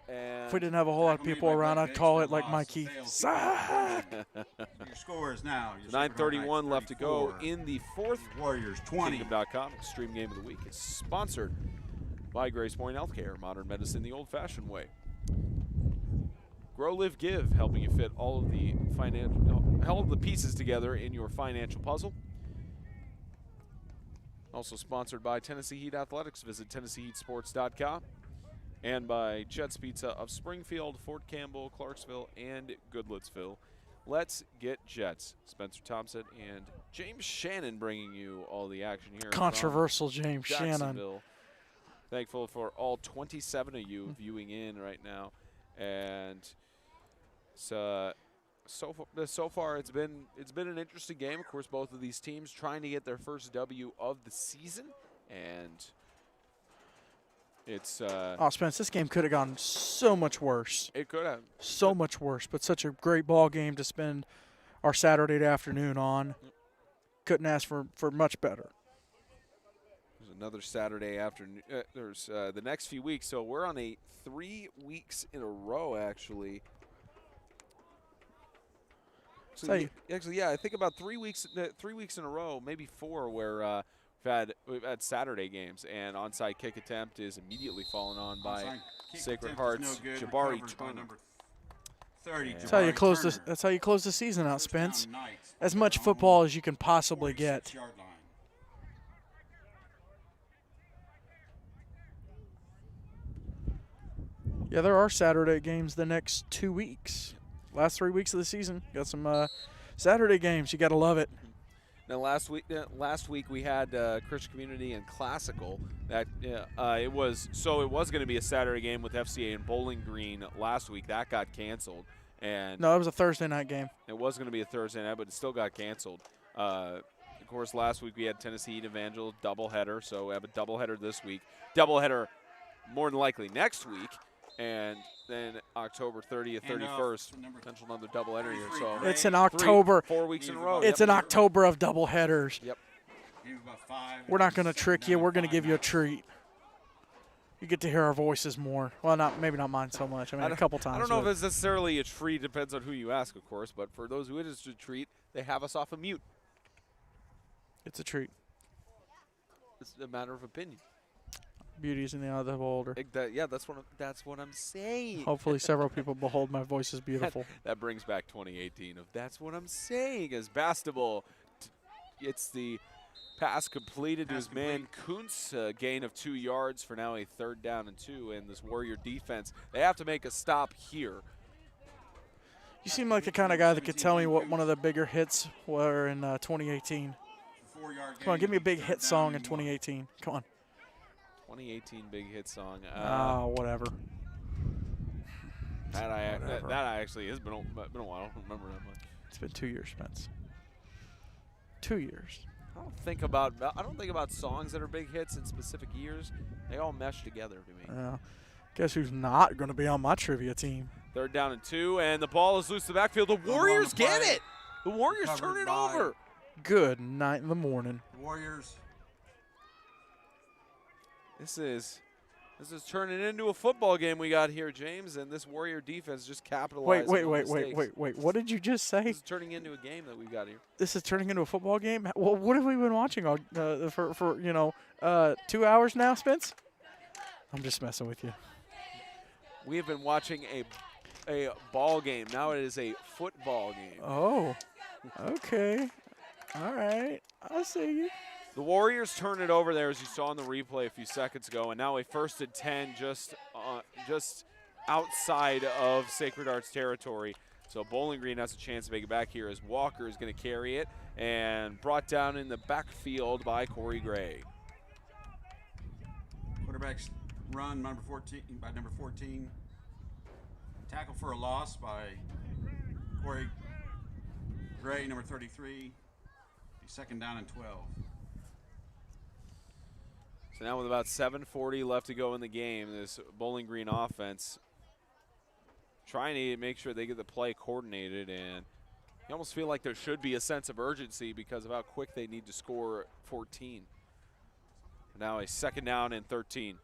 Speaker 5: And
Speaker 2: If we didn't have a whole lot of people around, I'd call it like Mikey. Sack!
Speaker 3: Your score is now. your
Speaker 5: 9:31 left to go
Speaker 3: 34.
Speaker 5: in the 4th.
Speaker 3: Warriors 20.
Speaker 5: Kingdom.com Extreme Game of the Week is sponsored by Grace Point Healthcare, modern medicine the old-fashioned way. Grow, Live, Give, helping you fit all of the pieces together in your financial puzzle. Also sponsored by Tennessee Heat Athletics. Visit TennesseeHeatSports.com. And by Jets Pizza of Springfield, Fort Campbell, Clarksville, and Goodlettsville. Let's get Jets. Spencer Thompson and James Shannon bringing you all the action here. from
Speaker 2: Controversial James Shannon.
Speaker 5: Jacksonville. Thankful for all 27 of you viewing in right now. And so far it's been an interesting game. Of course, both of these teams trying to get their first W of the season, and it's
Speaker 2: Oh, Spence, this game could have gone so much worse.
Speaker 5: it could have.
Speaker 2: So much worse, but such a great ball game to spend our Saturday afternoon on. Couldn't ask for much better.
Speaker 5: There's another Saturday afternoon. There's the next few weeks, so we're on a 3 weeks in a row actually. Actually, yeah, I think about 3 weeks. 3 weeks in a row, maybe 4, where we've had Saturday games, and onside kick attempt is immediately fallen on by
Speaker 3: Onside kick
Speaker 5: Sacred
Speaker 3: attempt
Speaker 5: Heart's
Speaker 3: is no good.
Speaker 5: Jabari
Speaker 3: Recovered by
Speaker 5: Turner.
Speaker 3: number 30,
Speaker 2: That's how you
Speaker 3: Jabari
Speaker 2: close this.
Speaker 3: Turner.
Speaker 2: That's how you close the season out,
Speaker 3: First down,
Speaker 2: Spence.
Speaker 3: Knights.
Speaker 2: As much
Speaker 3: On
Speaker 2: football as you can possibly get.
Speaker 3: 46-yard line.
Speaker 2: Yeah, there are Saturday games the next 2 weeks. Last 3 weeks of the season, got some Saturday games. You got to love it.
Speaker 5: Now last week we had Christian Community and Classical. That it was going to be a Saturday game with FCA and Bowling Green last week. That got canceled, and
Speaker 2: No, it was a Thursday night game.
Speaker 5: it was going to be a Thursday night, but it still got canceled. Of course, last week we had Tennessee and Evangel doubleheader, so we have a doubleheader this week. Doubleheader more than likely next week, and then October 30th, 31st, potential another doubleheader here. So
Speaker 2: It's in October.
Speaker 5: 4 weeks in a row.
Speaker 2: It's in October of doubleheaders.
Speaker 5: Yep.
Speaker 2: We're not going to trick you. We're going to give you a treat. You get to hear our voices more. Well, maybe not mine so much. I mean, a couple times.
Speaker 5: I don't know if it's necessarily a treat. Depends on who you ask, of course. But for those who it is a treat, they have us off of mute.
Speaker 2: It's a treat.
Speaker 5: It's a matter of opinion.
Speaker 2: Beauty's in the eye of the beholder.
Speaker 5: That's what I'm saying.
Speaker 2: Hopefully several people behold my voice is beautiful.
Speaker 5: That brings back 2018 of that's what I'm saying as basketball. It's the pass completed to his man Kuntz, gain of 2 yards for now a 3rd down and 2. And this Warrior defense, they have to make a stop here.
Speaker 2: You seem like the kind of guy that could tell me what one of the bigger hits were in 2018. Come on, give me a big hit song in 2018. Come on.
Speaker 5: 2018 big hit song.
Speaker 2: Whatever.
Speaker 5: That actually has been a while. I don't remember that much.
Speaker 2: It's been 2 years, Spence. 2 years.
Speaker 5: I don't think about songs that are big hits in specific years. They all mesh together to me.
Speaker 2: Guess who's not going to be on my trivia team?
Speaker 5: 3rd down and 2, and the ball is loose to the backfield. The Warriors get it. The Warriors turn it over.
Speaker 2: Good night in the morning.
Speaker 3: Warriors.
Speaker 5: This is turning into a football game we got here, James, and this Warrior defense just capitalized.
Speaker 2: Wait. What did you just say?
Speaker 5: This is turning into a game that we got here.
Speaker 2: This is turning into a football game? Well, what have we been watching for 2 hours now, Spence? I'm just messing with you.
Speaker 5: We have been watching a ball game. Now it is a football game.
Speaker 2: Oh, okay. All right. I see you.
Speaker 5: The Warriors turn it over there, as you saw in the replay a few seconds ago, and now a 1st and 10 just outside of Sacred Arts territory. So Bowling Green has a chance to make it back here as Walker is going to carry it and brought down in the backfield by Corey Gray.
Speaker 3: Quarterback's run by number 14. Tackle for a loss by Corey Gray, number 33. 2nd down and 12.
Speaker 5: So now with about 7:40 left to go in the game, this Bowling Green offense trying to make sure they get the play coordinated, and you almost feel like there should be a sense of urgency because of how quick they need to score 14. Now a 2nd down and 13.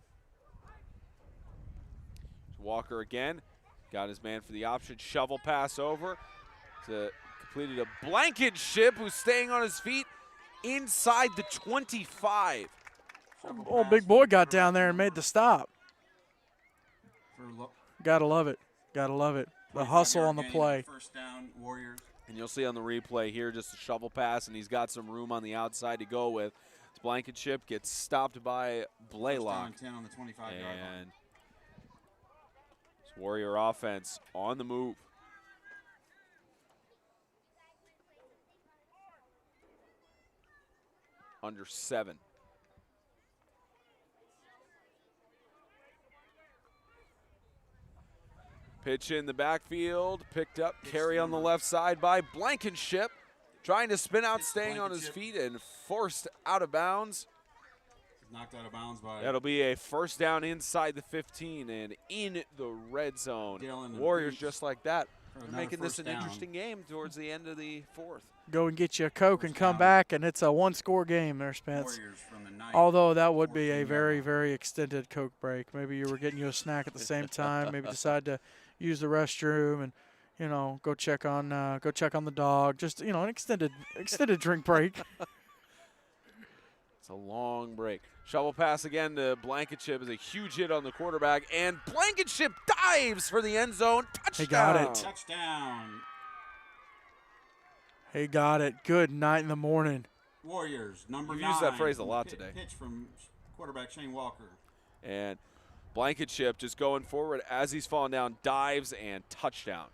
Speaker 5: Walker again, got his man for the option, shovel pass over to completed a Blankenship, who's staying on his feet inside the 25.
Speaker 2: Oh, big boy got down there and made the stop. Gotta love it. Gotta love it. The hustle on the play.
Speaker 3: 1st down, Warriors.
Speaker 5: And you'll see on the replay here just a shovel pass, and he's got some room on the outside to go with. This Blankenship gets stopped by Blaylock.
Speaker 3: 10 on the 25-yard line.
Speaker 5: And this Warrior offense on the move. Under 7. Pitch in the backfield, picked up, carry on the left side by Blankenship. Trying to spin out, staying on his feet, and forced out of bounds.
Speaker 3: Knocked out of bounds by.
Speaker 5: That'll be a 1st down inside the 15 and in the red zone. Warriors just like that. Making this an interesting game towards the end of the 4th.
Speaker 2: Go and get you a Coke and come back, and it's a 1-score game there, Spence. Although that would be a very, very extended Coke break. Maybe you were getting you a snack at the same time. Maybe decide to use the restroom and, go check on the dog. Just, an extended drink break.
Speaker 5: It's a long break. Shovel pass again to Blankenship is a huge hit on the quarterback, and Blankenship dives for the end zone. Touchdown.
Speaker 2: He got it.
Speaker 3: Touchdown.
Speaker 2: He got it. Good night in the morning.
Speaker 3: Warriors, number 9.
Speaker 5: You've used that phrase a lot today.
Speaker 3: Pitch from quarterback Shane Walker.
Speaker 5: And Blankenship just going forward as he's falling down, dives, and touchdown.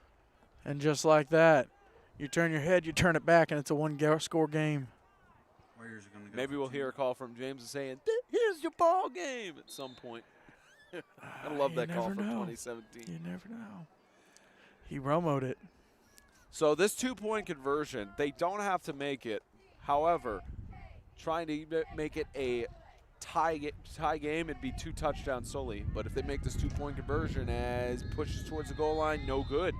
Speaker 2: And just like that, you turn your head, you turn it back, and it's a 1-score game.
Speaker 3: Warriors are going to go.
Speaker 5: Maybe
Speaker 3: for
Speaker 5: we'll
Speaker 3: two.
Speaker 5: hear a call from James saying, "Here's your ball game" at some point. I love
Speaker 2: You
Speaker 5: that call
Speaker 2: never
Speaker 5: from
Speaker 2: know.
Speaker 5: 2017.
Speaker 2: You never know. He Romo'd it.
Speaker 5: So this 2-point conversion, they don't have to make it. However, trying to make it a tie game, it'd be 2 touchdowns solely. But if they make this 2-point conversion as pushes towards the goal line, no good.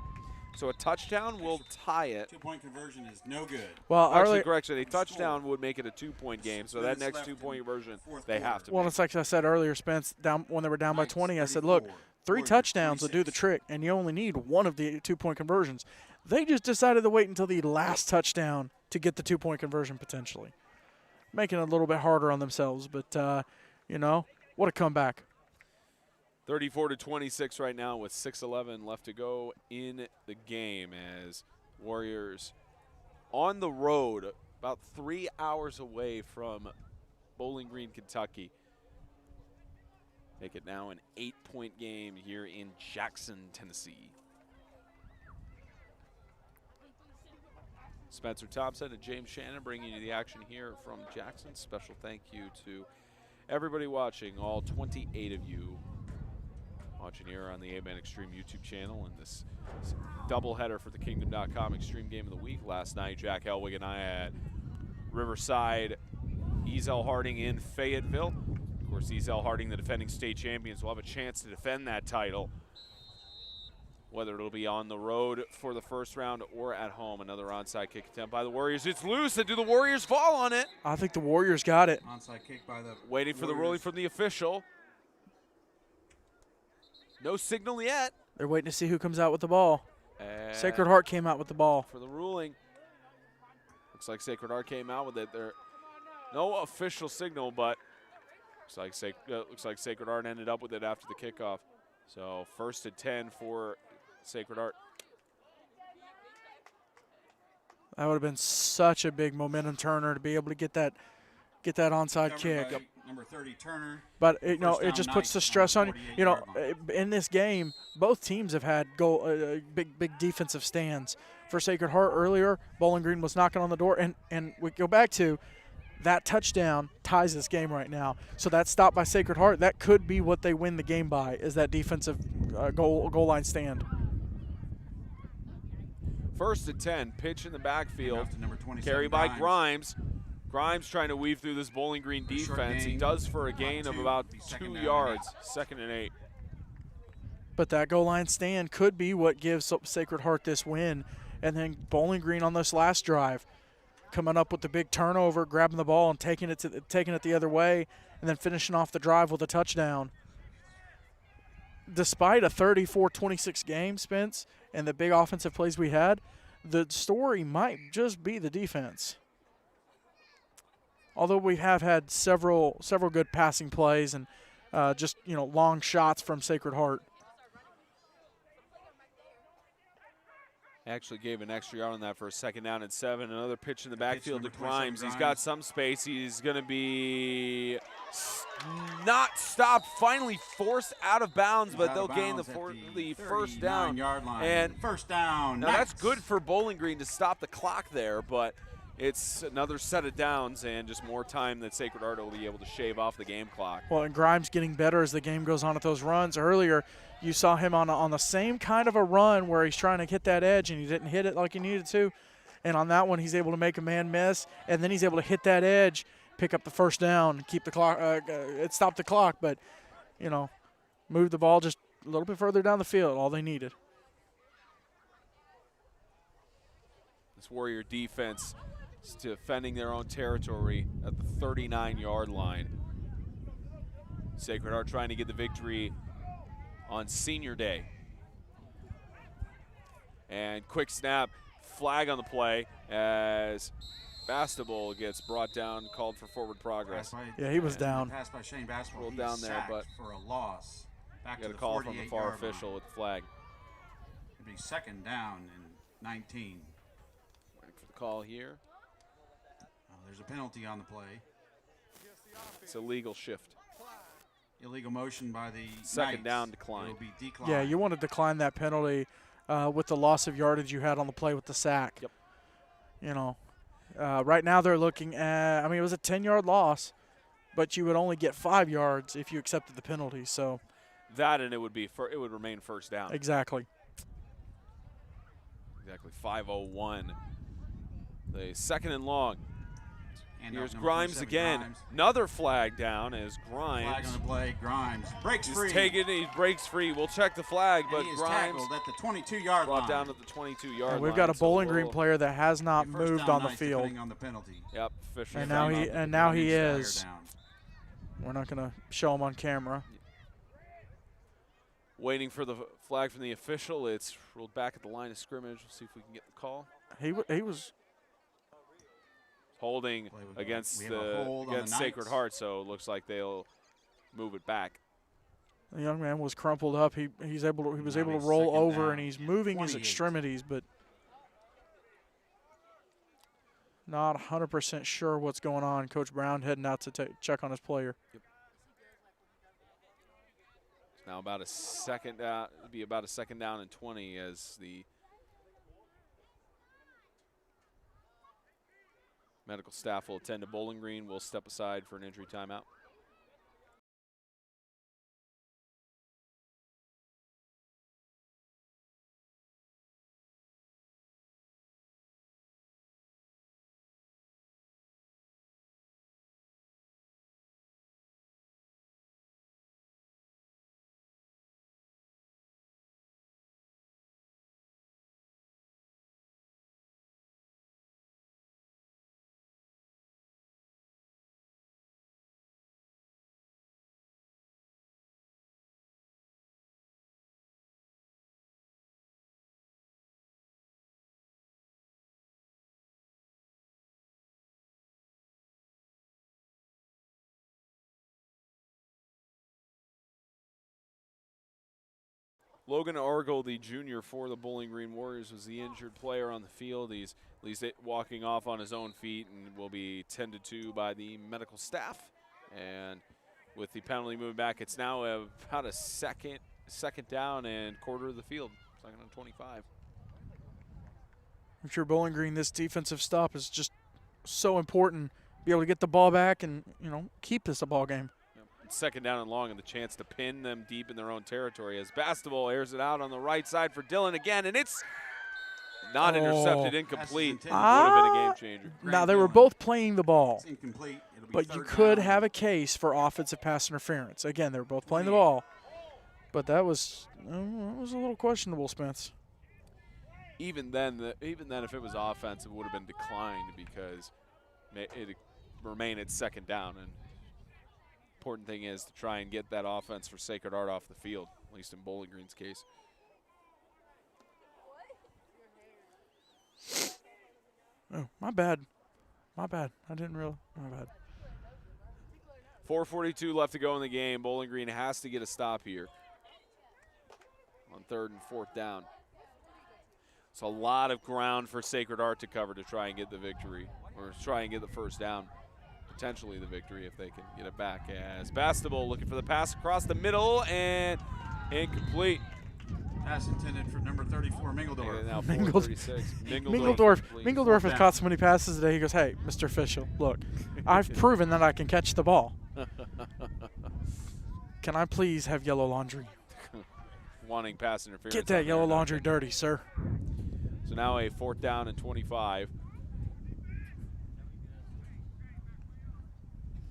Speaker 5: So a touchdown will tie it.
Speaker 3: 2-point conversion is no good.
Speaker 2: Well,
Speaker 5: Actually,
Speaker 2: early,
Speaker 5: correction, a touchdown would make it a 2-point game. So that next 2-point conversion, they have to
Speaker 2: well,
Speaker 5: make.
Speaker 2: it's like I said earlier, Spence, when they were down by
Speaker 3: Knights
Speaker 2: 20, I said,
Speaker 3: 34,
Speaker 2: look, 3
Speaker 3: Warriors
Speaker 2: touchdowns will do the
Speaker 3: 26.
Speaker 2: trick, and you only need one of the 2-point conversions. They just decided to wait until the last touchdown to get the 2-point conversion potentially, making it a little bit harder on themselves. But, you know, what a comeback.
Speaker 5: 34-26 right now with 6:11 left to go in the game as Warriors on the road about 3 hours away from Bowling Green, Kentucky. Make it now an 8-point game here in Jackson, Tennessee. Spencer Thompson and James Shannon bringing you the action here from Jackson. Special thank you to everybody watching, all 28 of you watching here on the A-Man Extreme YouTube channel, and this doubleheader for the Kingdom.com Extreme Game of the Week. Last night, Jack Elwig and I at Riverside, Ezel Harding in Fayetteville. Of course, Ezel Harding, the defending state champions, will have a chance to defend that title, whether it'll be on the road for the first round or at home. Another onside kick attempt by the Warriors. It's loose, and do the Warriors fall on it?
Speaker 2: I think the Warriors got it.
Speaker 3: Onside kick by the
Speaker 5: Waiting for the ruling
Speaker 3: Warriors.
Speaker 5: from the official. No signal yet.
Speaker 2: They're waiting to see who comes out with the ball.
Speaker 5: And
Speaker 2: Sacred Heart came out with the ball.
Speaker 5: for the ruling. Looks like Sacred Heart came out with it. There, no official signal, but looks like Sacred Heart ended up with it after the kickoff. So 1st and 10 for Sacred Heart.
Speaker 2: That would have been such a big momentum turner to be able to get that onside
Speaker 3: Covered
Speaker 2: kick.
Speaker 3: by number 30 Turner.
Speaker 2: But it,
Speaker 3: First
Speaker 2: it
Speaker 3: down,
Speaker 2: just puts the
Speaker 3: Knights,
Speaker 2: stress on you.
Speaker 3: 48
Speaker 2: You know,
Speaker 3: yard
Speaker 2: in this game, both teams have had big defensive stands. For Sacred Heart earlier, Bowling Green was knocking on the door, and we go back to that touchdown ties this game right now. So that stop by Sacred Heart, that could be what they win the game by, is that defensive goal line stand.
Speaker 5: 1st and 10, pitch in the backfield.
Speaker 3: Off to number 27,
Speaker 5: Carry by Grimes. Grimes trying to weave through this Bowling Green
Speaker 3: A short
Speaker 5: defense. He
Speaker 3: gain.
Speaker 5: does for a gain of
Speaker 3: Two.
Speaker 5: about
Speaker 3: Be second
Speaker 5: 2
Speaker 3: down and
Speaker 5: yards. 2nd and 8.
Speaker 2: But that goal line stand could be what gives Sacred Heart this win. And then Bowling Green on this last drive, coming up with the big turnover, grabbing the ball and taking it the other way, and then finishing off the drive with a touchdown. Despite a 34-26 game, Spence, and the big offensive plays we had, the story might just be the defense. Although we have had several good passing plays and just long shots from Sacred Heart.
Speaker 5: Actually gave an extra yard on that for a 2nd down and 7. Another pitch in the backfield to
Speaker 3: number 27,
Speaker 5: Grimes. He's got
Speaker 3: Grimes.
Speaker 5: some space. He's going to be not stopped. Finally forced out of bounds,
Speaker 3: He's
Speaker 5: but
Speaker 3: out
Speaker 5: they'll
Speaker 3: of
Speaker 5: gain
Speaker 3: bounds
Speaker 5: the
Speaker 3: at
Speaker 5: first down.
Speaker 3: 39-yard line.
Speaker 5: And
Speaker 3: first down.
Speaker 5: now that's
Speaker 3: Knights.
Speaker 5: good for Bowling Green to stop the clock there, but it's another set of downs and just more time that Sacred Heart will be able to shave off the game clock.
Speaker 2: Well, and Grimes getting better as the game goes on at those runs. Earlier, you saw him on the same kind of a run where he's trying to hit that edge and he didn't hit it like he needed to. And on that one, he's able to make a man miss, and then he's able to hit that edge, pick up the first down, keep the clock. It stopped the clock, but move the ball just a little bit further down the field. All they needed.
Speaker 5: This Warrior defense is defending their own territory at the 39-yard line. Sacred Heart trying to get the victory on Senior Day. And quick snap, flag on the play as Bastable gets brought down, called for forward progress.
Speaker 2: Yeah, he was down.
Speaker 3: Pass by Shane Bastable.
Speaker 5: Rolled
Speaker 3: He's
Speaker 5: down there,
Speaker 3: sacked
Speaker 5: but
Speaker 3: for a loss. Back
Speaker 5: Got
Speaker 3: to
Speaker 5: a
Speaker 3: the
Speaker 5: call from the far
Speaker 3: 48-yard line.
Speaker 5: official with the flag.
Speaker 3: It'll be 2nd down and 19.
Speaker 5: Waiting for the call here.
Speaker 3: There's a penalty on the play.
Speaker 5: It's a legal shift.
Speaker 3: Illegal motion by the
Speaker 5: 2nd
Speaker 3: Knights.
Speaker 5: down decline.
Speaker 3: It'll be decline.
Speaker 2: Yeah, you want to decline that penalty with the loss of yardage you had on the play with the sack.
Speaker 5: Yep.
Speaker 2: Right now they're looking at, I mean, it was a 10-yard loss, but you would only get 5 yards if you accepted the penalty. So
Speaker 5: That and it would remain first down.
Speaker 2: exactly.
Speaker 5: Exactly. 5:01. The second and long.
Speaker 3: And
Speaker 5: Here's
Speaker 3: number
Speaker 5: Grimes
Speaker 3: 37,
Speaker 5: again.
Speaker 3: Grimes.
Speaker 5: Another flag down as
Speaker 3: Flag on
Speaker 5: Grimes
Speaker 3: the play. Grimes breaks
Speaker 5: is
Speaker 3: free.
Speaker 5: he breaks free. We'll check the flag,
Speaker 3: And
Speaker 5: but
Speaker 3: he is
Speaker 5: Grimes
Speaker 3: tackled at the 22-yard line.
Speaker 5: brought down at the 22-yard line.
Speaker 2: And we've got a
Speaker 5: so
Speaker 2: Bowling Green
Speaker 5: we'll-
Speaker 2: player that has not
Speaker 3: First
Speaker 2: moved
Speaker 3: down
Speaker 2: on the
Speaker 3: nice,
Speaker 2: field.
Speaker 3: depending on the penalty.
Speaker 5: Yep, officially.
Speaker 2: And now
Speaker 5: timeout.
Speaker 2: he and now he
Speaker 3: Stagger
Speaker 2: is.
Speaker 3: down.
Speaker 2: We're not going to show him on camera.
Speaker 5: Waiting for the flag from the official. It's ruled back at the line of scrimmage. We'll see if we can get the call.
Speaker 2: He was
Speaker 5: Holding
Speaker 3: Play with-
Speaker 5: against
Speaker 3: we have a hold on the
Speaker 5: against Sacred
Speaker 3: Knights.
Speaker 5: Heart, so it looks like they'll move it back.
Speaker 2: the young man was crumpled up. He was able
Speaker 3: Now
Speaker 2: to
Speaker 3: he's
Speaker 2: roll
Speaker 3: second
Speaker 2: over
Speaker 3: down
Speaker 2: and he's
Speaker 3: and
Speaker 2: moving his
Speaker 3: 28.
Speaker 2: extremities, but not 100% sure what's going on. Coach Brown heading out to check on his player.
Speaker 5: It's now about a second down. It'll be about a second down and 20 as the medical staff will attend to Bowling Green. We'll step aside for an injury timeout. Logan Argel, the junior for the Bowling Green Warriors, was the injured player on the field. He's at least walking off on his own feet and will be tended to by the medical staff. And with the penalty moving back, it's now about a second down and quarter of the field. Second and 25.
Speaker 2: I'm sure Bowling Green, this defensive stop is just so important. Be able to get the ball back and, keep this a ball game.
Speaker 5: Second down and long, and the chance to pin them deep in their own territory as Bastable airs it out on the right side for Dillon again, and it's not intercepted, incomplete. Would have been a game changer.
Speaker 2: Now, they were both playing the ball,
Speaker 3: It's incomplete. It'll be
Speaker 2: but you
Speaker 3: third
Speaker 2: could
Speaker 3: down.
Speaker 2: have a case for offensive pass interference. Again, they were both playing the ball, but that was a little questionable, Spence.
Speaker 5: Even then, if it was offensive, it would have been declined because it remained at second down. And important thing is to try and get that offense for Sacred Heart off the field, at least in Bowling Green's case.
Speaker 2: Oh, my bad. I didn't realize. My bad.
Speaker 5: 4:42 left to go in the game. Bowling Green has to get a stop here on third and fourth down. It's a lot of ground for Sacred Heart to cover to try and get the victory, or try and get the first down. Potentially the victory if they can get it back. As Bastable looking for the pass across the middle and incomplete.
Speaker 3: Pass intended for number 34, Mingledorf.
Speaker 5: And now
Speaker 2: Mingles-
Speaker 5: 4:36.
Speaker 2: Mingledorf has
Speaker 3: down.
Speaker 2: caught so many passes today. He goes, "Hey, Mr. Official, look, I've proven that I can catch the ball. Can I please have yellow laundry?
Speaker 5: Wanting pass interference.
Speaker 2: Get
Speaker 5: on
Speaker 2: that
Speaker 5: there,
Speaker 2: yellow
Speaker 5: not
Speaker 2: laundry
Speaker 5: getting
Speaker 2: dirty, sir."
Speaker 5: it. So now a fourth down and 25.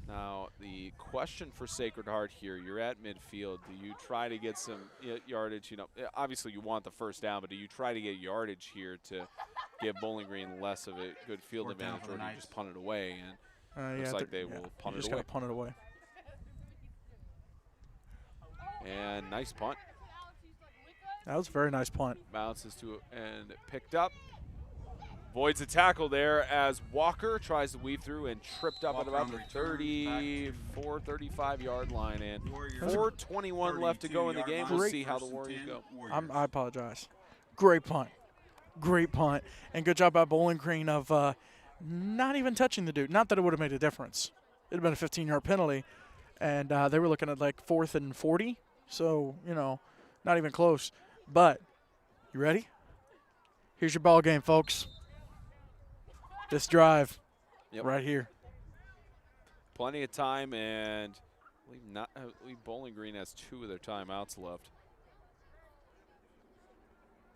Speaker 5: Now, the question for Sacred Heart here, you're at midfield. Do you try to get some yardage? Obviously you want the first down, but do you try to get yardage here to give Bowling Green less of a good field
Speaker 3: Fourth down
Speaker 5: advantage,
Speaker 3: for
Speaker 5: or
Speaker 3: the
Speaker 5: do you
Speaker 3: Knights.
Speaker 5: just punt it away? And looks
Speaker 2: Yeah,
Speaker 5: like they will punt
Speaker 2: you
Speaker 5: it
Speaker 2: just
Speaker 5: away.
Speaker 2: gotta punt it away.
Speaker 5: And nice punt.
Speaker 2: That was a very nice punt.
Speaker 5: Bounces to and picked up. Voids a tackle there as Walker tries to weave through and tripped up at
Speaker 3: Walker
Speaker 5: about
Speaker 3: on
Speaker 5: the
Speaker 3: the return,
Speaker 5: 34, 35-yard line. And
Speaker 3: Warriors
Speaker 5: 4:21 left to go in the
Speaker 3: 32-yard
Speaker 5: game.
Speaker 3: line.
Speaker 5: We'll see how the
Speaker 3: First and
Speaker 5: Warriors
Speaker 3: 10,
Speaker 5: go.
Speaker 3: Warriors.
Speaker 2: I apologize. Great punt. And good job by Bowling Green of not even touching the dude. Not that it would have made a difference. It would have been a 15-yard penalty. And they were looking at like 4th and 40. So, not even close. But, you ready? Here's your ball game, folks. This drive
Speaker 5: Yep.
Speaker 2: right here.
Speaker 5: Plenty of time, and I believe Bowling Green has 2 of their timeouts left.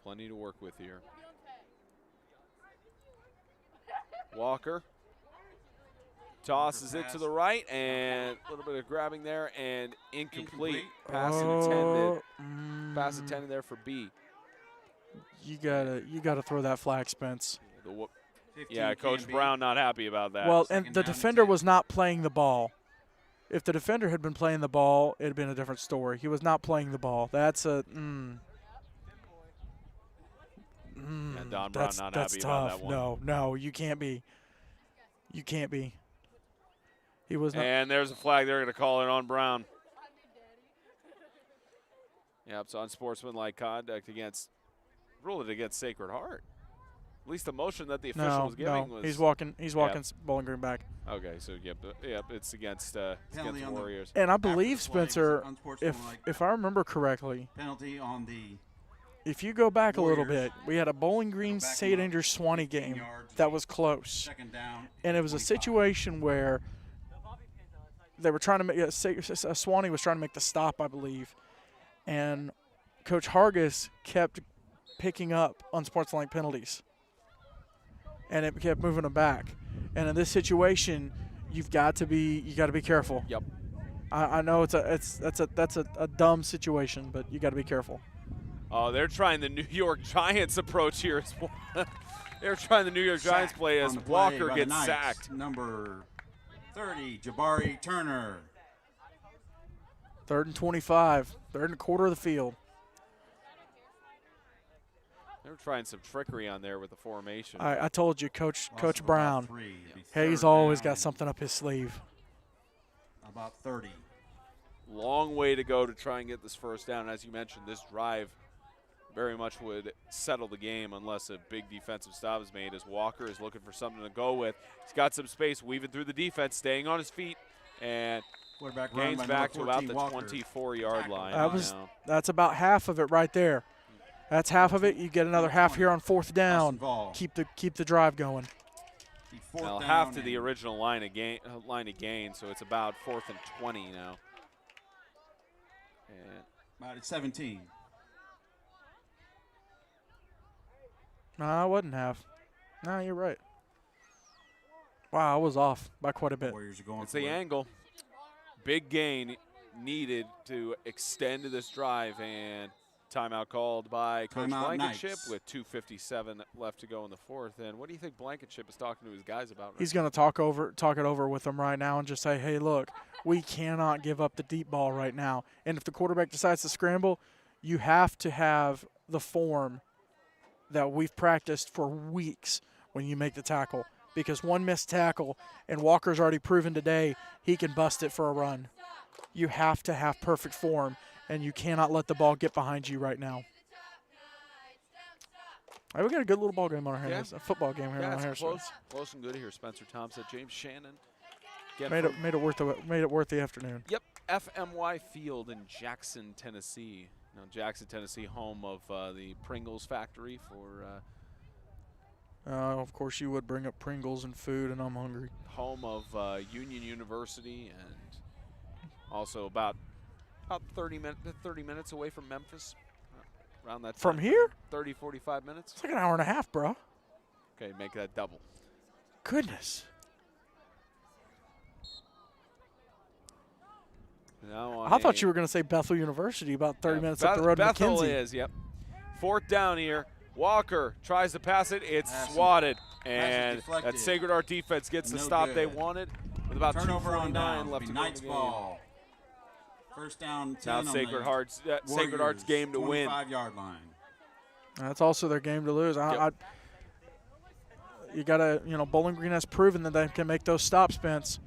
Speaker 5: Plenty to work with here. Walker tosses it to the right, and a little bit of grabbing there, and incomplete. Pass intended. Pass intended there for B.
Speaker 2: You gotta throw that flag, Spence.
Speaker 5: Yeah, Coach Brown not happy about that.
Speaker 2: Well, and the defender was not playing the ball. If the defender had been playing the ball, it had been a different story. He was not playing the ball. That's a
Speaker 5: Yeah, Don Brown not happy about that one.
Speaker 2: No, you can't be. You can't be. He was not.
Speaker 5: And there's a flag. They're going to call it on Brown. Yeah, it's unsportsmanlike conduct against, ruled it against Sacred Heart. At least the motion that the official was giving was.
Speaker 2: He's walking Bowling Green back.
Speaker 5: Okay, so yep, it's against the Warriors.
Speaker 2: And I believe, Spencer, if I remember correctly,
Speaker 3: penalty on the
Speaker 2: if you go back
Speaker 3: Warriors.
Speaker 2: a little bit, we had a Bowling Green St. Andrews Swanee game that was close.
Speaker 3: second down.
Speaker 2: And it was a situation where they were trying to make Swanee was trying to make the stop, I believe, and Coach Hargis kept picking up unsportsmanlike penalties, and it kept moving them back. And in this situation, you got to be careful.
Speaker 5: Yep.
Speaker 2: I know that's a dumb situation, but you got to be careful.
Speaker 5: Oh, they're trying the New York Giants approach here as well. They're trying the New York Giants play as Walker gets sacked.
Speaker 3: Number 30, Jabari Turner.
Speaker 2: 3rd and 25. 3rd and a quarter of the field.
Speaker 5: They were trying some trickery on there with the formation.
Speaker 2: I told you, Coach Brown.
Speaker 3: Three.
Speaker 2: He's always got something up his sleeve.
Speaker 3: About 30.
Speaker 5: Long way to go to try and get this first down. As you mentioned, this drive very much would settle the game unless a big defensive stop is made, as Walker is looking for something to go with. He's got some space, weaving through the defense, staying on his feet, and gains back to about the 24-yard line.
Speaker 2: That's about half of it right there. That's half of it. You get another half here on 4th down. Keep the drive going.
Speaker 5: Well, half to the original line of gain, so it's about 4th and 20 now. And
Speaker 3: about at 17.
Speaker 2: No, I wasn't half. No, you're right. Wow, I was off by quite a bit.
Speaker 3: Warriors are going
Speaker 5: it's the angle. Big gain needed to extend this drive, and timeout called by Coach Blankenship with 2:57 left to go in the 4th. And what do you think Blankenship is talking to his guys about?
Speaker 2: He's going to talk it over with them right now and just say, hey, look, we cannot give up the deep ball right now. And if the quarterback decides to scramble, you have to have the form that we've practiced for weeks when you make the tackle. Because one missed tackle, and Walker's already proven today he can bust it for a run. You have to have perfect form, and you cannot let the ball get behind you right now. Hey, we got a good little ball game on our hands, a football game here on our hands.
Speaker 5: Close and good here. Spencer Thompson, James Shannon.
Speaker 2: Made it worth the afternoon.
Speaker 5: Yep, FMY Field in Jackson, Tennessee. Now, Jackson, Tennessee, home of the Pringles factory for.
Speaker 2: Of course, you would bring up Pringles and food, and I'm hungry.
Speaker 5: Home of Union University, and also about 30 minutes away from Memphis. Around that time.
Speaker 2: From here?
Speaker 5: 30, 45 minutes.
Speaker 2: It's like an hour and a half, bro.
Speaker 5: Okay, make that double.
Speaker 2: Goodness. I thought you were going to say Bethel University, about 30 minutes up the road to
Speaker 5: Bethel
Speaker 2: McKenzie.
Speaker 5: is, yep. 4th down here. Walker tries to pass it. It's swatted. And that Sacred Heart defense gets the stop they wanted with about 2:49 left to go in the game.
Speaker 3: Ball. First down, 10
Speaker 5: now Sacred Heart's game to win.
Speaker 3: 25-yard line.
Speaker 2: That's also their game to lose. You got to, Bowling Green has proven that they can make those stops, Spence.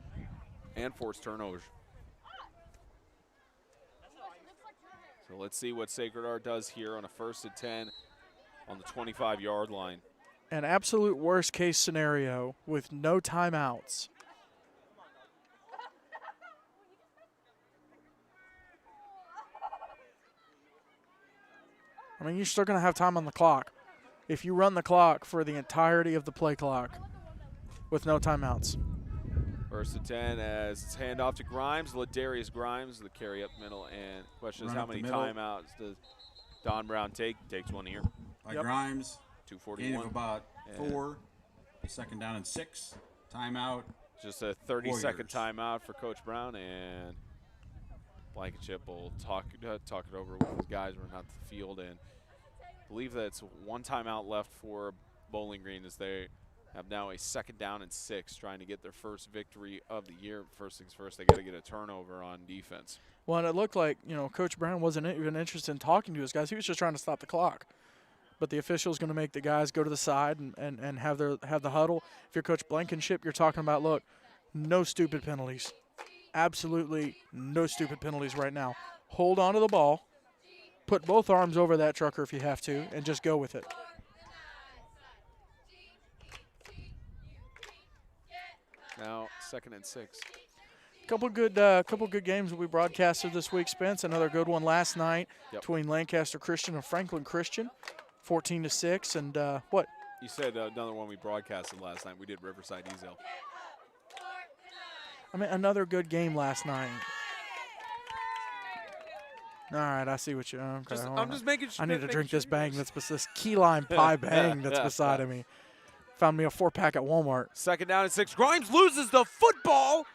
Speaker 5: And force turnovers. So let's see what Sacred Heart does here on a 1st and 10 on the 25-yard line.
Speaker 2: An absolute worst-case scenario with no timeouts. I mean, you're still going to have time on the clock. If you run the clock for the entirety of the play clock, with no timeouts.
Speaker 5: First and 10 as it's handoff to Grimes. Ladarius Grimes, the carry up middle. And question is,
Speaker 3: Run
Speaker 5: how
Speaker 3: up the
Speaker 5: many
Speaker 3: middle.
Speaker 5: timeouts does Don Brown take? Takes one here.
Speaker 3: By
Speaker 2: Yep.
Speaker 3: Grimes. Gain of
Speaker 5: 241.
Speaker 3: about
Speaker 5: And
Speaker 3: 4. A second down and 6. Timeout.
Speaker 5: just a 30-second
Speaker 3: Warriors.
Speaker 5: timeout for Coach Brown. And Blankenship will talk it over with his guys running out the field. And I believe that it's one timeout left for Bowling Green as they have now a second down and 6, trying to get their first victory of the year. First things first, they got to get a turnover on defense.
Speaker 2: Well, and it looked like, Coach Brown wasn't even interested in talking to his guys. He was just trying to stop the clock. But the official's going to make the guys go to the side and have the huddle. If you're Coach Blankenship, you're talking about, look, no stupid penalties. Absolutely no stupid penalties right now. Hold on to the ball. Put both arms over that trucker if you have to, and just go with it.
Speaker 5: Now, second and 6.
Speaker 2: Couple good games that we broadcasted this week, Spence. Another good one last night between Lancaster Christian and Franklin Christian, 14-6. And what?
Speaker 5: You said another one we broadcasted last night. We did Riverside Ezel.
Speaker 2: I mean, another good game last night. All right, I see what you. Okay, hold
Speaker 5: I'm
Speaker 2: on.
Speaker 5: just making sure.
Speaker 2: I need to drink this bang. This key lime pie bang that's beside of me. Found me a 4-pack at Walmart.
Speaker 5: Second down and 6. Grimes loses the football,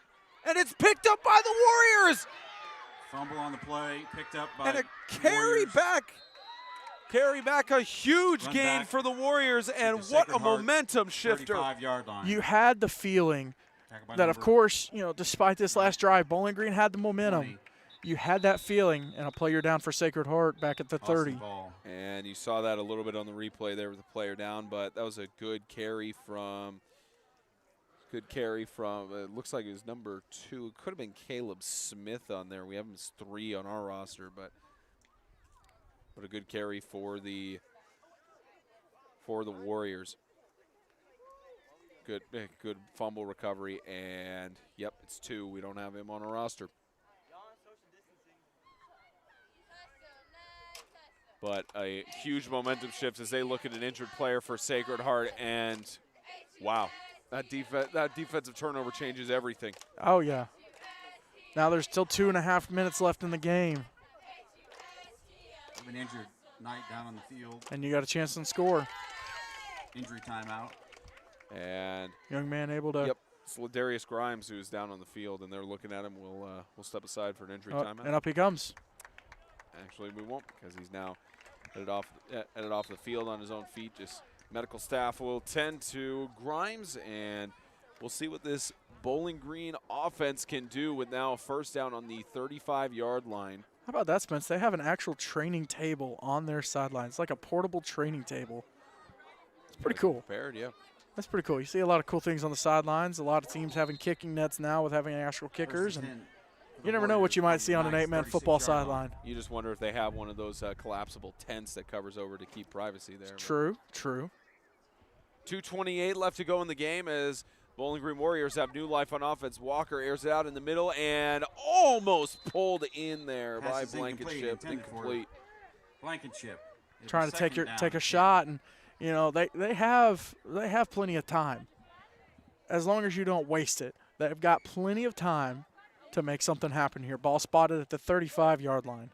Speaker 5: and it's picked up by the Warriors.
Speaker 3: Fumble on the play. Picked up by
Speaker 5: And a
Speaker 3: the
Speaker 5: carry
Speaker 3: Warriors.
Speaker 5: back, a huge
Speaker 3: Run
Speaker 5: gain
Speaker 3: back
Speaker 5: for the Warriors, and
Speaker 3: the
Speaker 5: what
Speaker 3: Sacred
Speaker 5: a
Speaker 3: Heart
Speaker 5: momentum shifter.
Speaker 3: 35-yard line.
Speaker 2: You had the feeling
Speaker 3: Tackled by
Speaker 2: that, of
Speaker 3: number
Speaker 2: course, despite this last drive, Bowling Green had the momentum.
Speaker 3: 20,
Speaker 2: You had that feeling, and a player down for Sacred Heart back at the
Speaker 3: Austin
Speaker 2: 30.
Speaker 3: Ball.
Speaker 5: And you saw that a little bit on the replay there with the player down, but that was a good carry from. It looks like it was number 2. It could have been Caleb Smith on there. We have him as 3 on our roster, but a good carry for the Warriors. Good fumble recovery, and yep, it's 2. We don't have him on our roster. But a huge momentum shift as they look at an injured player for Sacred Heart, and wow. That defensive turnover changes everything.
Speaker 2: Oh, yeah. Now there's still 2.5 minutes left in the game,
Speaker 3: An injured Knight down on the field.
Speaker 2: and you got a chance to score.
Speaker 3: Injury timeout.
Speaker 5: And
Speaker 2: Young man able to.
Speaker 5: yep, it's Ladarius Grimes who's down on the field, and they're looking at him. We'll step aside for an injury timeout.
Speaker 2: And up he comes.
Speaker 5: Actually, we won't, because he's now headed off the field on his own feet. Just medical staff will tend to Grimes, and we'll see what this Bowling Green offense can do with now a first down on the 35-yard line.
Speaker 2: How about that, Spence? They have an actual training table on their sidelines. It's like a portable training table. It's pretty cool.
Speaker 5: Prepared, yeah.
Speaker 2: That's pretty cool. You see a lot of cool things on the sidelines. A lot of teams having kicking nets now with having actual kickers.
Speaker 3: First
Speaker 2: And
Speaker 3: and 10 for the
Speaker 2: you never know what you might
Speaker 3: Warriors
Speaker 2: see on an
Speaker 3: from the
Speaker 2: 8-man
Speaker 3: 36
Speaker 2: football
Speaker 3: yard line.
Speaker 2: sideline.
Speaker 5: You just wonder if they have one of those collapsible tents that covers over to keep privacy there. But
Speaker 2: True, true.
Speaker 5: 2:28 left to go in the game as Bowling Green Warriors have new life on offense. Walker airs it out in the middle and almost pulled in there by
Speaker 3: Pass is incomplete,
Speaker 5: Blankenship.
Speaker 3: intended for
Speaker 5: Incomplete.
Speaker 3: Blankenship. It'll
Speaker 2: Trying
Speaker 3: be
Speaker 2: to
Speaker 3: second down
Speaker 2: take a
Speaker 3: and 10.
Speaker 2: shot, and they have plenty of time. As long as you don't waste it, they've got plenty of time to make something happen here. Ball spotted at the 35-yard line.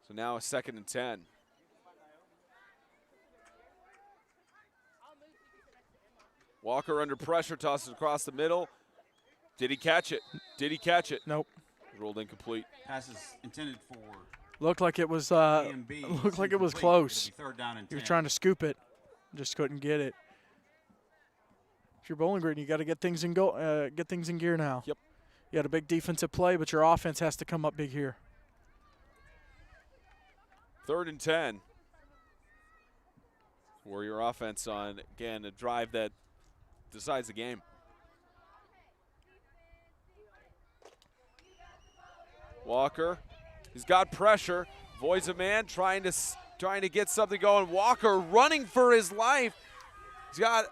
Speaker 5: So now a second and 10. Walker under pressure, tosses across the middle. Did he catch it? Did he catch it?
Speaker 2: Nope.
Speaker 5: Rolled incomplete.
Speaker 3: Pass is intended for
Speaker 2: Looked like it was.
Speaker 3: A and B.
Speaker 2: Looked like it was
Speaker 3: Incomplete.
Speaker 2: close.
Speaker 3: It'll be third down and
Speaker 2: He was
Speaker 3: 10.
Speaker 2: trying to scoop it, just couldn't get it. If you're Bowling Green, you got to get things in gear now.
Speaker 5: Yep.
Speaker 2: You had a big defensive play, but your offense has to come up big here.
Speaker 5: Third and 10. Warrior offense on, again, a drive that decides the game. Walker, he's got pressure. Avoids a man, trying to get something going. Walker running for his life. He's got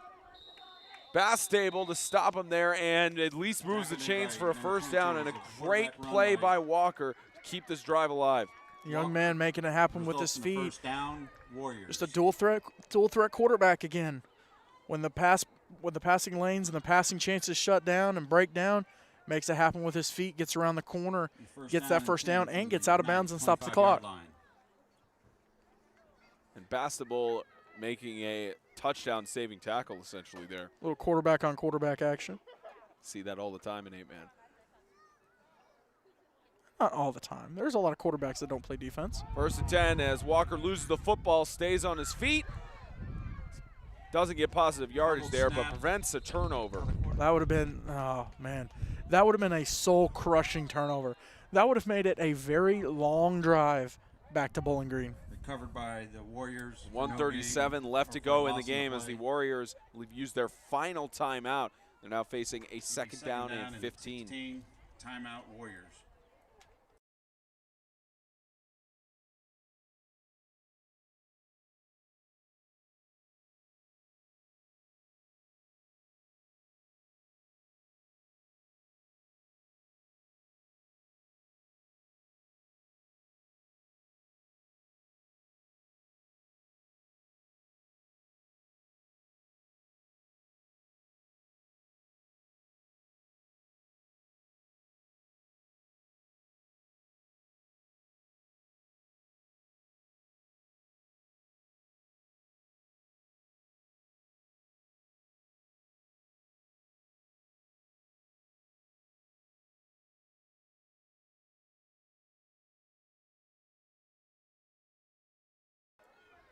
Speaker 5: Bastable to stop him there, and at least moves the chains for a first down, and a great play by Walker to keep this drive alive.
Speaker 2: Young man making it happen with
Speaker 3: Results
Speaker 2: his
Speaker 3: in the
Speaker 2: feet.
Speaker 3: First down. Warriors.
Speaker 2: Just a dual threat quarterback again. When the passing lanes and the passing chances shut down and break down, makes it happen with his feet, gets around the corner, gets that first down, and gets out of bounds and stops the clock.
Speaker 5: And Bastable making a touchdown saving tackle essentially there.
Speaker 2: A little quarterback on quarterback action.
Speaker 5: See that all the time in 8-man.
Speaker 2: Not all the time. There's a lot of quarterbacks that don't play defense.
Speaker 5: 1st and 10 as Walker loses the football, stays on his feet. Doesn't get positive yardage there, but prevents a turnover.
Speaker 2: That would have been, oh man, that would have been a soul-crushing turnover. That would have made it a very long drive back to Bowling Green.
Speaker 3: Covered by the Warriors.
Speaker 5: 1:37 left to go in the game as the Warriors used their final timeout. They're now facing a second down and 15.
Speaker 3: Timeout Warriors.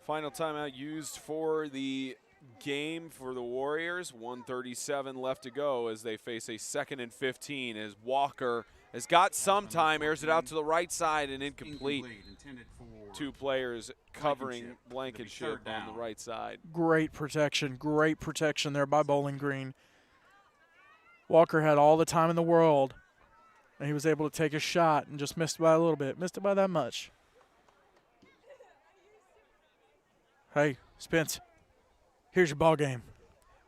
Speaker 5: Final timeout used for the game for the Warriors. 1:37 left to go as they face a 2nd and 15 as Walker has got some time, airs it out to the right side and incomplete. Two players covering Blankenship on the right side.
Speaker 2: Great protection there by Bowling Green. Walker had all the time in the world, and he was able to take a shot and just missed by a little bit. Missed it by that much. Hey, Spence, here's your ball game.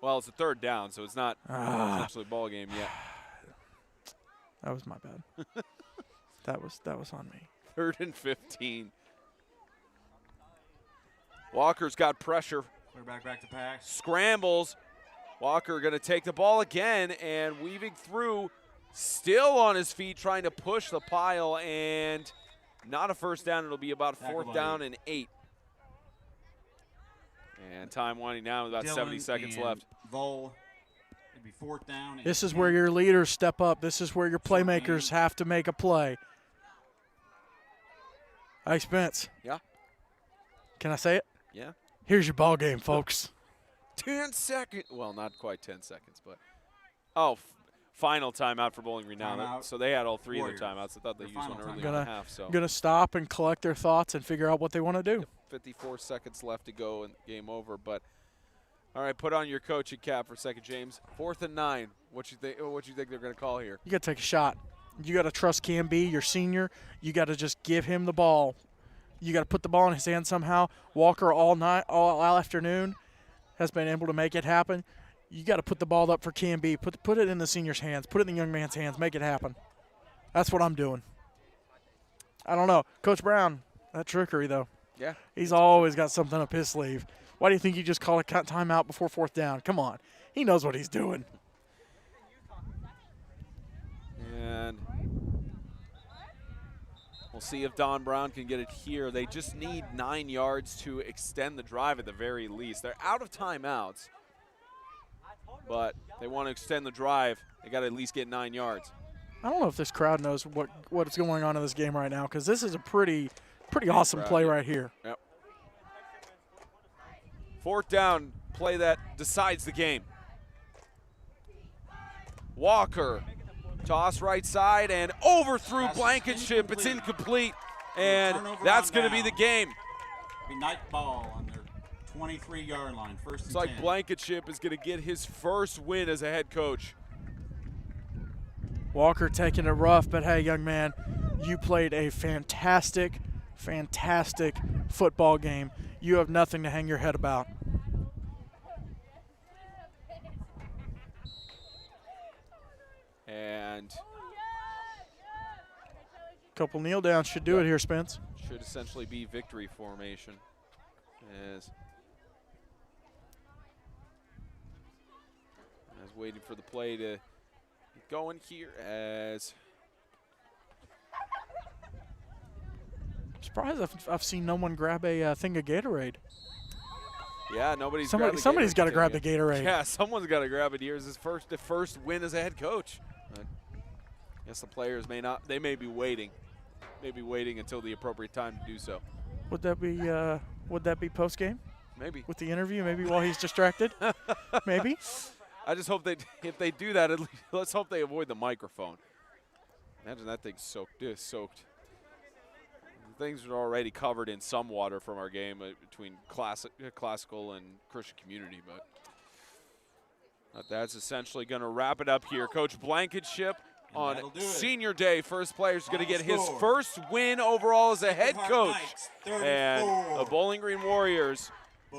Speaker 5: Well, it's a 3rd down, so it's not essentially a ball game yet.
Speaker 2: That was my bad. that was on me.
Speaker 5: 3rd and 15. Walker's got pressure.
Speaker 3: Quarterback back to pass.
Speaker 5: Scrambles. Walker going to take the ball again and weaving through, still on his feet, trying to push the pile, and not a first down. It'll be about 4th down and 8. And time winding down with about 70 seconds left.
Speaker 3: Vol, it'd be 4th down.
Speaker 2: This is where your leaders step up. This is where your playmakers have to make a play. Hey, Spence.
Speaker 5: Yeah?
Speaker 2: Can I say it?
Speaker 5: Yeah.
Speaker 2: Here's your ball game, folks.
Speaker 5: 10 seconds. Well, not quite 10 seconds, but final timeout for Bowling Green now. So they had all 3
Speaker 3: Warriors.
Speaker 5: of their timeouts. I thought they used one earlier in
Speaker 2: Gonna-
Speaker 5: the half. So
Speaker 2: Going to stop and collect their thoughts and figure out what they want to do.
Speaker 5: 54 seconds left to go and game over. But all right, put on your coaching cap for a second, James. 4th and 9. What you think they're going to call here?
Speaker 2: You got to take a shot. You got to trust Camby, your senior. You got to just give him the ball. You got to put the ball in his hand somehow. Walker all afternoon has been able to make it happen. You got to put the ball up for Camby. Put it in the senior's hands. Put it in the young man's hands. Make it happen. That's what I'm doing. I don't know. Coach Brown, that trickery, though.
Speaker 5: Yeah.
Speaker 2: He's always got something up his sleeve. Why do you think you just call a timeout before 4th down? Come on. He knows what he's doing.
Speaker 5: And we'll see if Don Brown can get it here. They just need 9 yards to extend the drive at the very least. They're out of timeouts, but they want to extend the drive. They got to at least get 9 yards.
Speaker 2: I don't know if this crowd knows what's going on in this game right now, because this is a pretty awesome play right here.
Speaker 5: Yep. 4th down, play that decides the game. Walker, toss right side and overthrew Blankenship. It's incomplete, and that's going to be the game.
Speaker 3: Be night ball on their 23-yard line. 1st and 10.
Speaker 5: It's like Blankenship is going to get his first win as a head coach.
Speaker 2: Walker taking it rough, but hey, young man, you played a fantastic football game. You have nothing to hang your head about.
Speaker 5: And
Speaker 2: couple kneel downs should do it here, Spence.
Speaker 5: should essentially be victory formation. As waiting for the play to get going here as
Speaker 2: Surprised I've seen no one grab a thing of Gatorade.
Speaker 5: yeah, nobody's
Speaker 2: Somebody's got to grab the Gatorade.
Speaker 5: Yeah, someone's got to grab it here. Is the first win as a head coach. I guess the players they may be waiting until the appropriate time to do so.
Speaker 2: Would that be post game?
Speaker 5: Maybe.
Speaker 2: With the interview, maybe while he's distracted? Maybe?
Speaker 5: I just hope if they do that, at least, let's hope they avoid the microphone. Imagine that thing's soaked. Things are already covered in some water from our game between classical and Christian community, but that's essentially going to wrap it up here. Coach Blankenship on senior day, first player is going to get his first win overall as a head coach. And the Bowling Green Warriors,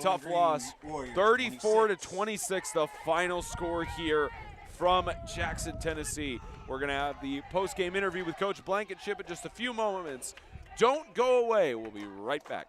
Speaker 5: tough loss, 34-26, the final score here from Jackson, Tennessee. We're going to have the post-game interview with Coach Blankenship in just a few moments. Don't go away. We'll be right back.